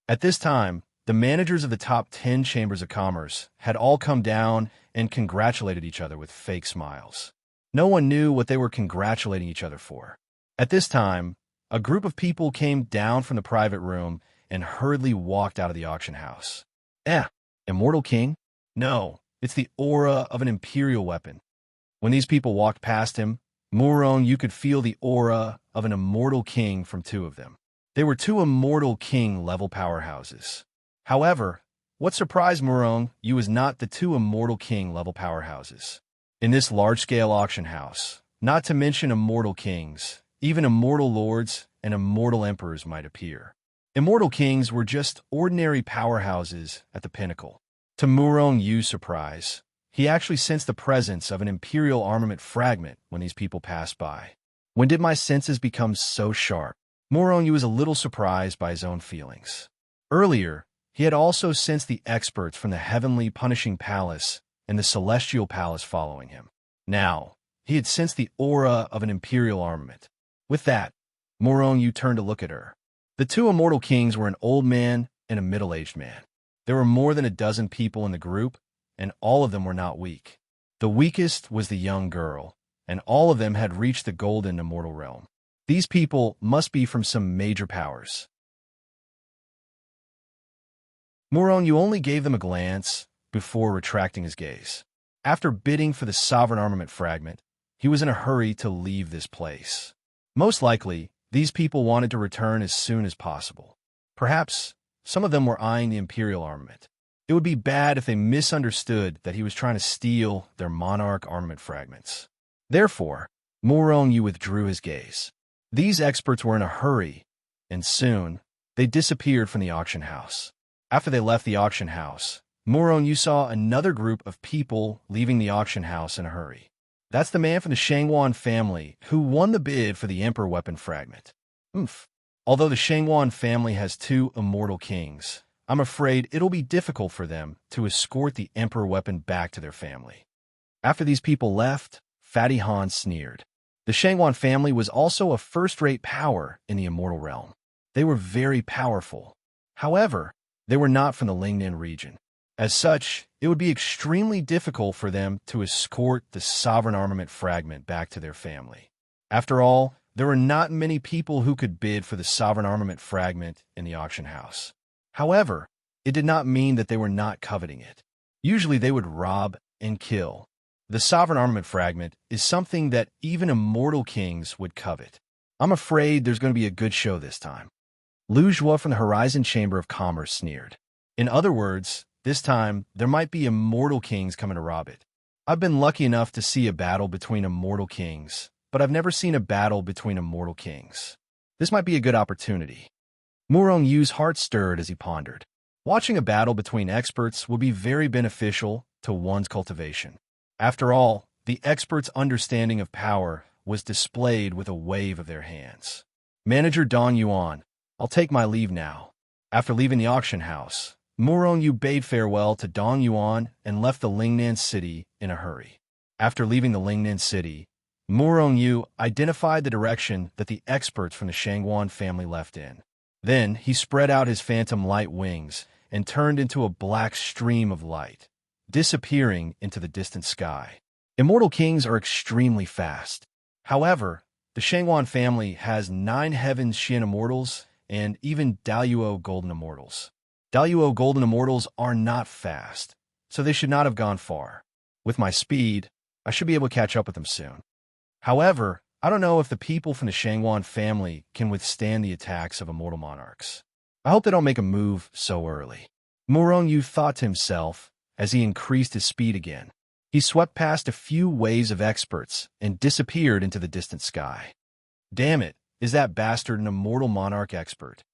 [SPEAKER 1] At this time, the managers of the top 10 chambers of commerce had all come down and congratulated each other with fake smiles. No one knew what they were congratulating each other for. At this time, a group of people came down from the private room and hurriedly walked out of the auction house. Immortal King? No, it's the aura of an imperial weapon. When these people walked past him, Murong, you could feel the aura of an immortal king from two of them. They were two immortal king-level powerhouses. However, what surprised Murong was not the two immortal king-level powerhouses. In this large-scale auction house, not to mention immortal kings, even immortal lords and immortal emperors might appear. Immortal kings were just ordinary powerhouses at the pinnacle. To Murong surprise, he actually sensed the presence of an imperial armament fragment when these people passed by. When did my senses become so sharp? Murong was a little surprised by his own feelings. Earlier, he had also sensed the experts from the Heavenly Punishing Palace and the Celestial Palace following him. Now, he had sensed the aura of an imperial armament. With that, Murong turned to look at her. The two immortal kings were an old man and a middle-aged man. There were more than a dozen people in the group, and all of them were not weak. The weakest was the young girl, and all of them had reached the golden immortal realm. These people must be from some major powers. Muronyu only gave them a glance before retracting his gaze. After bidding for the sovereign armament fragment, he was in a hurry to leave this place. Most likely, these people wanted to return as soon as possible. Perhaps some of them were eyeing the Imperial armament. It would be bad if they misunderstood that he was trying to steal their monarch armament fragments. Therefore, Muronyu withdrew his gaze. These experts were in a hurry, and soon, they disappeared from the auction house. After they left the auction house, Muronyu saw another group of people leaving the auction house in a hurry. That's the man from the Shangwan family who won the bid for the Emperor weapon fragment. Although the Shangwan family has 2 immortal kings, I'm afraid it'll be difficult for them to escort the Emperor weapon back to their family. After these people left, Fatty Han sneered. The Shangwan family was also a first-rate power in the immortal realm. They were very powerful. However, they were not from the Lingnan region. As such, it would be extremely difficult for them to escort the sovereign armament fragment back to their family. After all, there were not many people who could bid for the sovereign armament fragment in the auction house. However, it did not mean that they were not coveting it. Usually they would rob and kill. The sovereign armament fragment is something that even immortal kings would covet. I'm afraid there's going to be a good show this time. Lu Zhuo from the Horizon Chamber of Commerce sneered. In other words, this time, there might be immortal kings coming to rob it. I've been lucky enough to see a battle between immortal kings, but I've never seen a battle between immortal kings. This might be a good opportunity. Murongyu's heart stirred as he pondered. Watching a battle between experts would be very beneficial to one's cultivation. After all, the experts' understanding of power was displayed with a wave of their hands. Manager Dong Yuan, I'll take my leave now. After leaving the auction house, Muronyu bade farewell to Dong Yuan and left the Lingnan city in a hurry. After leaving the Lingnan city, Muronyu identified the direction that the experts from the Shangwan family left in. Then he spread out his phantom light wings and turned into a black stream of light, disappearing into the distant sky. Immortal kings are extremely fast. However, the Shangwan family has 9 Heavens Xian Immortals and even Daluo Golden Immortals. Daluo Golden Immortals are not fast, so they should not have gone far. With my speed, I should be able to catch up with them soon. However, I don't know if the people from the Shangwan family can withstand the attacks of immortal monarchs. I hope they don't make a move so early. Muronyu thought to himself as he increased his speed again. He swept past a few waves of experts and disappeared into the distant sky. Damn it, is that bastard an immortal monarch expert?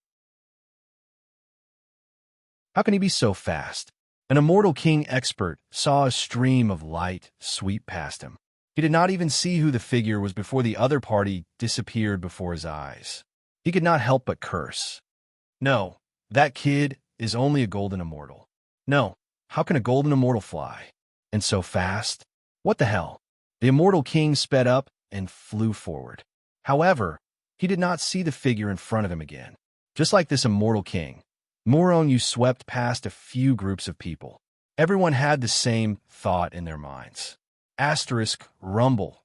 [SPEAKER 1] How can he be so fast? An immortal king expert saw a stream of light sweep past him. He did not even see who the figure was before the other party disappeared before his eyes. He could not help but curse. No, that kid is only a golden immortal. No, how can a golden immortal fly? And so fast? What the hell? The immortal king sped up and flew forward. However, he did not see the figure in front of him again. Just like this immortal king, Muronyu swept past a few groups of people. Everyone had the same thought in their minds. Asterisk rumble.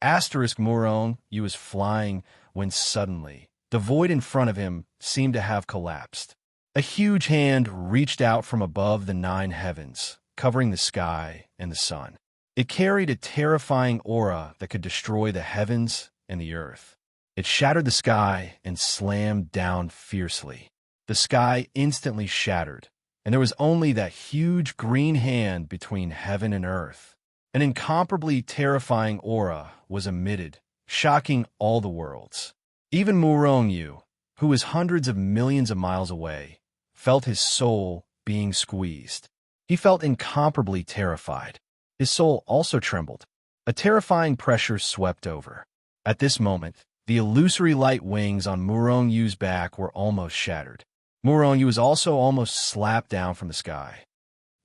[SPEAKER 1] Asterisk Muronyu was flying when suddenly, the void in front of him seemed to have collapsed. A huge hand reached out from above the 9 heavens, covering the sky and the sun. It carried a terrifying aura that could destroy the heavens and the earth. It shattered the sky and slammed down fiercely. The sky instantly shattered, and there was only that huge green hand between heaven and earth. An incomparably terrifying aura was emitted, shocking all the worlds. Even Muronyu, who was hundreds of millions of miles away, felt his soul being squeezed. He felt incomparably terrified. His soul also trembled. A terrifying pressure swept over. At this moment, the illusory light wings on Muronyu's back were almost shattered. Muronyu was also almost slapped down from the sky.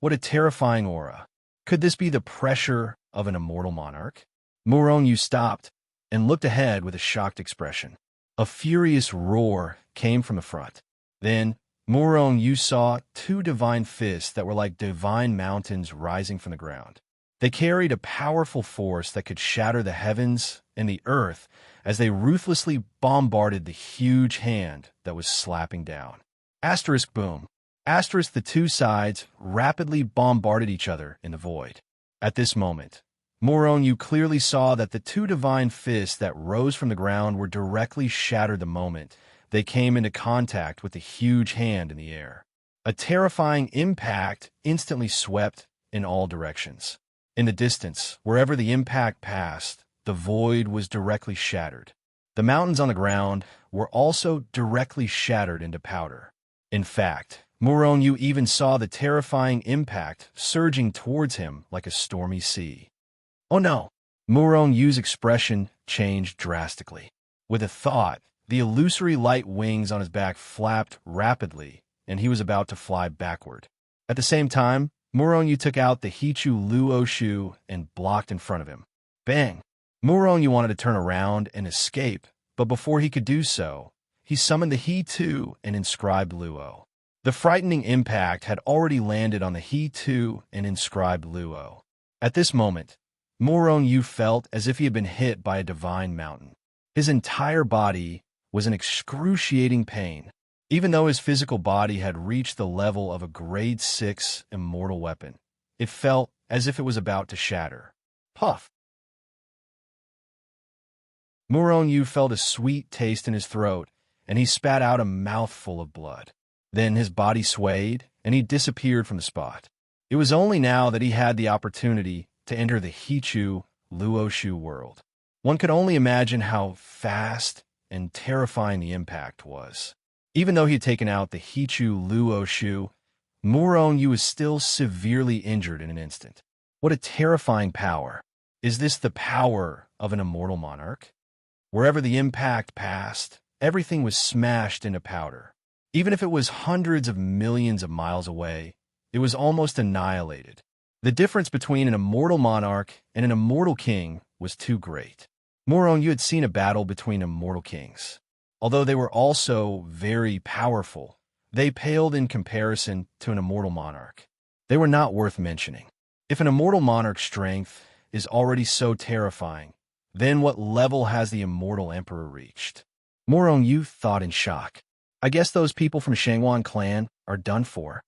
[SPEAKER 1] What a terrifying aura. Could this be the pressure of an immortal monarch? Muronyu stopped and looked ahead with a shocked expression. A furious roar came from the front. Then, Muronyu saw 2 divine fists that were like divine mountains rising from the ground. They carried a powerful force that could shatter the heavens and the earth as they ruthlessly bombarded the huge hand that was slapping down. Asterisk boom. Asterisk the two sides rapidly bombarded each other in the void. At this moment, Moronyu clearly saw that the two divine fists that rose from the ground were directly shattered the moment they came into contact with the huge hand in the air. A terrifying impact instantly swept in all directions. In the distance, wherever the impact passed, the void was directly shattered. The mountains on the ground were also directly shattered into powder. In fact, Moronyu even saw the terrifying impact surging towards him like a stormy sea. Oh no! Moronyu's expression changed drastically. With a thought, the illusory light wings on his back flapped rapidly, and he was about to fly backward. At the same time, Moronyu took out the Hichu Luoshu and blocked in front of him. Bang! Moronyu wanted to turn around and escape, but before he could do so, he summoned the He-Tu and inscribed Luo. The frightening impact had already landed on the He-Tu and inscribed Luo. At this moment, Moronyu felt as if he had been hit by a divine mountain. His entire body was in excruciating pain. Even though his physical body had reached the level of a grade 6 immortal weapon, it felt as if it was about to shatter. Puff! Moronyu felt a sweet taste in his throat, and he spat out a mouthful of blood. Then his body swayed, and he disappeared from the spot. It was only now that he had the opportunity to enter the Hichu Luoshu world. One could only imagine how fast and terrifying the impact was. Even though he had taken out the Hichu Luoshu, Moronyu was still severely injured in an instant. What a terrifying power. Is this the power of an immortal monarch? Wherever the impact passed, everything was smashed into powder. Even if it was hundreds of millions of miles away, it was almost annihilated. The difference between an immortal monarch and an immortal king was too great. Moronyu had seen a battle between immortal kings. Although they were also very powerful, they paled in comparison to an immortal monarch. They were not worth mentioning. If an immortal monarch's strength is already so terrifying, then what level has the immortal emperor reached? Moronyu thought in shock. I guess those people from Shangwan clan are done for.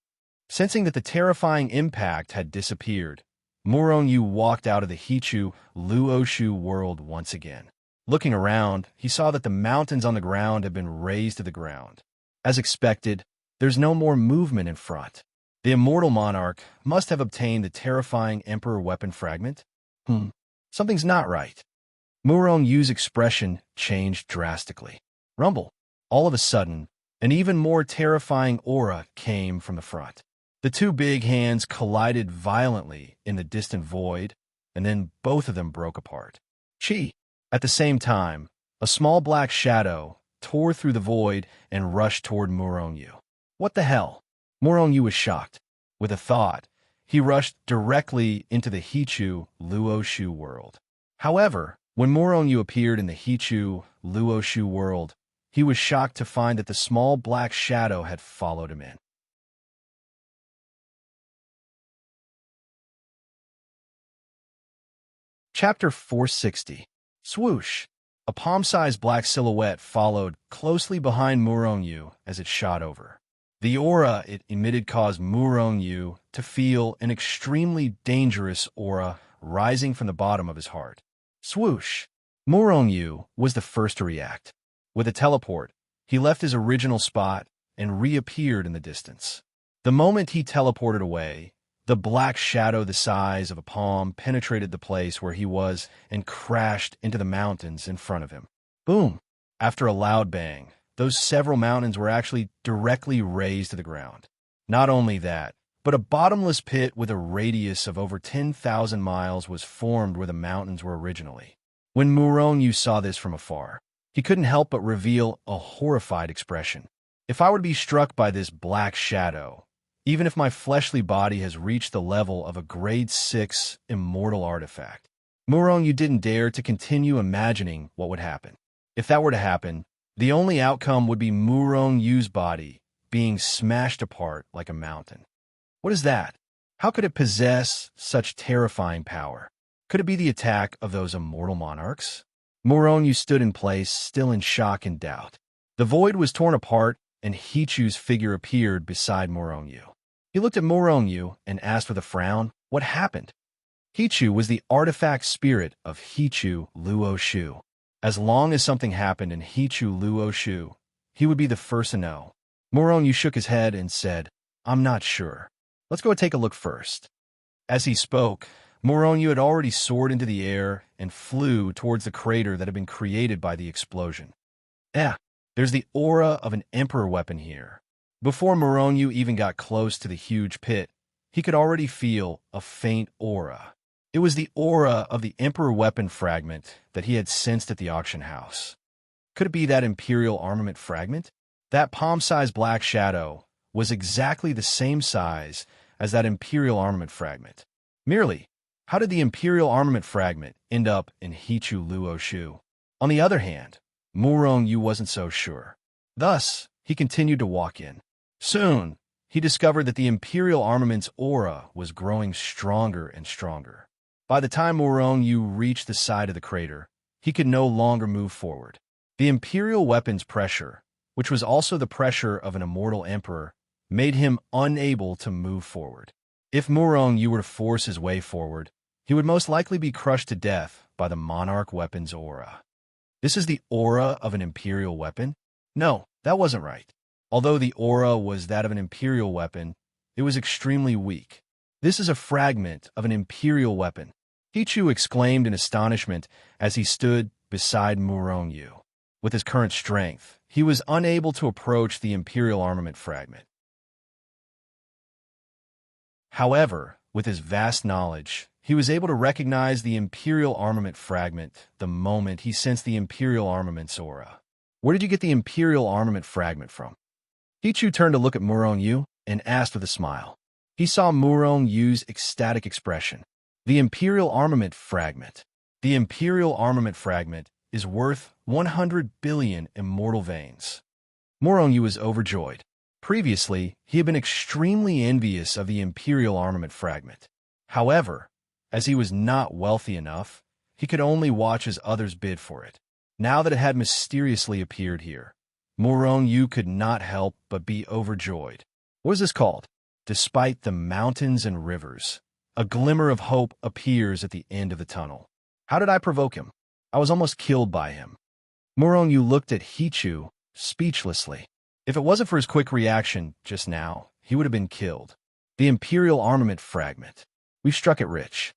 [SPEAKER 1] Sensing that the terrifying impact had disappeared, Moronyu walked out of the Hichu Luoshu world once again. Looking around, he saw that the mountains on the ground had been razed to the ground. As expected, there's no more movement in front. The immortal monarch must have obtained the terrifying emperor weapon fragment. Something's not right. Moronyu's expression changed drastically. Rumble. All of a sudden, an even more terrifying aura came from the front. The two big hands collided violently in the distant void, and then both of them broke apart. Chi! At the same time, a small black shadow tore through the void and rushed toward Moronyu. What the hell? Moronyu was shocked. With a thought, he rushed directly into the Hichu Luoshu world. However, when Moronyu appeared in the Hichu Luoshu world, he was shocked to find that the small black shadow had followed him in. Chapter 460. Swoosh! A palm-sized black silhouette followed closely behind Moronyu as it shot over. The aura it emitted caused Moronyu to feel an extremely dangerous aura rising from the bottom of his heart. Swoosh! Moronyu was the first to react. With a teleport, he left his original spot and reappeared in the distance. The moment he teleported away, the black shadow the size of a palm penetrated the place where he was and crashed into the mountains in front of him. Boom! After a loud bang, those several mountains were actually directly razed to the ground. Not only that, but a bottomless pit with a radius of over 10,000 miles was formed where the mountains were originally. When Moronyu saw this from afar, he couldn't help but reveal a horrified expression. If I were to be struck by this black shadow, even if my fleshly body has reached the level of a grade 6 immortal artifact, Moronyu didn't dare to continue imagining what would happen. If that were to happen, the only outcome would be Moronyu's body being smashed apart like a mountain. What is that? How could it possess such terrifying power? Could it be the attack of those immortal monarchs? Moronu stood in place, still in shock and doubt. The void was torn apart, and Hichu's figure appeared beside Moronu. He looked at Moronu and asked with a frown, "What happened?" Hichu was the artifact spirit of Hichu Luo Shu. As long as something happened in Hichu Luo Shu, he would be the first to know. Moronu shook his head and said, "I'm not sure. Let's go take a look first." As he spoke, Moronu had already soared into the air and flew towards the crater that had been created by the explosion. There's the aura of an emperor weapon here. Before Moronu even got close to the huge pit, he could already feel a faint aura. It was the aura of the emperor weapon fragment that he had sensed at the auction house. Could it be that imperial armament fragment? That palm-sized black shadow was exactly the same size as that imperial armament fragment. Merely, how did the imperial armament fragment end up in Hichu Luo Shu? On the other hand, Moronu wasn't so sure. Thus, he continued to walk in. Soon, he discovered that the imperial armament's aura was growing stronger and stronger. By the time Moronu reached the side of the crater, he could no longer move forward. The imperial weapon's pressure, which was also the pressure of an immortal emperor, made him unable to move forward. If Moronu were to force his way forward, he would most likely be crushed to death by the monarch weapon's aura. This is the aura of an imperial weapon? No, that wasn't right. Although the aura was that of an imperial weapon, it was extremely weak. This is a fragment of an imperial weapon, Hichu exclaimed in astonishment as he stood beside Moronu. With his current strength, he was unable to approach the imperial armament fragment. However, with his vast knowledge, he was able to recognize the imperial armament fragment the moment he sensed the imperial armament's aura. Where did you get the imperial armament fragment from? Hichu turned to look at Moronu and asked with a smile. He saw Moronu's ecstatic expression. The imperial armament fragment. The imperial armament fragment is worth 100 billion immortal veins. Moronu was overjoyed. Previously, he had been extremely envious of the imperial armament fragment. However, as he was not wealthy enough, he could only watch as others bid for it. Now that it had mysteriously appeared here, Moronu could not help but be overjoyed. What is this called? Despite the mountains and rivers, a glimmer of hope appears at the end of the tunnel. How did I provoke him? I was almost killed by him. Moronu looked at Hichu speechlessly. If it wasn't for his quick reaction just now, he would have been killed. The imperial armament fragment. We've struck it rich.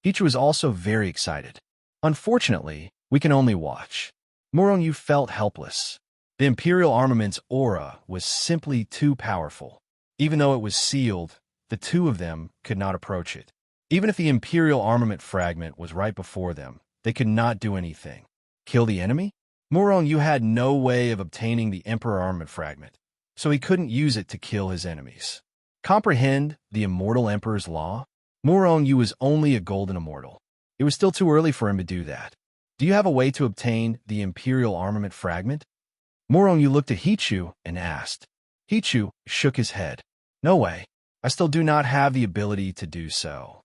[SPEAKER 1] Hichu was also very excited. Unfortunately, we can only watch. Moronu felt helpless. The imperial armament's aura was simply too powerful. Even though it was sealed, the two of them could not approach it. Even if the imperial armament fragment was right before them, they could not do anything. Kill the enemy? Moronu had no way of obtaining the emperor armament fragment, so he couldn't use it to kill his enemies. Comprehend the immortal emperor's law? Moronu was only a golden immortal. It was still too early for him to do that. Do you have a way to obtain the imperial armament fragment? Moronu looked at Hichu and asked. Hichu shook his head. No way. I still do not have the ability to do so.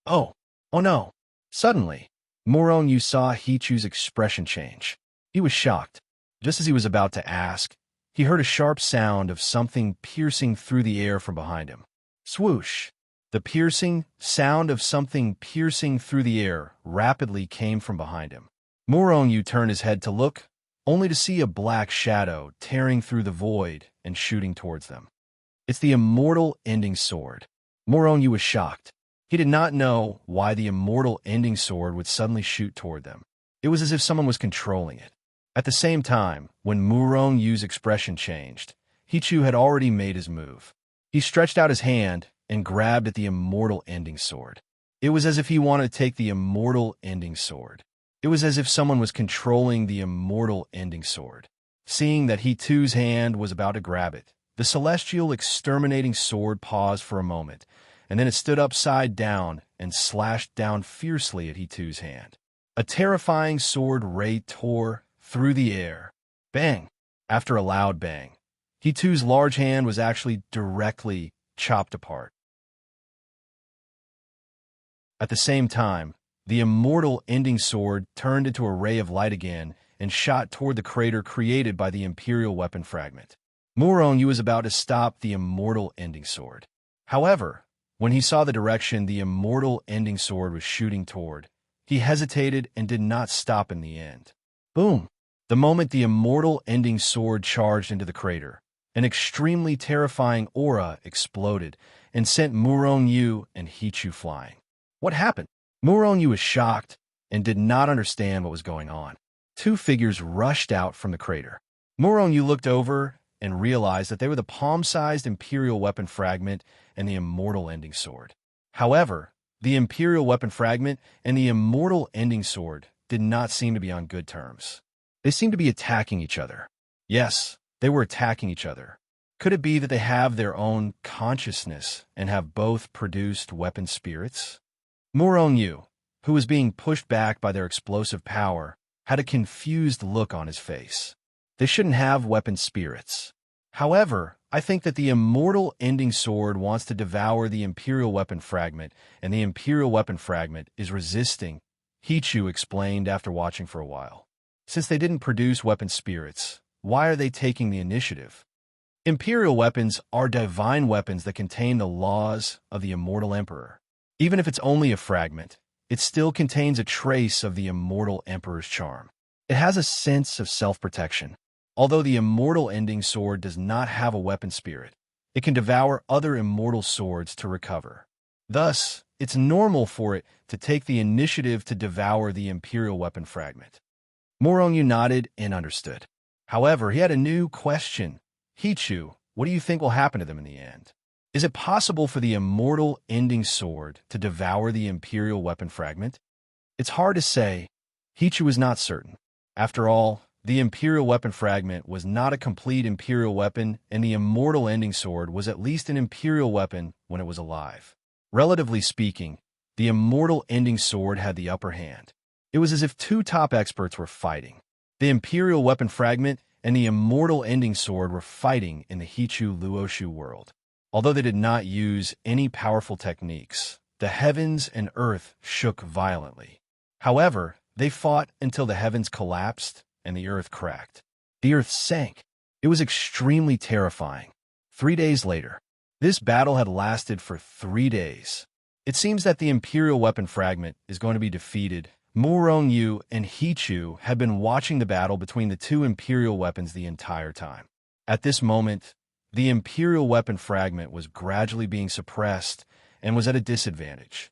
[SPEAKER 1] Oh no. Suddenly, Moronu saw Hichu's expression change. He was shocked. Just as he was about to ask, he heard a sharp sound of something piercing through the air from behind him. Swoosh! The piercing sound of something piercing through the air rapidly came from behind him. Moronu turned his head to look, only to see a black shadow tearing through the void and shooting towards them. It's the immortal ending sword. Moronu was shocked. He did not know why the immortal ending sword would suddenly shoot toward them. It was as if someone was controlling it. At the same time, when Moronu's expression changed, Hichu had already made his move. He stretched out his hand and grabbed at the immortal ending sword. It was as if he wanted to take the immortal ending sword. It was as if someone was controlling the immortal ending sword. Seeing that Hichu's hand was about to grab it, the celestial exterminating sword paused for a moment, and then it stood upside down and slashed down fiercely at Hichu's hand. A terrifying sword ray tore through the air. Bang! After a loud bang, Hichu's large hand was actually directly chopped apart. At the same time, the immortal ending sword turned into a ray of light again and shot toward the crater created by the Imperial weapon fragment. Muronyu was about to stop the immortal ending sword. However, when he saw the direction the immortal ending sword was shooting toward, he hesitated and did not stop in the end. Boom! The moment the immortal ending sword charged into the crater, an extremely terrifying aura exploded and sent Muronyu and Hichu flying. What happened? Muronyu was shocked and did not understand what was going on. Two figures rushed out from the crater. Muronyu looked over and realized that they were the palm-sized Imperial weapon fragment and the immortal ending sword. However, the Imperial weapon fragment and the immortal ending sword did not seem to be on good terms. They seemed to be attacking each other. Yes, they were attacking each other. Could it be that they have their own consciousness and have both produced weapon spirits? Muronyu, who was being pushed back by their explosive power, had a confused look on his face. They shouldn't have weapon spirits. However, I think that the immortal ending sword wants to devour the Imperial weapon fragment, and the Imperial weapon fragment is resisting, Hichu explained after watching for a while. Since they didn't produce weapon spirits, why are they taking the initiative? Imperial weapons are divine weapons that contain the laws of the immortal emperor. Even if it's only a fragment, it still contains a trace of the immortal emperor's charm. It has a sense of self-protection. Although the immortal ending sword does not have a weapon spirit, it can devour other immortal swords to recover. Thus, it's normal for it to take the initiative to devour the Imperial weapon fragment. Muronyu nodded and understood. However, he had a new question. Hichu, what do you think will happen to them in the end? Is it possible for the immortal ending sword to devour the Imperial weapon fragment? It's hard to say. Hichu was not certain. After all, the Imperial weapon fragment was not a complete Imperial weapon, and the immortal ending sword was at least an Imperial weapon when it was alive. Relatively speaking, the immortal ending sword had the upper hand. It was as if two top experts were fighting. The Imperial weapon fragment and the immortal ending sword were fighting in the Hichu Luoshu world. Although they did not use any powerful techniques, the heavens and earth shook violently. However, they fought until the heavens collapsed and the earth cracked. The earth sank. It was extremely terrifying. 3 days later, this battle had lasted for 3 days. It seems that the Imperial weapon fragment is going to be defeated. Muronyu and Hichu had been watching the battle between the two Imperial weapons the entire time. At this moment, the Imperial weapon fragment was gradually being suppressed and was at a disadvantage.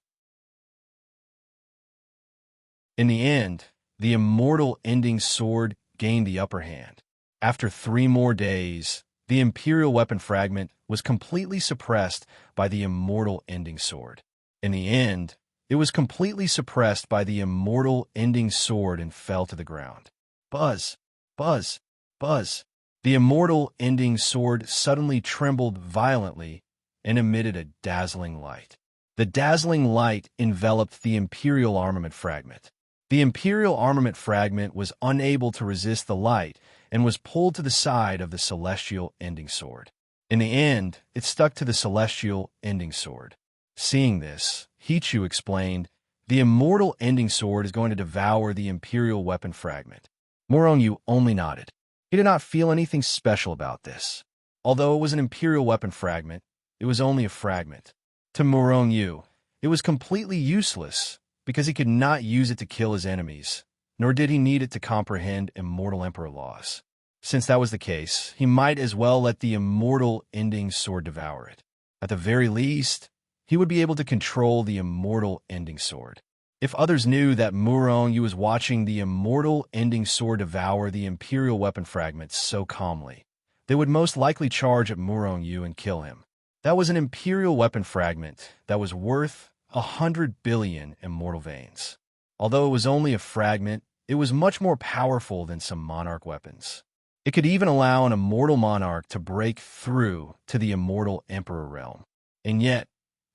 [SPEAKER 1] In the end, the immortal ending sword gained the upper hand. After 3 more days, the Imperial weapon fragment was completely suppressed by the immortal ending sword. In the end, it was completely suppressed by the immortal ending sword and fell to the ground. Buzz, buzz, buzz. The immortal ending sword suddenly trembled violently and emitted a dazzling light. The dazzling light enveloped the Imperial armament fragment. The Imperial armament fragment was unable to resist the light and was pulled to the side of the celestial ending sword. In the end, it stuck to the celestial ending sword. Seeing this, Hichu explained, the immortal ending sword is going to devour the Imperial weapon fragment. Muronyu only nodded. He did not feel anything special about this. Although it was an Imperial weapon fragment, it was only a fragment. To Muronyu, it was completely useless because he could not use it to kill his enemies, nor did he need it to comprehend immortal emperor laws. Since that was the case, he might as well let the immortal ending sword devour it. At the very least, he would be able to control the immortal ending sword. If others knew that Muronyu was watching the immortal ending sword devour the Imperial weapon fragments so calmly, they would most likely charge at Muronyu and kill him. That was an Imperial weapon fragment that was worth 100 billion immortal veins. Although it was only a fragment, it was much more powerful than some monarch weapons. It could even allow an immortal monarch to break through to the immortal emperor realm. And yet,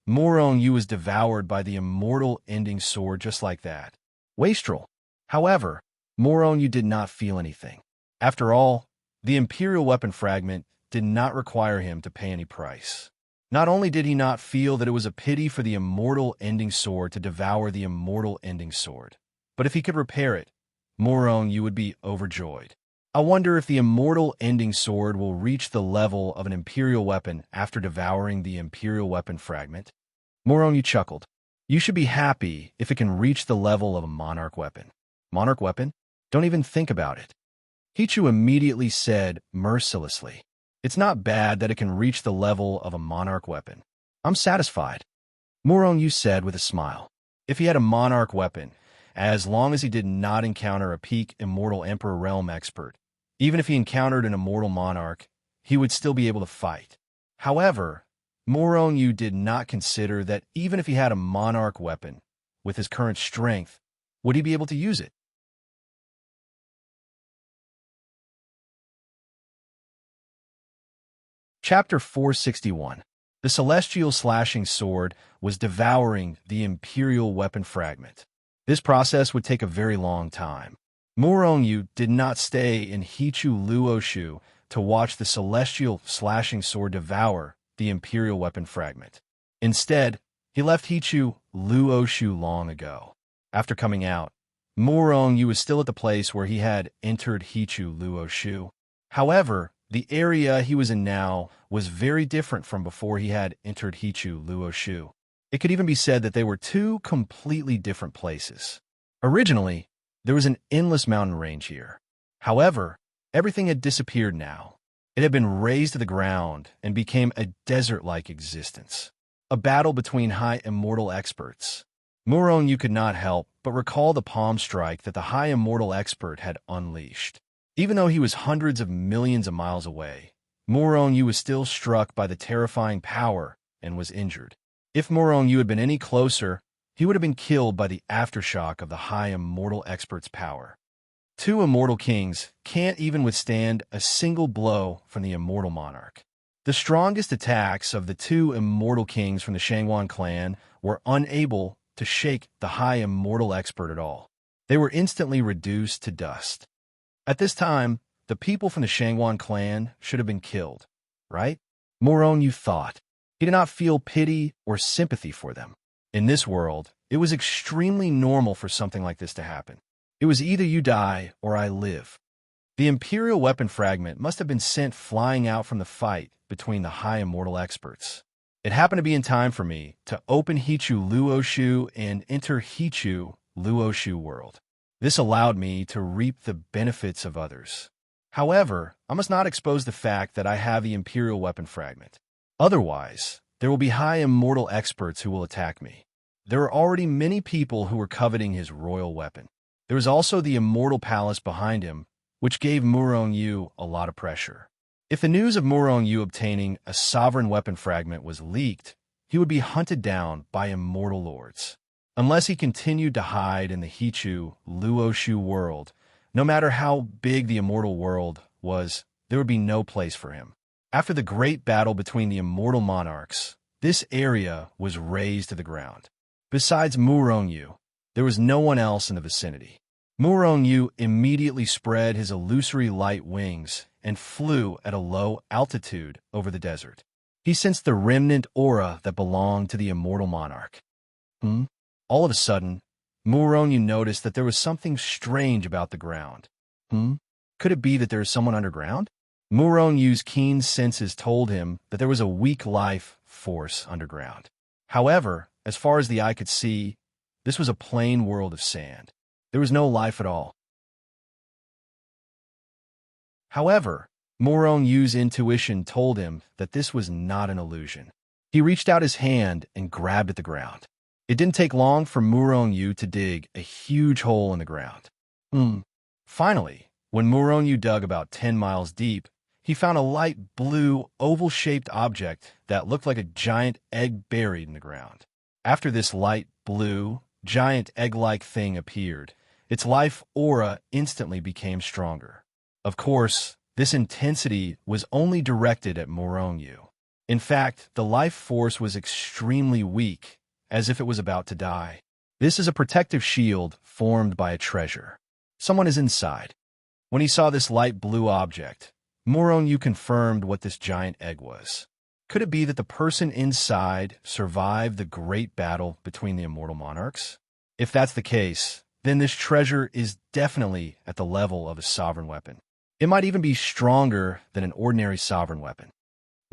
[SPEAKER 1] Muronyu was devoured by the immortal ending sword just like that. Wastrel. However, Muronyu did not feel anything. After all, the Imperial weapon fragment did not require him to pay any price. Not only did he not feel that it was a pity for the immortal ending sword to devour the immortal ending sword, but if he could repair it, Morong would be overjoyed. I wonder if the immortal ending sword will reach the level of an imperial weapon after devouring the imperial weapon fragment. Morong chuckled. You should be happy if it can reach the level of a monarch weapon. Monarch weapon? Don't even think about it. Hichu immediately said mercilessly. It's not bad that it can reach the level of a monarch weapon. I'm satisfied. Morong said with a smile. If he had a monarch weapon, as long as he did not encounter a peak immortal Emperor Realm expert, even if he encountered an immortal monarch, he would still be able to fight. However, Morong did not consider that even if he had a monarch weapon, with his current strength, would he be able to use it? Chapter 461. The celestial slashing sword was devouring the imperial weapon fragment. This process would take a very long time. Morong did not stay in Hichu Luoshu to watch the celestial slashing sword devour the imperial weapon fragment. Instead, he left Hichu Luoshu long ago. After coming out, Morong was still at the place where he had entered Hichu Luoshu. However, the area he was in now was very different from before he had entered Hichu Luoshu. It could even be said that they were two completely different places. Originally, there was an endless mountain range here. However, everything had disappeared now. It had been razed to the ground and became a desert-like existence. A battle between high immortal experts. Morong could not help but recall the palm strike that the high immortal expert had unleashed. Even though he was hundreds of millions of miles away, Morong was still struck by the terrifying power and was injured. If Morong had been any closer, he would have been killed by the aftershock of the high immortal expert's power. Two immortal kings can't even withstand a single blow from the immortal monarch. The strongest attacks of the two immortal kings from the Shangwan clan were unable to shake the high immortal expert at all. They were instantly reduced to dust. At this time, the people from the Shangwan clan should have been killed, right? Morong thought. He did not feel pity or sympathy for them. In this world, it was extremely normal for something like this to happen. It was either you die or I live. The Imperial weapon fragment must have been sent flying out from the fight between the high immortal experts. It happened to be in time for me to open Hichu Luoshu and enter Hichu Luoshu world. This allowed me to reap the benefits of others. However, I must not expose the fact that I have the Imperial weapon fragment. Otherwise, there will be high immortal experts who will attack me. There are already many people who are coveting his royal weapon. There is also the immortal palace behind him, which gave Morong a lot of pressure. If the news of Morong obtaining a sovereign weapon fragment was leaked, he would be hunted down by immortal lords. Unless he continued to hide in the Hichu Luoshu world, no matter how big the immortal world was, there would be no place for him. After the great battle between the immortal monarchs, this area was razed to the ground. Besides Morong, there was no one else in the vicinity. Morong immediately spread his illusory light wings and flew at a low altitude over the desert. He sensed the remnant aura that belonged to the immortal monarch. All of a sudden, Morong noticed that there was something strange about the ground. Could it be that there is someone underground? Morong's keen senses told him that there was a weak life force underground. However, as far as the eye could see, this was a plain world of sand. There was no life at all. However, Morong's intuition told him that this was not an illusion. He reached out his hand and grabbed at the ground. It didn't take long for Morong to dig a huge hole in the ground. Finally, when Morong dug about 10 miles deep, he found a light blue, oval-shaped object that looked like a giant egg buried in the ground. After this light blue, giant egg-like thing appeared, its life aura instantly became stronger. Of course, this intensity was only directed at Morong. In fact, the life force was extremely weak, as if it was about to die. This is a protective shield formed by a treasure. Someone is inside. When he saw this light blue object, Morong confirmed what this giant egg was. Could it be that the person inside survived the great battle between the immortal monarchs? If that's the case, then this treasure is definitely at the level of a sovereign weapon. It might even be stronger than an ordinary sovereign weapon.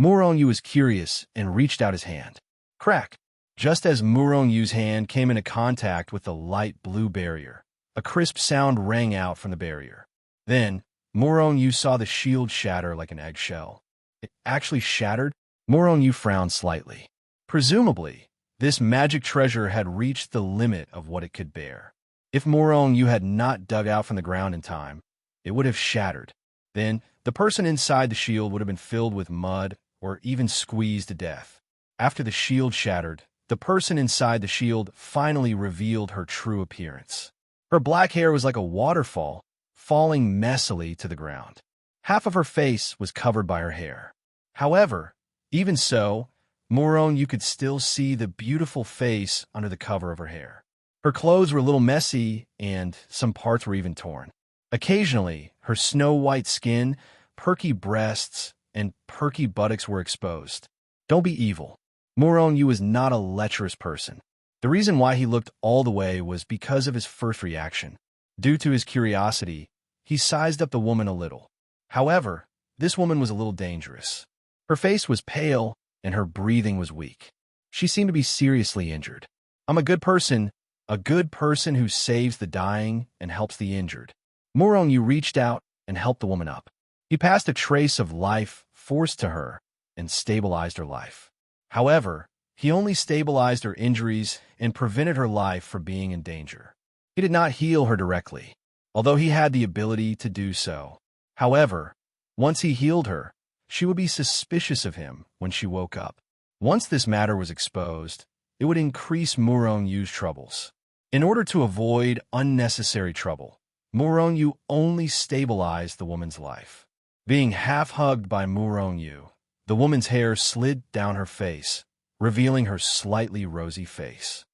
[SPEAKER 1] Muronyu was curious and reached out his hand. Crack! Just as Murongyu's hand came into contact with the light blue barrier, a crisp sound rang out from the barrier. Then, Muronyu saw the shield shatter like an eggshell. It actually shattered? Muronyu frowned slightly. Presumably, this magic treasure had reached the limit of what it could bear. If Muronyu had not dug out from the ground in time, it would have shattered. Then, the person inside the shield would have been filled with mud or even squeezed to death. After the shield shattered, the person inside the shield finally revealed her true appearance. Her black hair was like a waterfall, falling messily to the ground. Half of her face was covered by her hair. However, even so, Muronyu could still see the beautiful face under the cover of her hair. Her clothes were a little messy, and some parts were even torn. Occasionally, her snow-white skin, perky breasts, and perky buttocks were exposed. Don't be evil. Muronyu was not a lecherous person. The reason why he looked all the way was because of his first reaction. Due to his curiosity, he sized up the woman a little. However, this woman was a little dangerous. Her face was pale, and her breathing was weak. She seemed to be seriously injured. I'm a good person who saves the dying and helps the injured. Muronyu reached out and helped the woman up. He passed a trace of life force to her and stabilized her life. However, he only stabilized her injuries and prevented her life from being in danger. He did not heal her directly, although he had the ability to do so. However, once he healed her, she would be suspicious of him when she woke up. Once this matter was exposed, it would increase Murongyu's troubles. In order to avoid unnecessary trouble, Muronyu only stabilized the woman's life. Being half-hugged by Murongyu, the woman's hair slid down her face, revealing her slightly rosy face.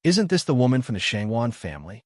[SPEAKER 1] Isn't this the woman from the Shangwan family?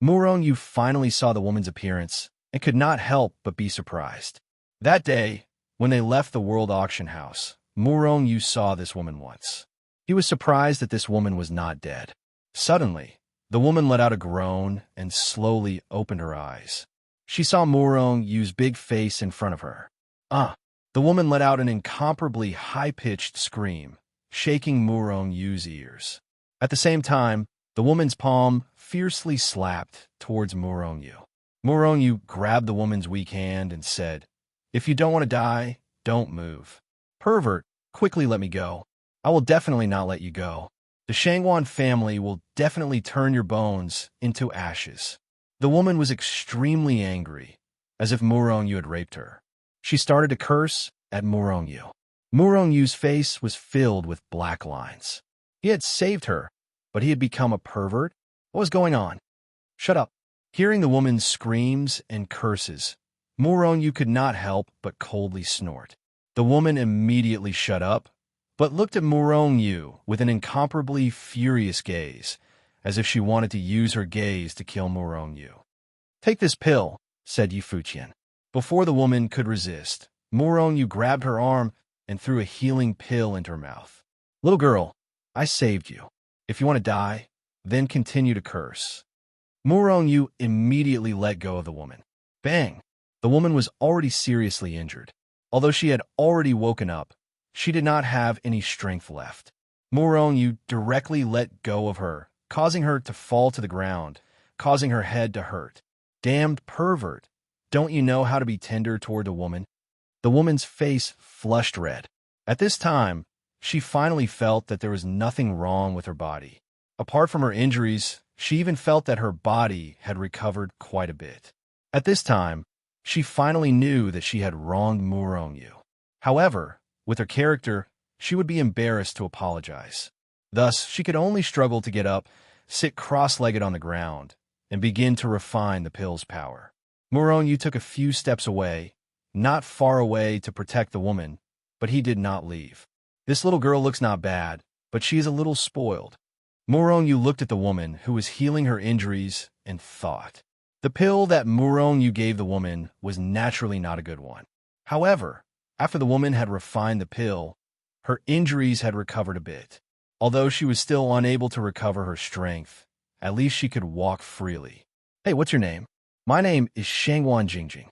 [SPEAKER 1] Murongyu finally saw the woman's appearance and could not help but be surprised. That day, when they left the World Auction House, Murongyu saw this woman once. He was surprised that this woman was not dead. Suddenly, the woman let out a groan and slowly opened her eyes. She saw Murongyu's big face in front of her. The woman let out an incomparably high-pitched scream, shaking Murongyu's ears. At the same time, the woman's palm fiercely slapped towards Murongyu. Murongyu grabbed the woman's weak hand and said, "If you don't want to die, don't move. Pervert, quickly let me go. I will definitely not let you go. The Shangwan family will definitely turn your bones into ashes." The woman was extremely angry, as if Murongyu had raped her. She started to curse at Murongyu. Murongyu's face was filled with black lines. He had saved her, but he had become a pervert? What was going on? Shut up. Hearing the woman's screams and curses, Murongyu could not help but coldly snort. The woman immediately shut up, but looked at Murongyu with an incomparably furious gaze, as if she wanted to use her gaze to kill Murongyu. "Take this pill," said Yifuqian. Before the woman could resist, Murongyu grabbed her arm and threw a healing pill into her mouth. "Little girl, I saved you. If you want to die, then continue to curse." Murongyu immediately let go of the woman. Bang! The woman was already seriously injured. Although she had already woken up, she did not have any strength left. Murongyu directly let go of her, causing her to fall to the ground, causing her head to hurt. Damned pervert! Don't you know how to be tender toward a woman? The woman's face flushed red. At this time, she finally felt that there was nothing wrong with her body. Apart from her injuries, she even felt that her body had recovered quite a bit. At this time, she finally knew that she had wronged Murongyu. However, with her character, she would be embarrassed to apologize. Thus, she could only struggle to get up, sit cross-legged on the ground, and begin to refine the pill's power. Murongyu took a few steps away, not far away to protect the woman, but he did not leave. This little girl looks not bad, but she is a little spoiled. Murongyu looked at the woman who was healing her injuries and thought. The pill that Murongyu gave the woman was naturally not a good one. However, after the woman had refined the pill, her injuries had recovered a bit. Although she was still unable to recover her strength, at least she could walk freely. Hey, what's your name? My name is Shangguan Jingjing.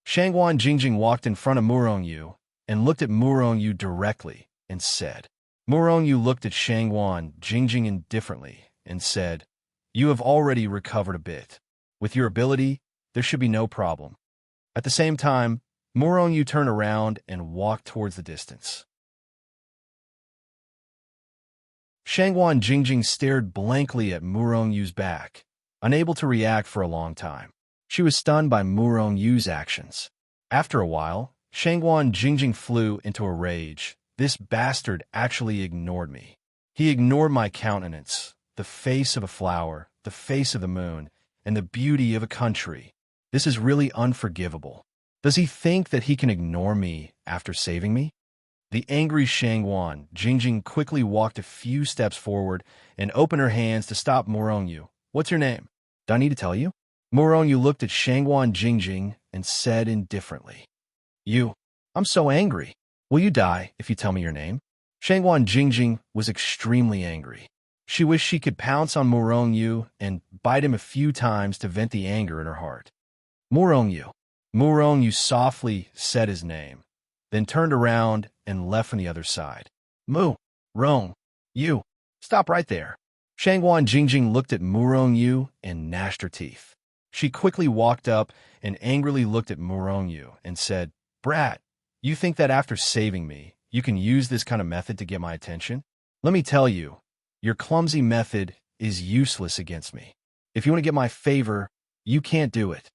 [SPEAKER 1] Shangguan Jingjing walked in front of Murongyu and looked at Murongyu directly and said. Murongyu looked at Shangguan Jingjing indifferently and said, "You have already recovered a bit. With your ability, there should be no problem." At the same time, Murongyu turned around and walked towards the distance. Shangguan Jingjing stared blankly at Murongyu's back, unable to react for a long time. She was stunned by Murongyu's actions. After a while, Shangguan Jingjing flew into a rage. This bastard actually ignored me. He ignored my countenance, the face of a flower, the face of the moon, and the beauty of a country. This is really unforgivable. Does he think that he can ignore me after saving me? The angry Shangguan Jingjing quickly walked a few steps forward and opened her hands to stop Murongyu. "What's your name?" "Do I need to tell you?" Murongyu looked at Shangguan Jingjing and said indifferently. "You. I'm so angry. Will you die if you tell me your name?" Shangguan Jingjing was extremely angry. She wished she could pounce on Murongyu and bite him a few times to vent the anger in her heart. "Murongyu." Murongyu softly said his name, then turned around and left on the other side. "You. Stop right there." Shangguan Jingjing looked at Murongyu and gnashed her teeth. She quickly walked up and angrily looked at Murongyu and said, "Brat, you think that after saving me, you can use this kind of method to get my attention? Let me tell you, your clumsy method is useless against me. If you want to get my favor, you can't do it."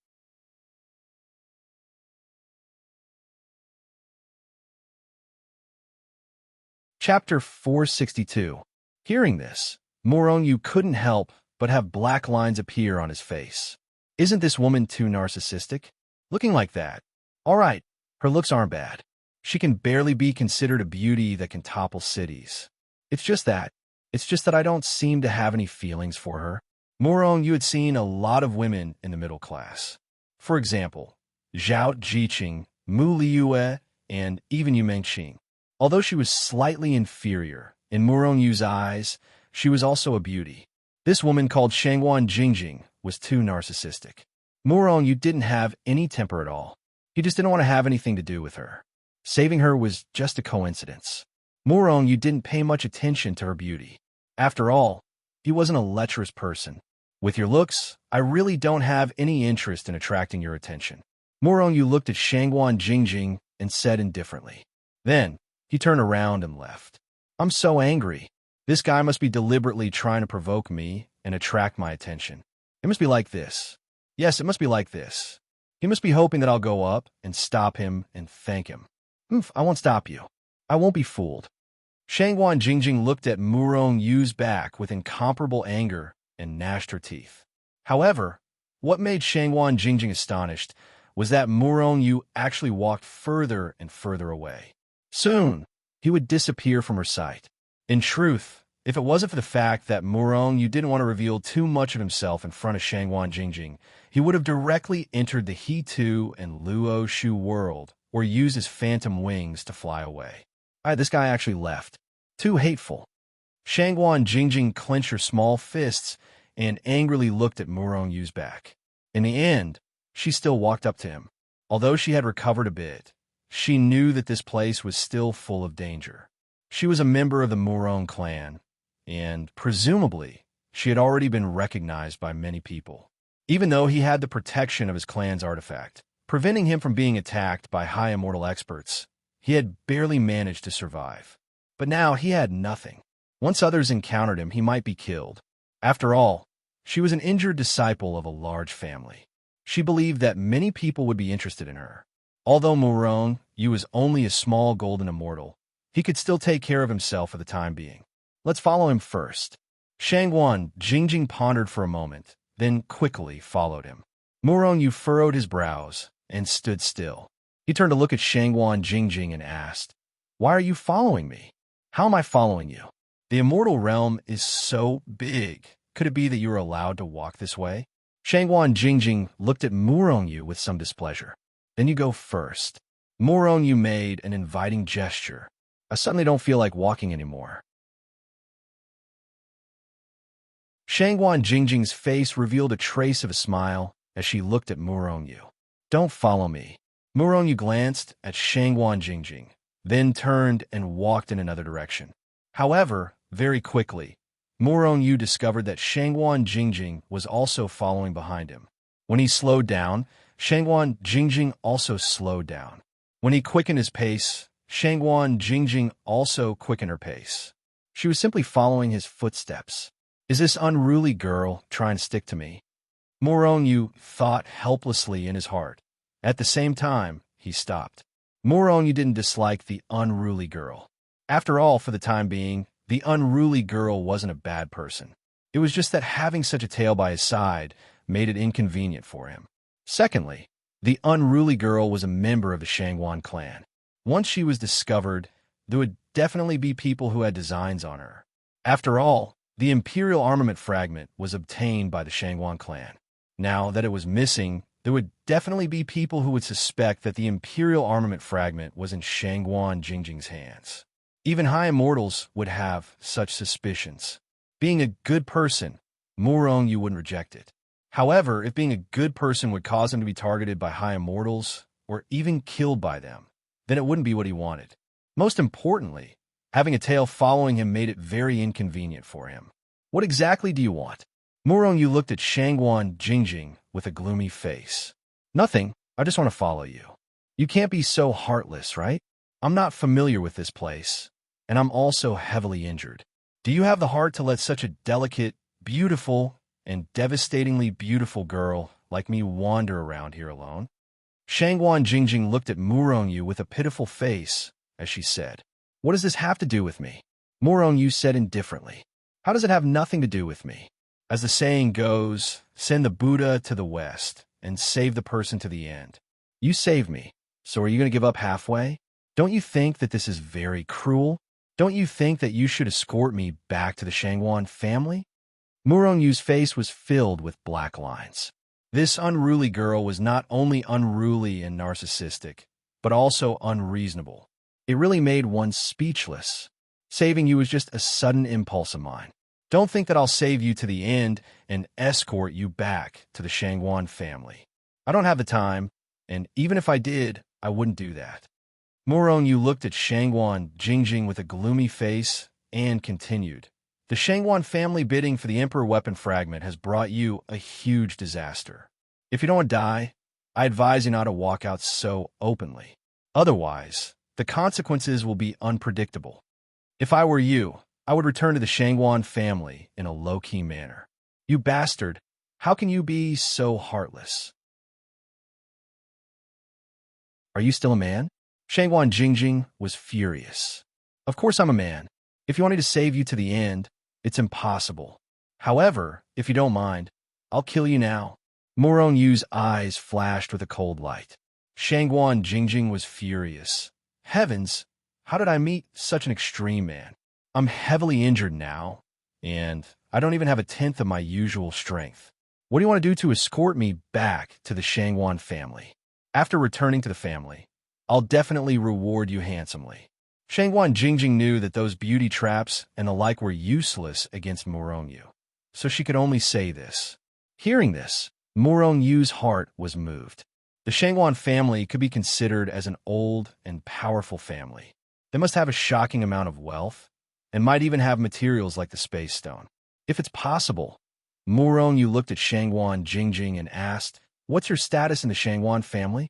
[SPEAKER 1] Chapter 462. Hearing this, Murongyu couldn't help but have black lines appear on his face. Isn't this woman too narcissistic? Looking like that. All right, her looks aren't bad. She can barely be considered a beauty that can topple cities. It's just that I don't seem to have any feelings for her. Murongyu had seen a lot of women in the middle class. For example, Zhao Jiqing, Mu Liyue, and even Yu Mengqing. Although she was slightly inferior, in Murongyu's eyes, she was also a beauty. This woman called Shangguan Jingjing was too narcissistic. Murongyu didn't have any temper at all. He just didn't want to have anything to do with her. Saving her was just a coincidence. Murongyu didn't pay much attention to her beauty. After all, he wasn't a lecherous person. "With your looks, I really don't have any interest in attracting your attention." Murongyu looked at Shangguan Jingjing and said indifferently. Then, he turned around and left. "I'm so angry. This guy must be deliberately trying to provoke me and attract my attention. It must be like this. Yes, it must be like this. He must be hoping that I'll go up and stop him and thank him. I won't stop you. I won't be fooled." Shangguan Jingjing looked at Murongyu's back with incomparable anger and gnashed her teeth. However, what made Shangguan Jingjing astonished was that Murongyu actually walked further and further away. Soon, he would disappear from her sight. In truth, if it wasn't for the fact that Murongyu didn't want to reveal too much of himself in front of Shangguan Jingjing, he would have directly entered the He-Tu and Luo Shu world or used his phantom wings to fly away. This guy actually left. Too hateful. Shangguan Jingjing clenched her small fists and angrily looked at Murongyu's back. In the end, she still walked up to him. Although she had recovered a bit, she knew that this place was still full of danger. She was a member of the Murong clan, and, presumably, she had already been recognized by many people. Even though he had the protection of his clan's artifact, preventing him from being attacked by high immortal experts, he had barely managed to survive. But now he had nothing. Once others encountered him, he might be killed. After all, she was an injured disciple of a large family. She believed that many people would be interested in her. Although Murongyu was only a small golden immortal, he could still take care of himself for the time being. Let's follow him first. Shangguan Jingjing pondered for a moment, then quickly followed him. Murongyu furrowed his brows and stood still. He turned to look at Shangguan Jingjing and asked, "Why are you following me? How am I following you? The immortal realm is so big. Could it be that you are allowed to walk this way?" Shangguan Jingjing looked at Murongyu with some displeasure. "Then you go first." Moronyu made an inviting gesture. I suddenly don't feel like walking anymore. Shangguan Jingjing's face revealed a trace of a smile as she looked at Moronyu. Don't follow me. Moronyu glanced at Shangguan Jingjing, then turned and walked in another direction. However, very quickly, Moronyu discovered that Shangguan Jingjing was also following behind him. When he slowed down, Shangguan Jingjing also slowed down. When he quickened his pace, Shangguan Jingjing also quickened her pace. She was simply following his footsteps. Is this unruly girl trying to stick to me? Moronyu thought helplessly in his heart. At the same time, he stopped. Moronyu didn't dislike the unruly girl. After all, for the time being, the unruly girl wasn't a bad person. It was just that having such a tail by his side made it inconvenient for him. Secondly, the unruly girl was a member of the Shangguan clan. Once she was discovered, there would definitely be people who had designs on her. After all, the Imperial armament fragment was obtained by the Shangguan clan. Now that it was missing, there would definitely be people who would suspect that the Imperial armament fragment was in Shangguan Jingjing's hands. Even high immortals would have such suspicions. Being a good person, Moronyu wouldn't reject it. However, if being a good person would cause him to be targeted by high immortals, or even killed by them, then it wouldn't be what he wanted. Most importantly, having a tail following him made it very inconvenient for him. What exactly do you want? Moronyu looked at Shangguan Jingjing with a gloomy face. Nothing, I just want to follow you. You can't be so heartless, right? I'm not familiar with this place, and I'm also heavily injured. Do you have the heart to let such a delicate, beautiful, and devastatingly beautiful girl like me wander around here alone? Shangguan Jingjing looked at Moronyu with a pitiful face as she said, What does this have to do with me? Moronyu said indifferently, How does it have nothing to do with me? As the saying goes, send the Buddha to the west and save the person to the end. You saved me, so are you going to give up halfway? Don't you think that this is very cruel? Don't you think that you should escort me back to the Shangguan family? Moronyu's face was filled with black lines. This unruly girl was not only unruly and narcissistic, but also unreasonable. It really made one speechless. Saving you was just a sudden impulse of mine. Don't think that I'll save you to the end and escort you back to the Shangguan family. I don't have the time, and even if I did, I wouldn't do that. Moronyu looked at Shangguan Jingjing with a gloomy face and continued. The Shangguan family bidding for the Emperor weapon fragment has brought you a huge disaster. If you don't want to die, I advise you not to walk out so openly. Otherwise, the consequences will be unpredictable. If I were you, I would return to the Shangguan family in a low-key manner. You bastard, how can you be so heartless? Are you still a man? Shangguan Jingjing was furious. Of course I'm a man. If you want me to save you to the end, it's impossible. However, if you don't mind, I'll kill you now. Moronyu's eyes flashed with a cold light. Shangguan Jingjing was furious. Heavens, how did I meet such an extreme man? I'm heavily injured now, and I don't even have a tenth of my usual strength. What do you want to do to escort me back to the Shangguan family? After returning to the family, I'll definitely reward you handsomely. Shangguan Jingjing knew that those beauty traps and the like were useless against Moronyu, so she could only say this. Hearing this, Moronyu's heart was moved. The Shangguan family could be considered as an old and powerful family. They must have a shocking amount of wealth, and might even have materials like the Space Stone. If it's possible, Moronyu looked at Shangguan Jingjing and asked, What's your status in the Shangguan family?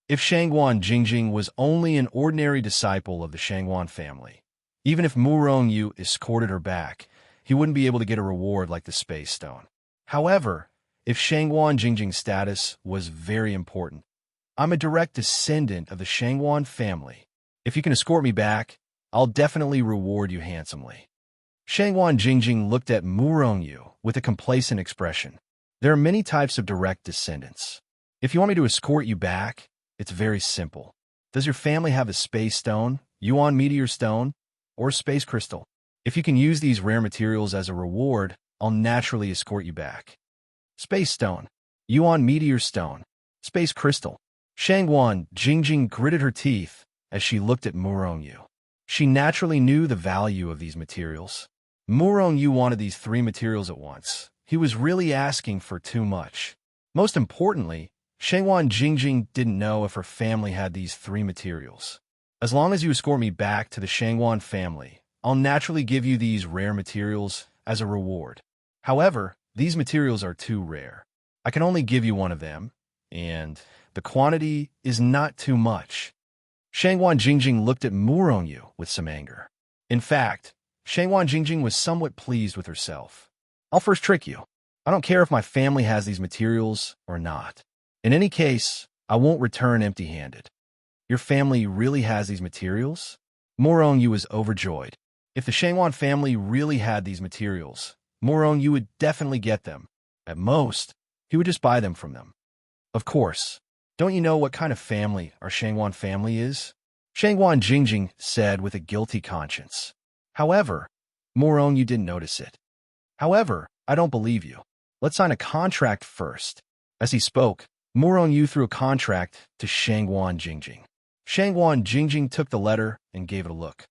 [SPEAKER 1] If Shangguan Jingjing was only an ordinary disciple of the Shangguan family, even if Moronyu escorted her back, he wouldn't be able to get a reward like the Space Stone. However, if Shangguan Jingjing's status was very important, I'm a direct descendant of the Shangguan family. If you can escort me back, I'll definitely reward you handsomely. Shangguan Jingjing looked at Moronyu with a complacent expression. There are many types of direct descendants. If you want me to escort you back, it's very simple. Does your family have a Space Stone, Yuan Meteor Stone, or Space Crystal? If you can use these rare materials as a reward, I'll naturally escort you back. Space Stone, Yuan Meteor Stone, Space Crystal. Shangguan Jingjing gritted her teeth as she looked at Murongyu. She naturally knew the value of these materials. Murongyu wanted these 3 materials at once. He was really asking for too much. Most importantly, Shangguan Jingjing didn't know if her family had these 3 materials. As long as you escort me back to the Shangguan family, I'll naturally give you these rare materials as a reward. However, these materials are too rare. I can only give you one of them, and the quantity is not too much. Shangguan Jingjing looked at Murongyu with some anger. In fact, Shangguan Jingjing was somewhat pleased with herself. I'll first trick you. I don't care if my family has these materials or not. In any case, I won't return empty-handed. Your family really has these materials? Murongyu was overjoyed. If the Shangguan family really had these materials, Murongyu would definitely get them. At most, he would just buy them from them. Of course. Don't you know what kind of family our Shangguan family is? Shangguan Jingjing said with a guilty conscience. However, Murongyu didn't notice it. However, I don't believe you. Let's sign a contract first. As he spoke, Murongyu threw a contract to Shangguan Jingjing. Shangguan Jingjing took the letter and gave it a look.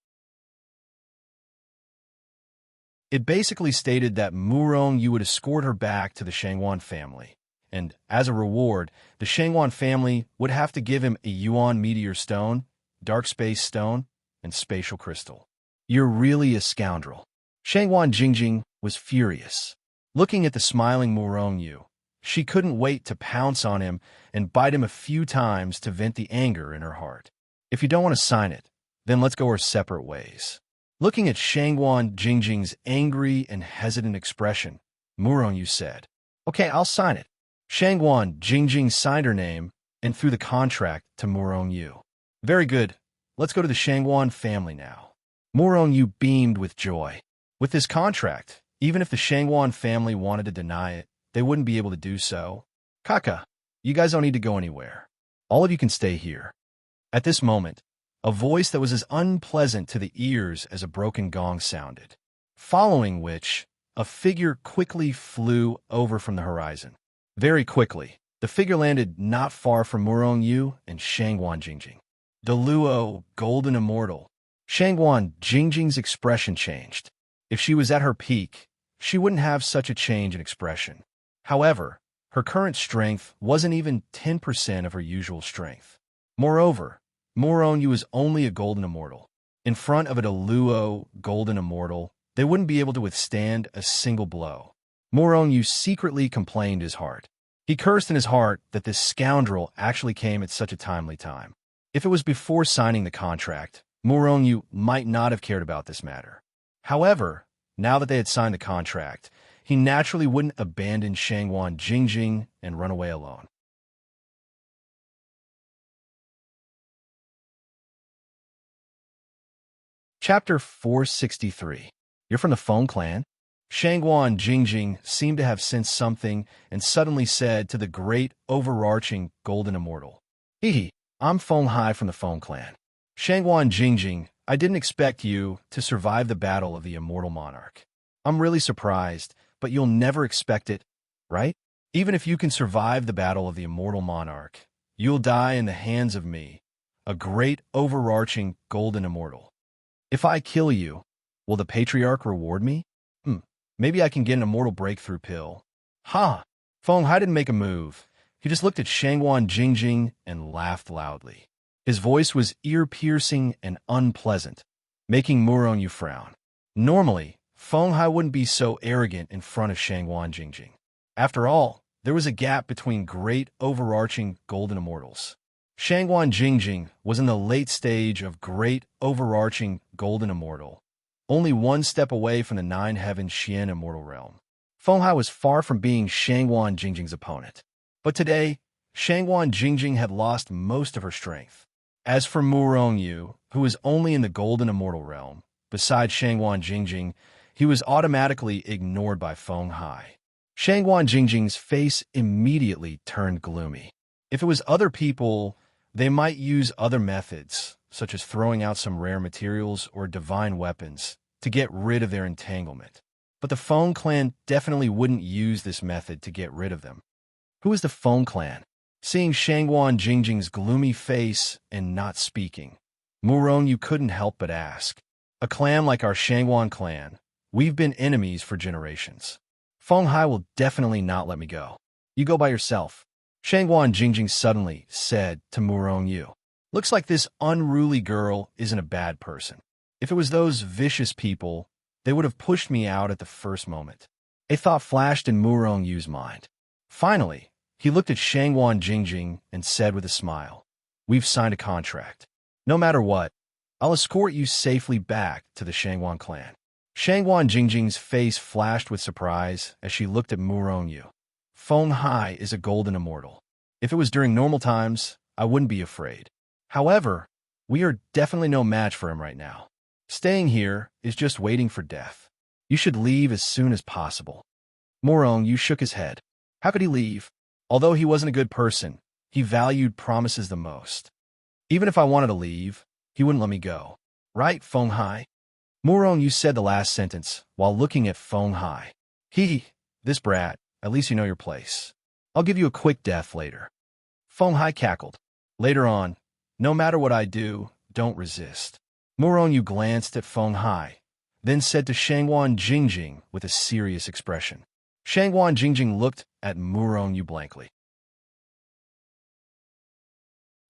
[SPEAKER 1] It basically stated that Murongyu would escort her back to the Shangguan family, and as a reward, the Shangguan family would have to give him a Yuan meteor stone, dark space stone, and spatial crystal. You're really a scoundrel. Shangguan Jingjing was furious. Looking at the smiling Murongyu, she couldn't wait to pounce on him and bite him a few times to vent the anger in her heart. If you don't want to sign it, then let's go our separate ways. Looking at Shangguan Jingjing's angry and hesitant expression, Murongyu said, Okay, I'll sign it. Shangguan Jingjing signed her name and threw the contract to Murongyu. Very good. Let's go to the Shangguan family now. Murongyu beamed with joy. With this contract, even if the Shangguan family wanted to deny it, they wouldn't be able to do so. Kaka, you guys don't need to go anywhere. All of you can stay here. At this moment, a voice that was as unpleasant to the ears as a broken gong sounded, following which, a figure quickly flew over from the horizon. Very quickly, the figure landed not far from Murongyu and Shangguan Jingjing. The Luo, golden immortal. Shangguan Jingjing's expression changed. If she was at her peak, she wouldn't have such a change in expression. However, her current strength wasn't even 10% of her usual strength. Moreover, Murongyu was only a golden immortal. In front of a Luo, golden immortal, they wouldn't be able to withstand a single blow. Murongyu secretly complained his heart. He cursed in his heart that this scoundrel actually came at such a timely time. If it was before signing the contract, Murongyu might not have cared about this matter. However, now that they had signed the contract, he naturally wouldn't abandon Shangguan Jingjing and run away alone. Chapter 463. You're from the Phone Clan? Shangguan Jingjing seemed to have sensed something and suddenly said to the great, overarching golden immortal, Hee, I'm Feng Hai from the Phone Clan. Shangguan Jingjing, I didn't expect you to survive the battle of the immortal monarch. I'm really surprised, but you'll never expect it, right? Even if you can survive the battle of the immortal monarch, you'll die in the hands of me, a great, overarching golden immortal. If I kill you, will the patriarch reward me? Maybe I can get an immortal breakthrough pill. Ha! Feng Hai didn't make a move. He just looked at Shangguan Jingjing and laughed loudly. His voice was ear-piercing and unpleasant, making Murongyu frown. Normally, Feng Hai wouldn't be so arrogant in front of Shangguan Jingjing. After all, there was a gap between great, overarching golden immortals. Shangguan Jingjing was in the late stage of great, overarching golden immortal, only one step away from the nine-heaven Xian immortal realm. Feng Hai was far from being Shangguan Jingjing's opponent. But today, Shangguan Jingjing had lost most of her strength. As for Murongyu, who was only in the golden immortal realm, besides Shangguan Jingjing, he was automatically ignored by Feng Hai. Shangguan Jingjing's face immediately turned gloomy. If it was other people, they might use other methods, such as throwing out some rare materials or divine weapons, to get rid of their entanglement. But the Phone Clan definitely wouldn't use this method to get rid of them. Who is the Phone Clan? Seeing Shangguan Jingjing's gloomy face and not speaking, Murong couldn't help but ask. A clan like our Shangguan clan, we've been enemies for generations. Feng Hai will definitely not let me go. You go by yourself. Shangguan Jingjing suddenly said to Murong. Looks like this unruly girl isn't a bad person. If it was those vicious people, they would have pushed me out at the first moment. A thought flashed in Murong's mind. Finally, he looked at Shangguan Jingjing and said with a smile, We've signed a contract. No matter what, I'll escort you safely back to the Shangguan clan. Shangguan Jingjing's face flashed with surprise as she looked at Murong. Feng Hai is a golden immortal. If it was during normal times, I wouldn't be afraid. However, we are definitely no match for him right now. Staying here is just waiting for death. You should leave as soon as possible. Murong shook his head. How could he leave? Although he wasn't a good person, he valued promises the most. Even if I wanted to leave, he wouldn't let me go. Right, Feng Hai? Murong said the last sentence while looking at Feng Hai. This brat, at least you know your place. I'll give you a quick death later. Feng Hai cackled. Later on, no matter what I do, don't resist. Murong glanced at Feng Hai, then said to Shangguan Jingjing with a serious expression. Shangguan Jingjing looked at Murong blankly.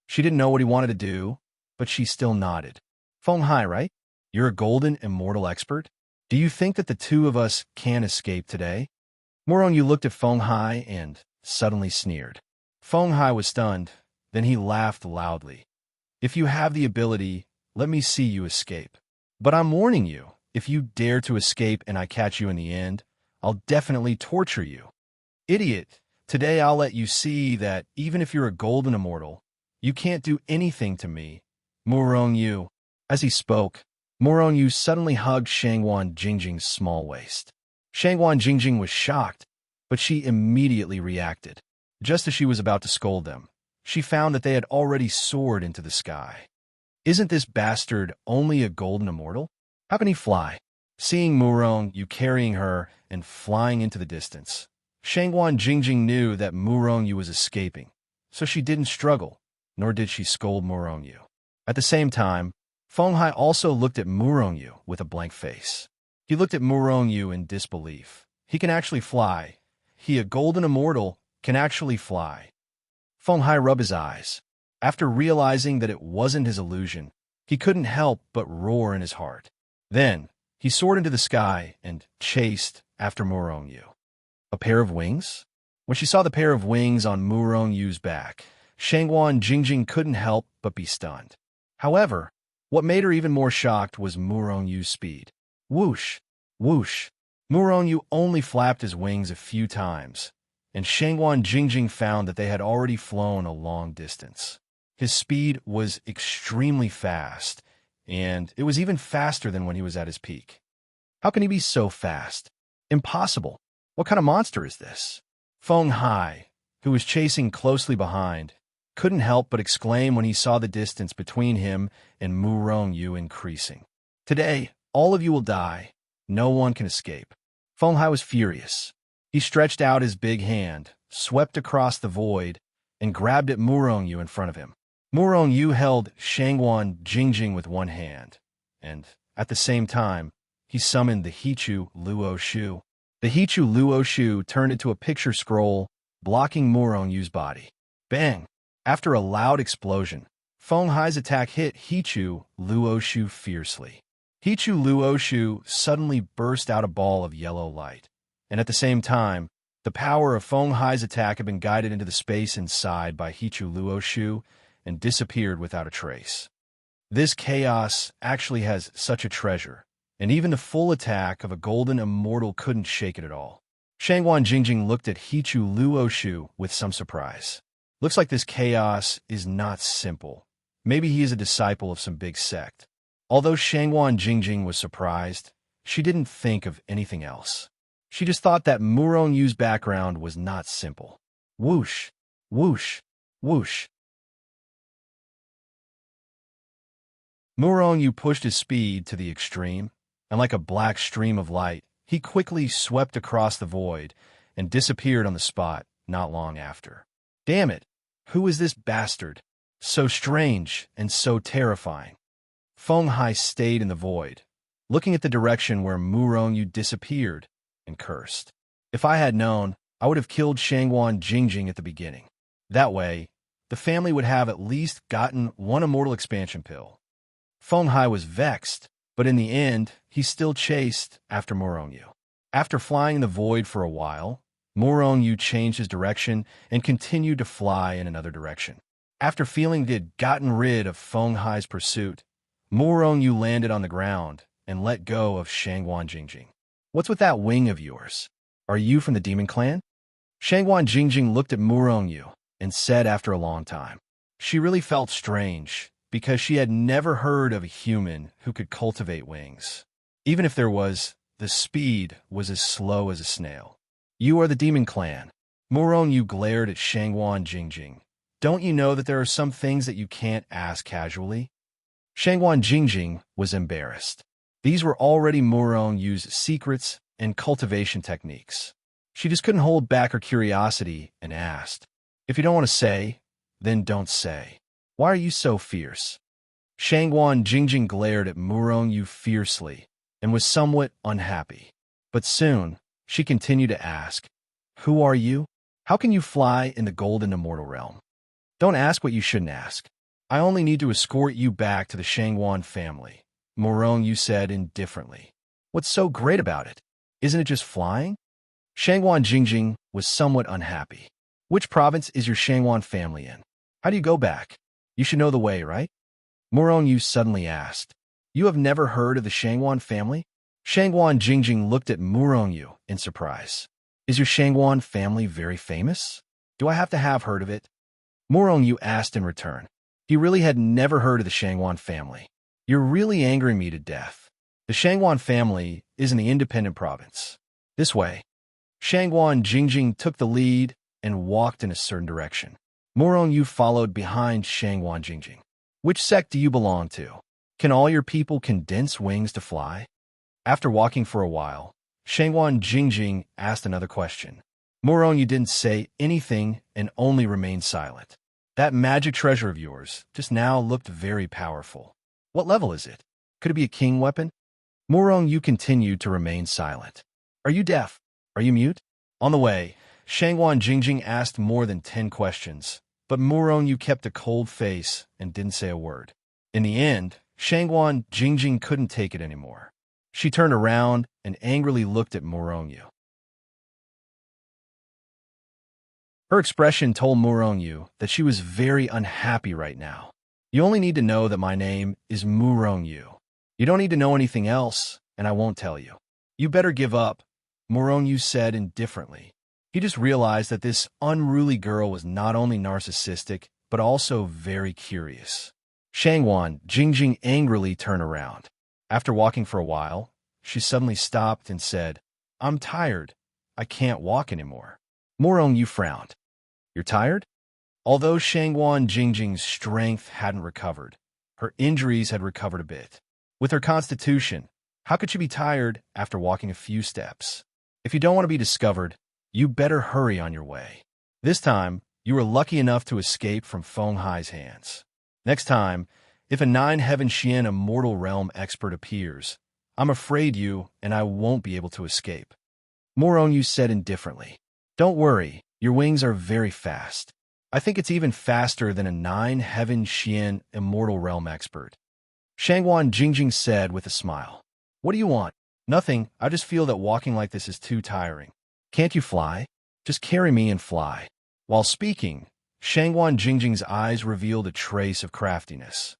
[SPEAKER 1] She didn't know what he wanted to do, but she still nodded. Feng Hai, right? You're a golden immortal expert? Do you think that the two of us can escape today? Murong looked at Feng Hai and suddenly sneered. Feng Hai was stunned, then he laughed loudly. If you have the ability, let me see you escape. But I'm warning you, if you dare to escape and I catch you in the end, I'll definitely torture you. Idiot, today I'll let you see that even if you're a golden immortal, you can't do anything to me, Murong. As he spoke, Murong suddenly hugged Shangguan Jingjing's small waist. Shangguan Jingjing was shocked, but she immediately reacted. Just as she was about to scold them, she found that they had already soared into the sky. Isn't this bastard only a golden immortal? How can he fly? Seeing Murong carrying her and flying into the distance, Shangguan Jingjing knew that Murong was escaping, so she didn't struggle, nor did she scold Murong. At the same time, Feng Hai also looked at Murong with a blank face. He looked at Murong in disbelief. He can actually fly. He, a golden immortal, can actually fly. Feng Hai rubbed his eyes. After realizing that it wasn't his illusion, he couldn't help but roar in his heart. Then, he soared into the sky and chased after Murong. A pair of wings? When she saw the pair of wings on Murong's back, Shangguan Jingjing couldn't help but be stunned. However, what made her even more shocked was Murong's speed. Whoosh! Whoosh! Murong only flapped his wings a few times, and Shangguan Jingjing found that they had already flown a long distance. His speed was extremely fast, and it was even faster than when he was at his peak. How can he be so fast? Impossible. What kind of monster is this? Feng Hai, who was chasing closely behind, couldn't help but exclaim when he saw the distance between him and Murong increasing. Today, all of you will die. No one can escape. Feng Hai was furious. He stretched out his big hand, swept across the void, and grabbed at Murong in front of him. Murong held Shangguan Jingjing with one hand, and, at the same time, he summoned the Hichu Luo Shu. The Hichu Luo Shu turned into a picture scroll, blocking Murong's body. Bang! After a loud explosion, Feng Hai's attack hit Hichu Luo Shu fiercely. Hichu Luo Shu suddenly burst out a ball of yellow light, and at the same time, the power of Feng Hai's attack had been guided into the space inside by Hichu Luo Shu and disappeared without a trace. This chaos actually has such a treasure, and even the full attack of a golden immortal couldn't shake it at all. Shangguan Jingjing looked at Hichu Luo Shu with some surprise. Looks like this chaos is not simple. Maybe he is a disciple of some big sect. Although Shangguan Jingjing was surprised, she didn't think of anything else. She just thought that Murong's background was not simple. Whoosh, whoosh, whoosh. Murong pushed his speed to the extreme, and like a black stream of light, he quickly swept across the void and disappeared on the spot not long after. Damn it! Who is this bastard? So strange and so terrifying. Feng Hai stayed in the void, looking at the direction where Murong disappeared, and cursed. If I had known, I would have killed Shangguan Jingjing at the beginning. That way, the family would have at least gotten one immortal expansion pill. Feng Hai was vexed, but in the end, he still chased after Murong. After flying in the void for a while, Murong changed his direction and continued to fly in another direction. After feeling he had gotten rid of Feng Hai's pursuit, Murong landed on the ground and let go of Shangguan Jingjing. What's with that wing of yours? Are you from the demon clan? Shangguan Jingjing looked at Murong and said after a long time. She really felt strange, because she had never heard of a human who could cultivate wings. Even if there was, the speed was as slow as a snail. You are the demon clan. Murong glared at Shangguan Jingjing. Don't you know that there are some things that you can't ask casually? Shangguan Jingjing was embarrassed. These were already Murong's secrets and cultivation techniques. She just couldn't hold back her curiosity and asked, "If you don't want to say, then don't say. Why are you so fierce?" Shangguan Jingjing glared at Murong fiercely and was somewhat unhappy. But soon, she continued to ask, "Who are you? How can you fly in the golden immortal realm? Don't ask what you shouldn't ask. I only need to escort you back to the Shangguan family," Murong said indifferently. "What's so great about it? Isn't it just flying?" Shangguan Jingjing was somewhat unhappy. "Which province is your Shangguan family in? How do you go back? You should know the way, right?" Murong suddenly asked. "You have never heard of the Shangguan family?" Shangguan Jingjing looked at Murong in surprise. "Is your Shangguan family very famous? Do I have to have heard of it?" Murong asked in return. He really had never heard of the Shangguan family. "You're really angering me to death. The Shangguan family is in the independent province. This way." Shangguan Jingjing took the lead and walked in a certain direction. Murong followed behind Shangguan Jingjing. "Which sect do you belong to? Can all your people condense wings to fly?" After walking for a while, Shangguan Jingjing asked another question. Murong didn't say anything and only remained silent. "That magic treasure of yours just now looked very powerful. What level is it? Could it be a king weapon?" Murong continued to remain silent. "Are you deaf? Are you mute?" On the way, Shangguan Jingjing asked more than 10 questions, but Murong kept a cold face and didn't say a word. In the end, Shangguan Jingjing couldn't take it anymore. She turned around and angrily looked at Murong. Her expression told Murong that she was very unhappy right now. "You only need to know that my name is Murong. You don't need to know anything else, and I won't tell you. You better give up," Murong said indifferently. He just realized that this unruly girl was not only narcissistic, but also very curious. Shangguan Jingjing angrily turned around. After walking for a while, she suddenly stopped and said, "I'm tired. I can't walk anymore." Murong frowned. "You're tired?" Although Shangguan Jingjing's strength hadn't recovered, her injuries had recovered a bit. With her constitution, how could she be tired after walking a few steps? "If you don't want to be discovered, you better hurry on your way. This time, you were lucky enough to escape from Feng Hai's hands. Next time, if a 9-heaven Xian immortal realm expert appears, I'm afraid you and I won't be able to escape." Murong said indifferently. "Don't worry, your wings are very fast. I think it's even faster than a 9-heaven Xian immortal realm expert." Shangguan Jingjing said with a smile. "What do you want?" "Nothing, I just feel that walking like this is too tiring." "Can't you fly? Just carry me and fly." While speaking, Shangguan Jingjing's eyes revealed a trace of craftiness.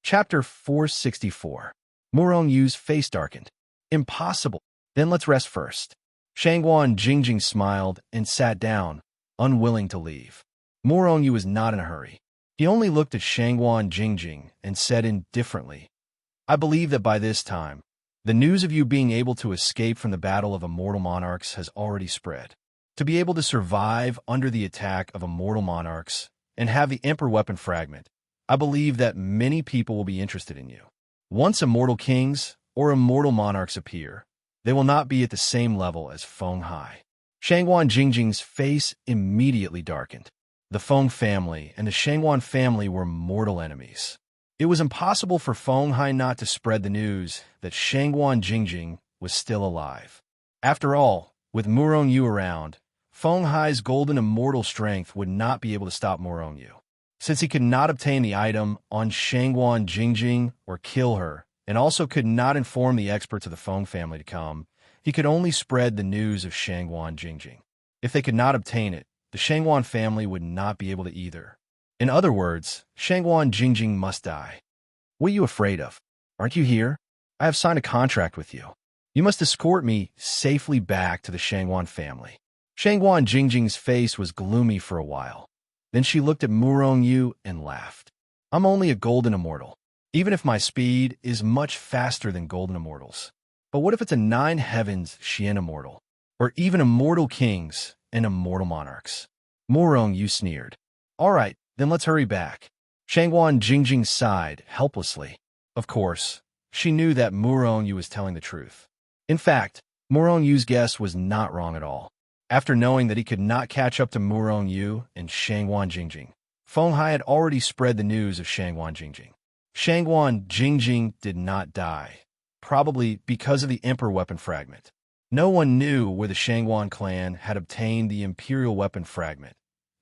[SPEAKER 1] Chapter 464. Murong's face darkened. "Impossible. Then let's rest first." Shangguan Jingjing smiled and sat down, unwilling to leave. Murong was not in a hurry. He only looked at Shangguan Jingjing and said indifferently, "I believe that by this time, the news of you being able to escape from the battle of immortal monarchs has already spread. To be able to survive under the attack of immortal monarchs and have the Emperor weapon fragment, I believe that many people will be interested in you. Once immortal kings or immortal monarchs appear, They will not be at the same level as Feng Hai. Shangguan Jingjing's face immediately darkened. The Feng family and the Shangguan family were mortal enemies. It was impossible for Feng Hai not to spread the news that Shangguan Jingjing was still alive. After all, with Murong Yu around, Feng Hai's golden immortal strength would not be able to stop Murong Yu. Since he could not obtain the item on Shangguan Jingjing or kill her, and also could not inform the experts of the Feng family to come, he could only spread the news of Shangguan Jingjing. If they could not obtain it, the Shangguan family would not be able to either. In other words, Shangguan Jingjing must die. What are you afraid of? Aren't you here? I have signed a contract with you. You must escort me safely back to the Shangguan family. Shangguan Jingjing's face was gloomy for a while. Then she looked at Murong Yu and laughed. I'm only a golden immortal, even if my speed is much faster than golden immortals. But what if it's a 9 heavens Xian immortal? Or even immortal kings and immortal monarchs? Murong Yu sneered. All right, then let's hurry back. Shangguan Jingjing sighed helplessly. Of course, she knew that Murong Yu was telling the truth. In fact, Murong Yu's guess was not wrong at all. After knowing that he could not catch up to Murong Yu and Shangguan Jingjing, Feng Hai had already spread the news of Shangguan Jingjing. Shangguan Jingjing did not die, probably because of the Emperor weapon fragment. No one knew where the Shangguan clan had obtained the Imperial weapon fragment,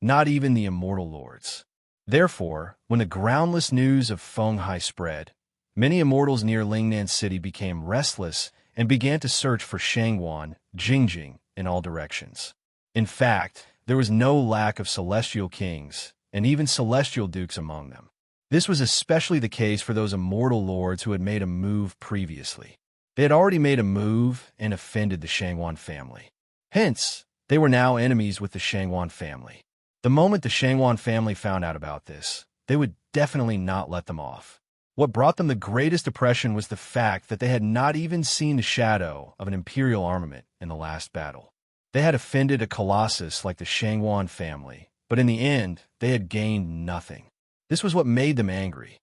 [SPEAKER 1] not even the Immortal Lords. Therefore, when the groundless news of Feng Hai spread, many immortals near Lingnan City became restless and began to search for Shangguan Jingjing in all directions. In fact, there was no lack of celestial kings and even celestial dukes among them. This was especially the case for those immortal lords who had made a move previously. They had already made a move and offended the Shangguan family. Hence, they were now enemies with the Shangguan family. The moment the Shangguan family found out about this, they would definitely not let them off. What brought them the greatest depression was the fact that they had not even seen the shadow of an imperial armament in the last battle. They had offended a colossus like the Shangguan family, but in the end, they had gained nothing. This was what made them angry.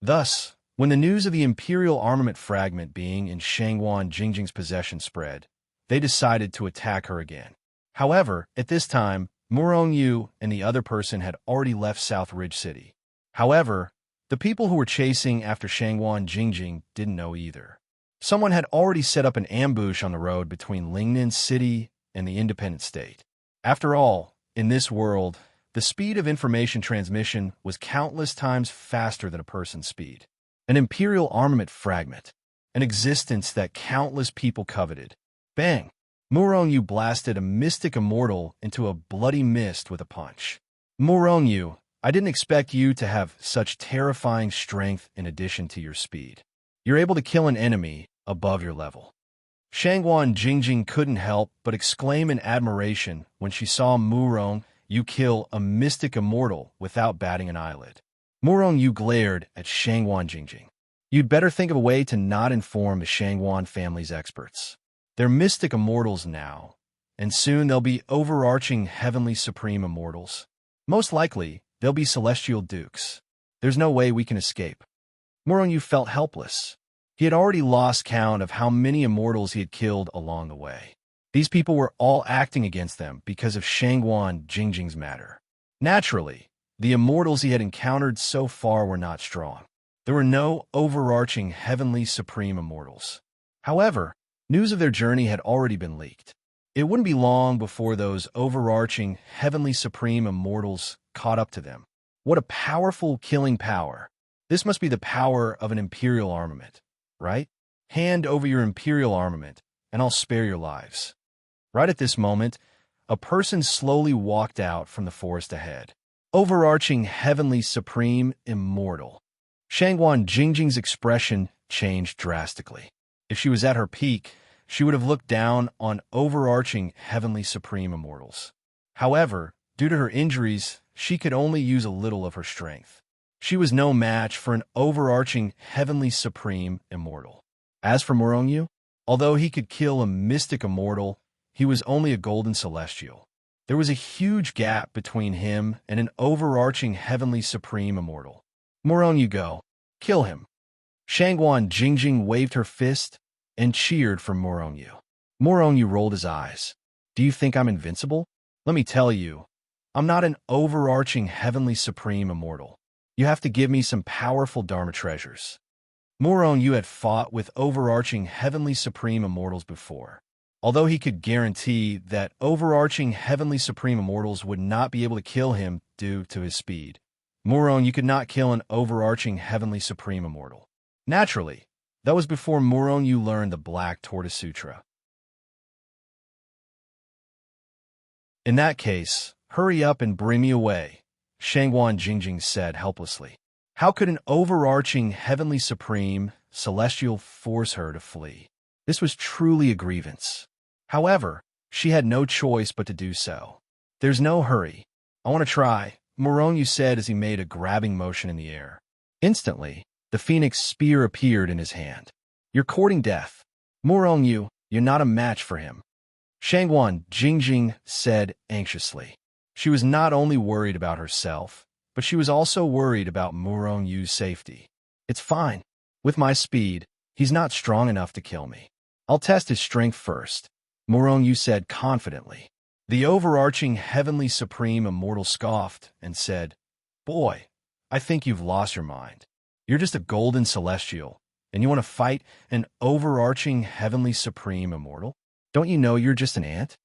[SPEAKER 1] Thus, when the news of the imperial armament fragment being in Shangguan Jingjing's possession spread, they decided to attack her again. However, at this time, Murong Yu and the other person had already left South Ridge City. However, the people who were chasing after Shangguan Jingjing didn't know either. Someone had already set up an ambush on the road between Lingnan City and the Independent State. After all, in this world, the speed of information transmission was countless times faster than a person's speed. An imperial armament fragment, an existence that countless people coveted. Bang! Murong Yu blasted a mystic immortal into a bloody mist with a punch. Murong Yu, I didn't expect you to have such terrifying strength in addition to your speed. You're able to kill an enemy above your level. Shangguan Jingjing couldn't help but exclaim in admiration when she saw Murong Yu kill a mystic immortal without batting an eyelid. Murong Yu glared at Shangguan Jingjing. You'd better think of a way to not inform the Shangguan family's experts. They're mystic immortals now, and soon they'll be overarching heavenly supreme immortals. Most likely, they'll be celestial dukes. There's no way we can escape. Murong Yu felt helpless. He had already lost count of how many immortals he had killed along the way. These people were all acting against them because of Shangguan Jingjing's matter. Naturally, the immortals he had encountered so far were not strong. There were no overarching heavenly supreme immortals. However, news of their journey had already been leaked. It wouldn't be long before those overarching heavenly supreme immortals caught up to them. What a powerful killing power. This must be the power of an imperial armament, right? Hand over your imperial armament, and I'll spare your lives. Right at this moment, a person slowly walked out from the forest ahead. Overarching heavenly supreme immortal. Shangguan Jingjing's expression changed drastically. If she was at her peak, she would have looked down on overarching heavenly supreme immortals. However, due to her injuries, she could only use a little of her strength. She was no match for an overarching heavenly supreme immortal. As for Murong Yu, although he could kill a mystic immortal, he was only a golden celestial. There was a huge gap between him and an overarching heavenly supreme immortal. Murong Yu, go. Kill him. Shangguan Jingjing waved her fist and cheered for Morongyu. Morongyu rolled his eyes. Do you think I'm invincible? Let me tell you, I'm not an overarching heavenly supreme immortal. You have to give me some powerful Dharma treasures. Morongyu had fought with overarching heavenly supreme immortals before. Although he could guarantee that overarching heavenly supreme immortals would not be able to kill him due to his speed, Morongyu could not kill an overarching heavenly supreme immortal. Naturally, that was before Morongyu learned the Black Tortoise Sutra. In that case, hurry up and bring me away, Shangguan Jingjing said helplessly. How could an overarching heavenly supreme celestial force her to flee? This was truly a grievance. However, she had no choice but to do so. There's no hurry. I want to try, Morongyu said as he made a grabbing motion in the air. Instantly, the phoenix spear appeared in his hand. You're courting death. Morongyu, you're not a match for him, Shangguan Jingjing said anxiously. She was not only worried about herself, but she was also worried about Morongyu's safety. It's fine. With my speed, he's not strong enough to kill me. I'll test his strength first, Morongyu said confidently. The overarching heavenly supreme immortal scoffed and said, Boy, I think you've lost your mind. You're just a golden celestial, and you want to fight an overarching heavenly supreme immortal? Don't you know you're just an ant?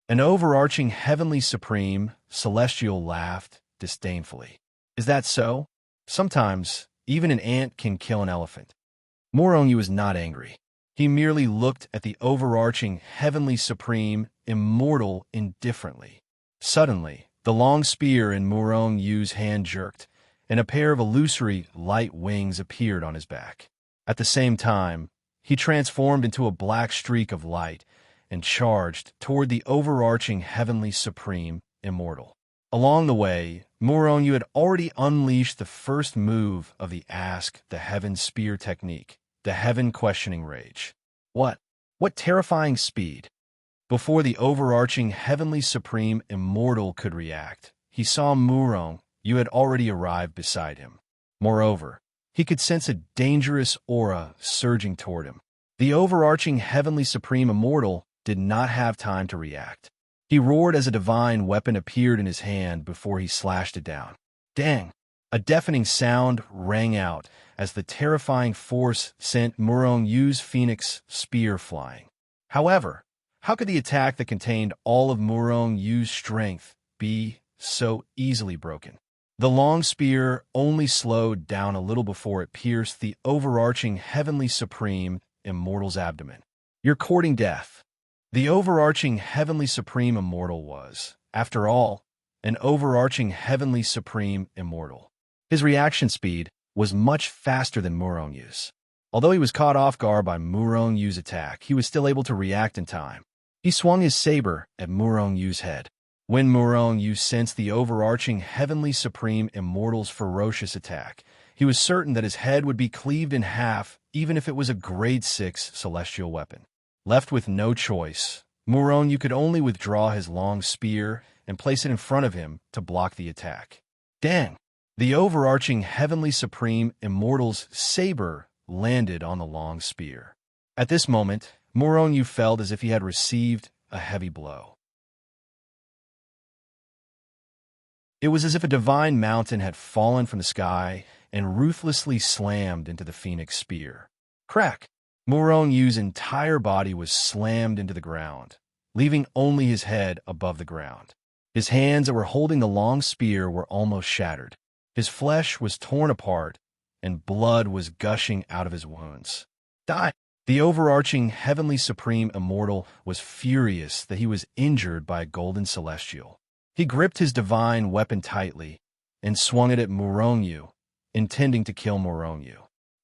[SPEAKER 1] An overarching heavenly supreme celestial laughed disdainfully. Is that so? Sometimes, even an ant can kill an elephant. Morongyu was not angry. He merely looked at the overarching heavenly supreme immortal indifferently. Suddenly, the long spear in Morongyu's hand jerked, and a pair of illusory light wings appeared on his back. At the same time, he transformed into a black streak of light and charged toward the overarching heavenly supreme immortal. Along the way, Morongyu had already unleashed the first move of the Ask the Heaven Spear technique, the Heaven Questioning Rage. What terrifying speed! Before the overarching heavenly supreme immortal could react, he saw Morongyu had already arrived beside him. Moreover, he could sense a dangerous aura surging toward him. The overarching heavenly supreme immortal did not have time to react. He roared as a divine weapon appeared in his hand before he slashed it down. Dang! A deafening sound rang out as the terrifying force sent Morongyu's phoenix spear flying. However, how could the attack that contained all of Morongyu's strength be so easily broken? The long spear only slowed down a little before it pierced the overarching heavenly supreme immortal's abdomen. You're courting death. The overarching heavenly supreme immortal was, after all, an overarching heavenly supreme immortal. His reaction speed was much faster than Morongyu's. Although he was caught off guard by Morongyu's attack, he was still able to react in time. He swung his saber at Morongyu's head. When Morongyu sensed the overarching heavenly supreme immortal's ferocious attack, he was certain that his head would be cleaved in half even if it was a grade 6 celestial weapon. Left with no choice, Morongyu could only withdraw his long spear and place it in front of him to block the attack. Dang! The overarching heavenly supreme immortal's saber landed on the long spear. At this moment, Morongyu felt as if he had received a heavy blow. It was as if a divine mountain had fallen from the sky and ruthlessly slammed into the phoenix spear. Crack! Morongyu's entire body was slammed into the ground, leaving only his head above the ground. His hands that were holding the long spear were almost shattered. His flesh was torn apart, and blood was gushing out of his wounds. Die! The overarching heavenly supreme immortal was furious that he was injured by a golden celestial. He gripped his divine weapon tightly and swung it at Morongyu, intending to kill Morongyu.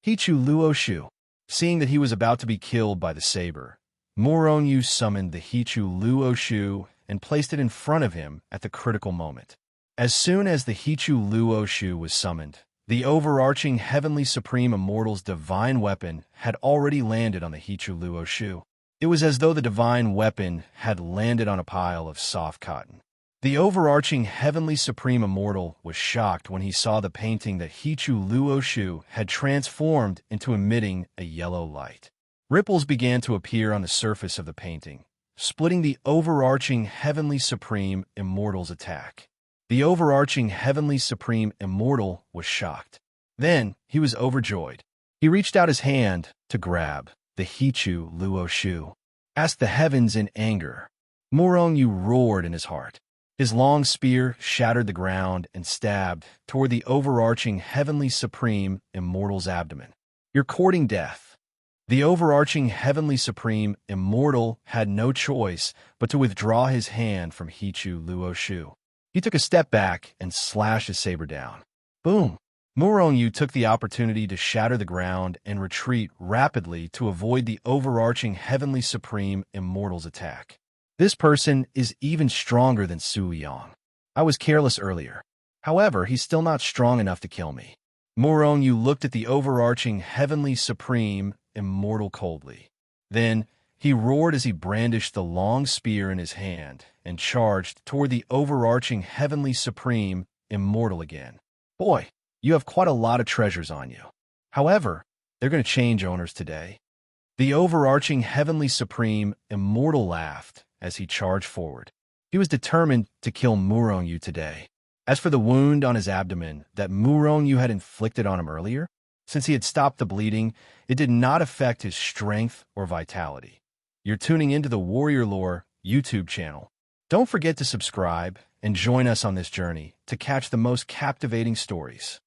[SPEAKER 1] Hichu Luoshu. Seeing that he was about to be killed by the saber, Morongyu summoned the Hichu Luoshu and placed it in front of him at the critical moment. As soon as the Hichu Luoshu was summoned, the overarching heavenly supreme immortal's divine weapon had already landed on the Hichu Luoshu. It was as though the divine weapon had landed on a pile of soft cotton. The overarching Heavenly Supreme Immortal was shocked when he saw the painting that Hichu Luoshu had transformed into emitting a yellow light. Ripples began to appear on the surface of the painting, splitting the overarching Heavenly Supreme Immortal's attack. The overarching Heavenly Supreme Immortal was shocked. Then he was overjoyed. He reached out his hand to grab the Hichu Luoshu. Asked the heavens in anger. Morongyu roared in his heart. His long spear shattered the ground and stabbed toward the overarching Heavenly Supreme Immortal's abdomen. You're courting death. The overarching Heavenly Supreme Immortal had no choice but to withdraw his hand from Hichu Luoshu. He took a step back and slashed his saber down. Boom! Morongyu took the opportunity to shatter the ground and retreat rapidly to avoid the overarching Heavenly Supreme Immortal's attack. This person is even stronger than Su Yang. I was careless earlier. However, he's still not strong enough to kill me. Morongyu looked at the overarching Heavenly Supreme Immortal coldly. Then, he roared as he brandished the long spear in his hand and charged toward the overarching Heavenly Supreme Immortal again. Boy, you have quite a lot of treasures on you. However, they're going to change owners today. The overarching Heavenly Supreme Immortal laughed as he charged forward. He was determined to kill Morongyu today. As for the wound on his abdomen that Morongyu had inflicted on him earlier, since he had stopped the bleeding, it did not affect his strength or vitality. You're tuning into the Warrior Lore YouTube channel. Don't forget to subscribe and join us on this journey to catch the most captivating stories.